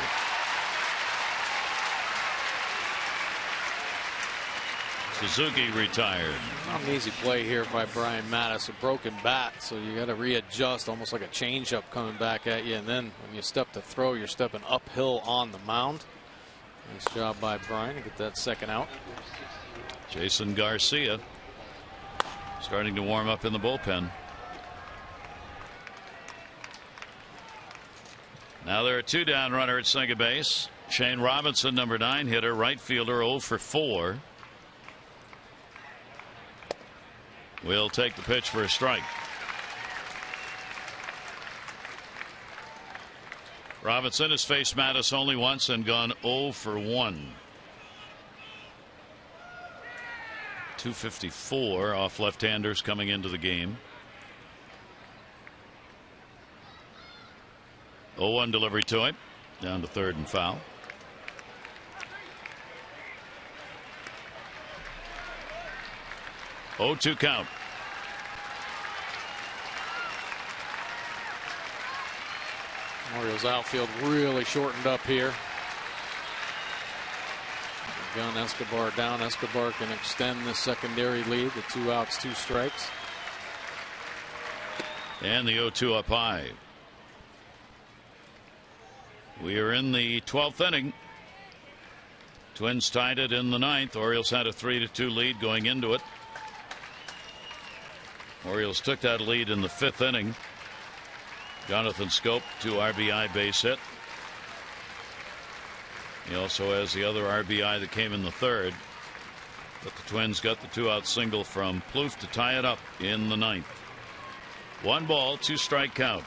Suzuki retired. Not an easy play here by Brian Mattis. A broken bat, so you got to readjust, almost like a changeup coming back at you. And then when you step to throw, you're stepping uphill on the mound. Nice job by Brian to get that second out. Jason Garcia starting to warm up in the bullpen. Now there are 2 down, runner at second base. Shane Robinson, number 9 hitter, right fielder, 0 for 4. Will take the pitch for a strike. Robinson has faced Mattis only once and gone 0 for 1. 254 off left-handers coming into the game. 0-1 delivery to him. Down to third and foul. 0-2 count. Orioles outfield really shortened up here. Gun Escobar down. Escobar can extend the secondary lead. The 2 outs, 2 strikes. And the 0-2 up high. We are in the 12th inning. Twins tied it in the 9th. Orioles had a 3-2 lead going into it. Orioles took that lead in the 5th inning. Jonathan Scope, 2 RBI base hit. He also has the other RBI that came in the 3rd. But the Twins got the 2-out single from Plouffe to tie it up in the 9th. 1 ball, 2 strike count.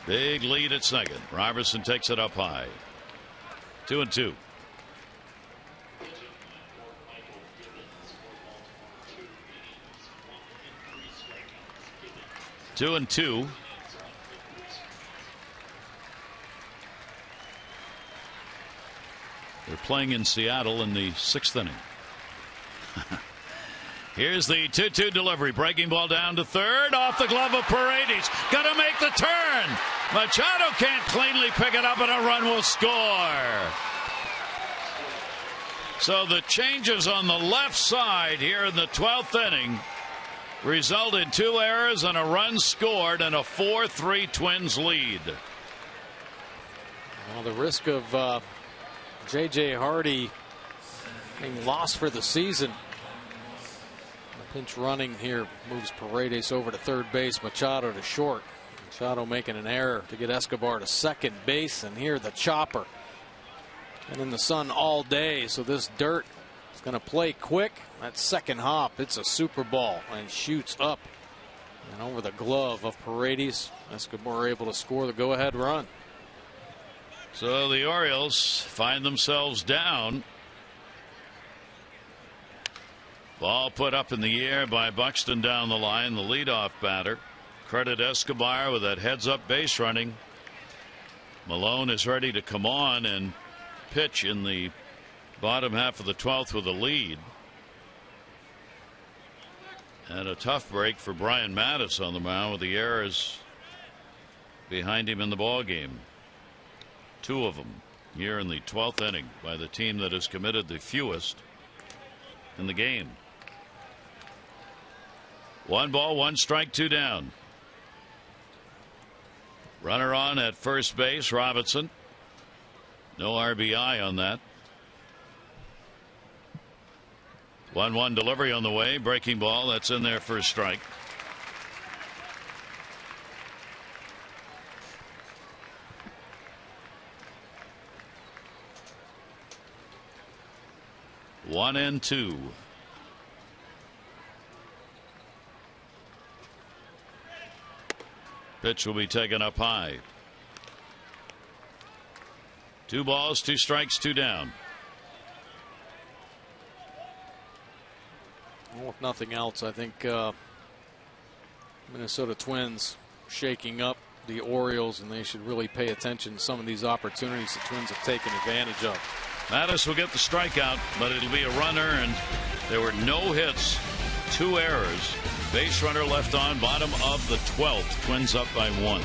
Big lead at second. Robertson takes it up high. 2-2. Two and two. They're playing in Seattle in the 6th inning. Here's the 2-2 delivery. Breaking ball down to third. Off the glove of Paredes. Gonna make the turn. Machado can't cleanly pick it up, and a run will score. So the changes on the left side here in the 12th inning result in 2 errors and a run scored and a 4-3 Twins lead. Well, the risk of J.J. Hardy being lost for the season. The pinch running here moves Paredes over to third base. Machado to short. Machado making an error to get Escobar to second base, and here the chopper. And in the sun all day, so this dirt is going to play quick. That second hop, it's a super ball and shoots up and over the glove of Paredes. Escobar able to score the go-ahead run. So the Orioles find themselves down. Ball put up in the air by Buxton down the line, the leadoff batter. Credit Escobar with that heads-up base running. Malone is ready to come on and pitch in the bottom half of the 12th with a lead. And a tough break for Brian Mattis on the mound with the errors behind him in the ball game. 2 of them here in the 12th inning by the team that has committed the fewest in the game. 1 ball, 1 strike, 2 down. Runner on at first base, Robinson. No RBI on that. 1-1 delivery on the way. Breaking ball, that's in there for a strike. One and 2. Pitch will be taken up high. 2 balls, 2 strikes, 2 down. Well, if nothing else, I think Minnesota Twins shaking up the Orioles, and they should really pay attention to some of these opportunities the Twins have taken advantage of. Mattis will get the strikeout, but it'll be a runner, and there were no hits, 2 errors. Base runner left on, bottom of the 12th. Twins up by 1.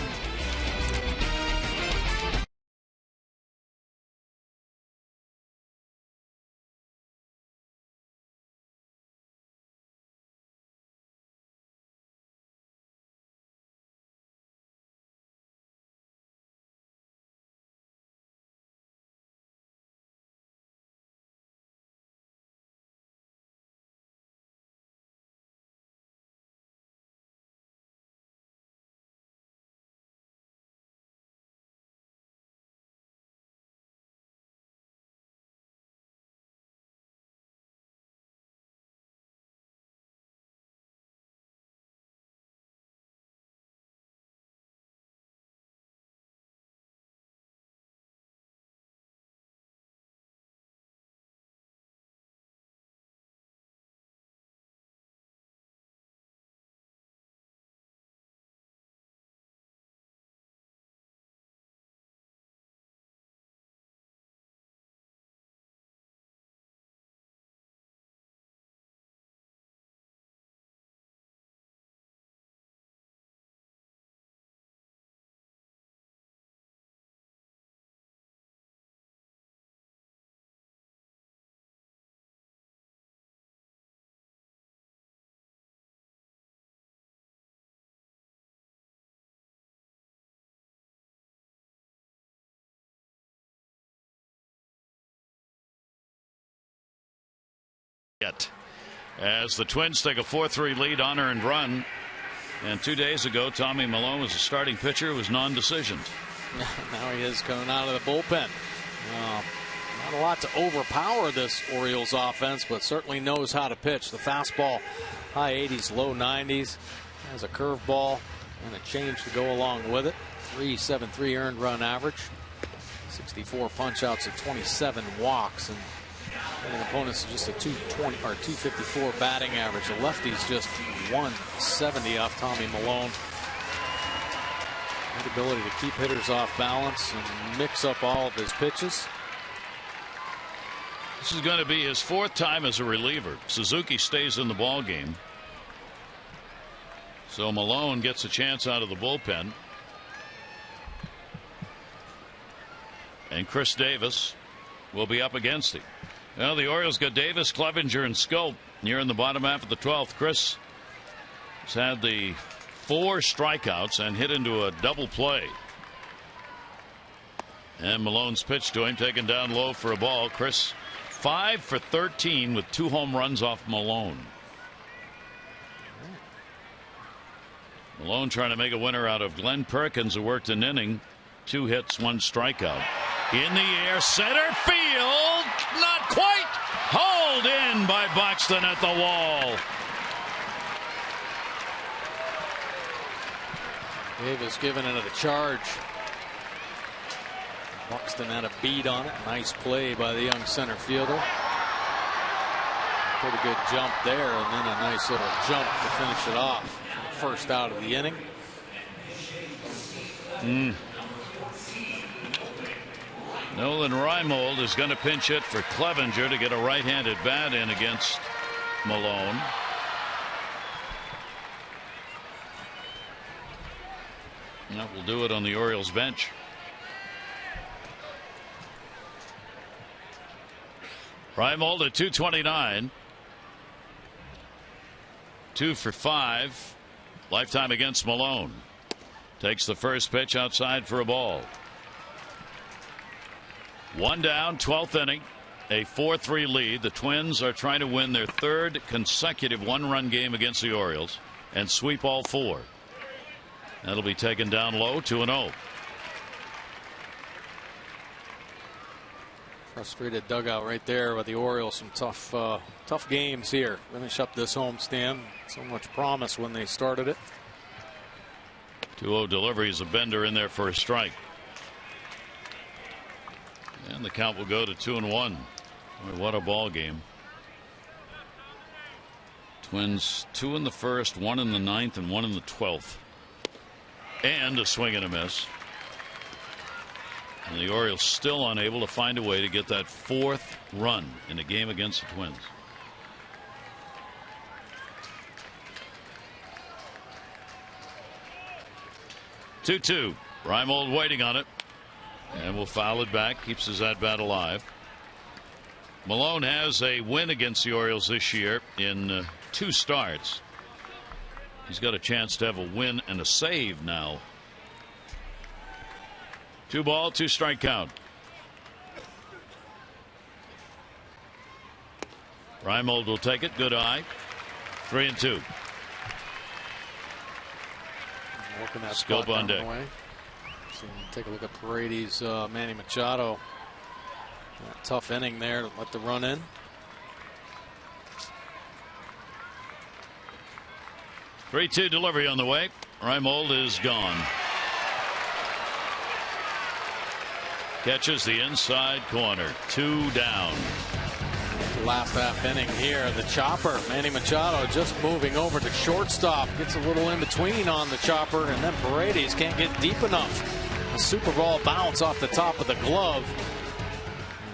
Yet, as the Twins take a 4-3 lead on earned run, and 2 days ago Tommy Milone was a starting pitcher who was non-decisioned. Now he is coming out of the bullpen. Not a lot to overpower this Orioles offense, but certainly knows how to pitch. The fastball, high 80s, low 90s, has a curveball and a change to go along with it. 3.73 earned run average, 64 punch outs and 27 walks, and opponents just a 220 or 254 batting average. The lefty's just 170 off Tommy Milone. Good ability to keep hitters off balance and mix up all of his pitches. This is going to be his 4th time as a reliever. Suzuki stays in the ball game, so Milone gets a chance out of the bullpen. And Chris Davis will be up against him. Well, the Orioles got Davis, Clevenger, and Scope here in the bottom half of the 12th. Chris has had the 4 strikeouts and hit into a double play. And Malone's pitch to him, taken down low for a ball. Chris 5 for 13 with 2 home runs off Milone. Milone trying to make a winner out of Glenn Perkins, who worked an inning, 2 hits, 1 strikeout. In the air, center field, not quite. Hauled in by Buxton at the wall. Davis giving it a charge. Buxton had a beat on it. Nice play by the young center fielder. Pretty good jump there, and then a nice little jump to finish it off. First out of the inning. Nolan Reimold is going to pinch hit for Clevenger to get a right-handed bat in against Milone. That will do it on the Orioles bench. Reimold at 229. 2 for 5. Lifetime against Milone. Takes the first pitch outside for a ball. 1 down, 12th inning, a 4-3 lead. The Twins are trying to win their 3rd consecutive 1-run game against the Orioles and sweep all 4. That'll be taken down low, 2-0. Frustrated dugout right there with the Orioles. Some tough games here. Finish up this homestand. So much promise when they started it. 2-0 delivery is a bender in there for a strike. And the count will go to 2-1. Boy, what a ball game. Twins 2 in the first, 1 in the 9th, and 1 in the 12th. And a swing and a miss. And the Orioles still unable to find a way to get that 4th run in a game against the Twins. Two. Reimold waiting on it. And will foul it back. Keeps his at-bat alive. Milone has a win against the Orioles this year in 2 starts. He's got a chance to have a win and a save now. 2 ball, 2 strike count. Reimold will take it. Good eye. 3-2. Scope on deck. Take a look at Paredes, Manny Machado. Tough inning there to let the run in. 3-2 delivery on the way. Reimold is gone. Catches the inside corner. 2 down. Last half inning here. The chopper, Manny Machado, just moving over to shortstop. Gets a little in between on the chopper, and then Paredes can't get deep enough. A super ball bounce off the top of the glove,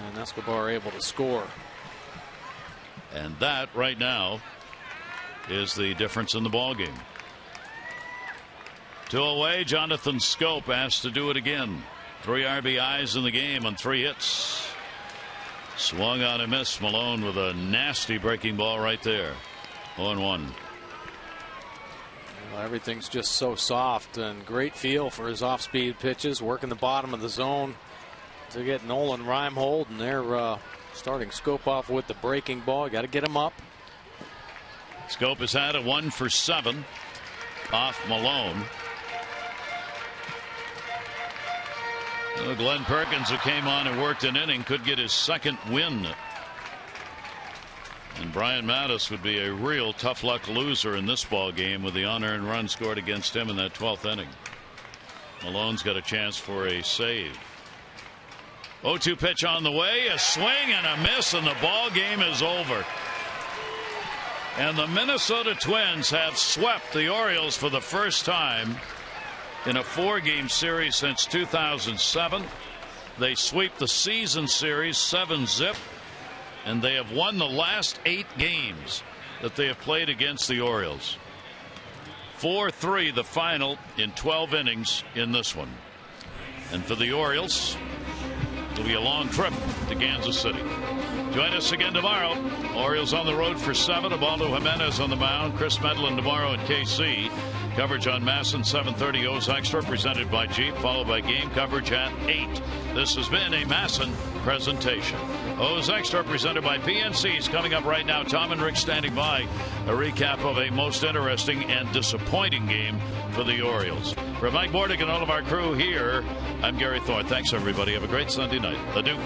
and Escobar able to score. And that right now is the difference in the ball game. 2 away. Jonathan Scope asked to do it again. 3 RBIs in the game on 3 hits. Swung on and missed. Milone with a nasty breaking ball right there. 0-1. Well, everything's just so soft, and great feel for his off-speed pitches. Working the bottom of the zone to get Nolan Reimold, and they're Starting Schoop off with the breaking ball. Got to get him up. Schoop has had a 1 for 7 off Malone. Glenn Perkins, who came on and worked an inning, could get his second win. And Brian Mattis would be a real tough luck loser in this ball game with the unearned run scored against him in that 12th inning. Malone's got a chance for a save. 0-2 pitch on the way, a swing and a miss, and the ball game is over. And the Minnesota Twins have swept the Orioles for the first time in a 4-game series since 2007. They sweep the season series 7-0, and they have won the last 8 games that they have played against the Orioles. 4-3 the final in 12 innings in this one. And for the Orioles, it'll be a long trip to Kansas City. Join us again tomorrow. Orioles on the road for 7. Ubaldo Jimenez on the mound. Chris Medlin tomorrow in KC. Coverage on Masson 7:30 O's Extra presented by Jeep, followed by game coverage at 8. This has been a Masson presentation. O's Extra presented by PNC is coming up right now. Tom and Rick standing by. A recap of a most interesting and disappointing game for the Orioles. For Mike Bordick and all of our crew here, I'm Gary Thorne. Thanks, everybody. Have a great Sunday night. Adieu.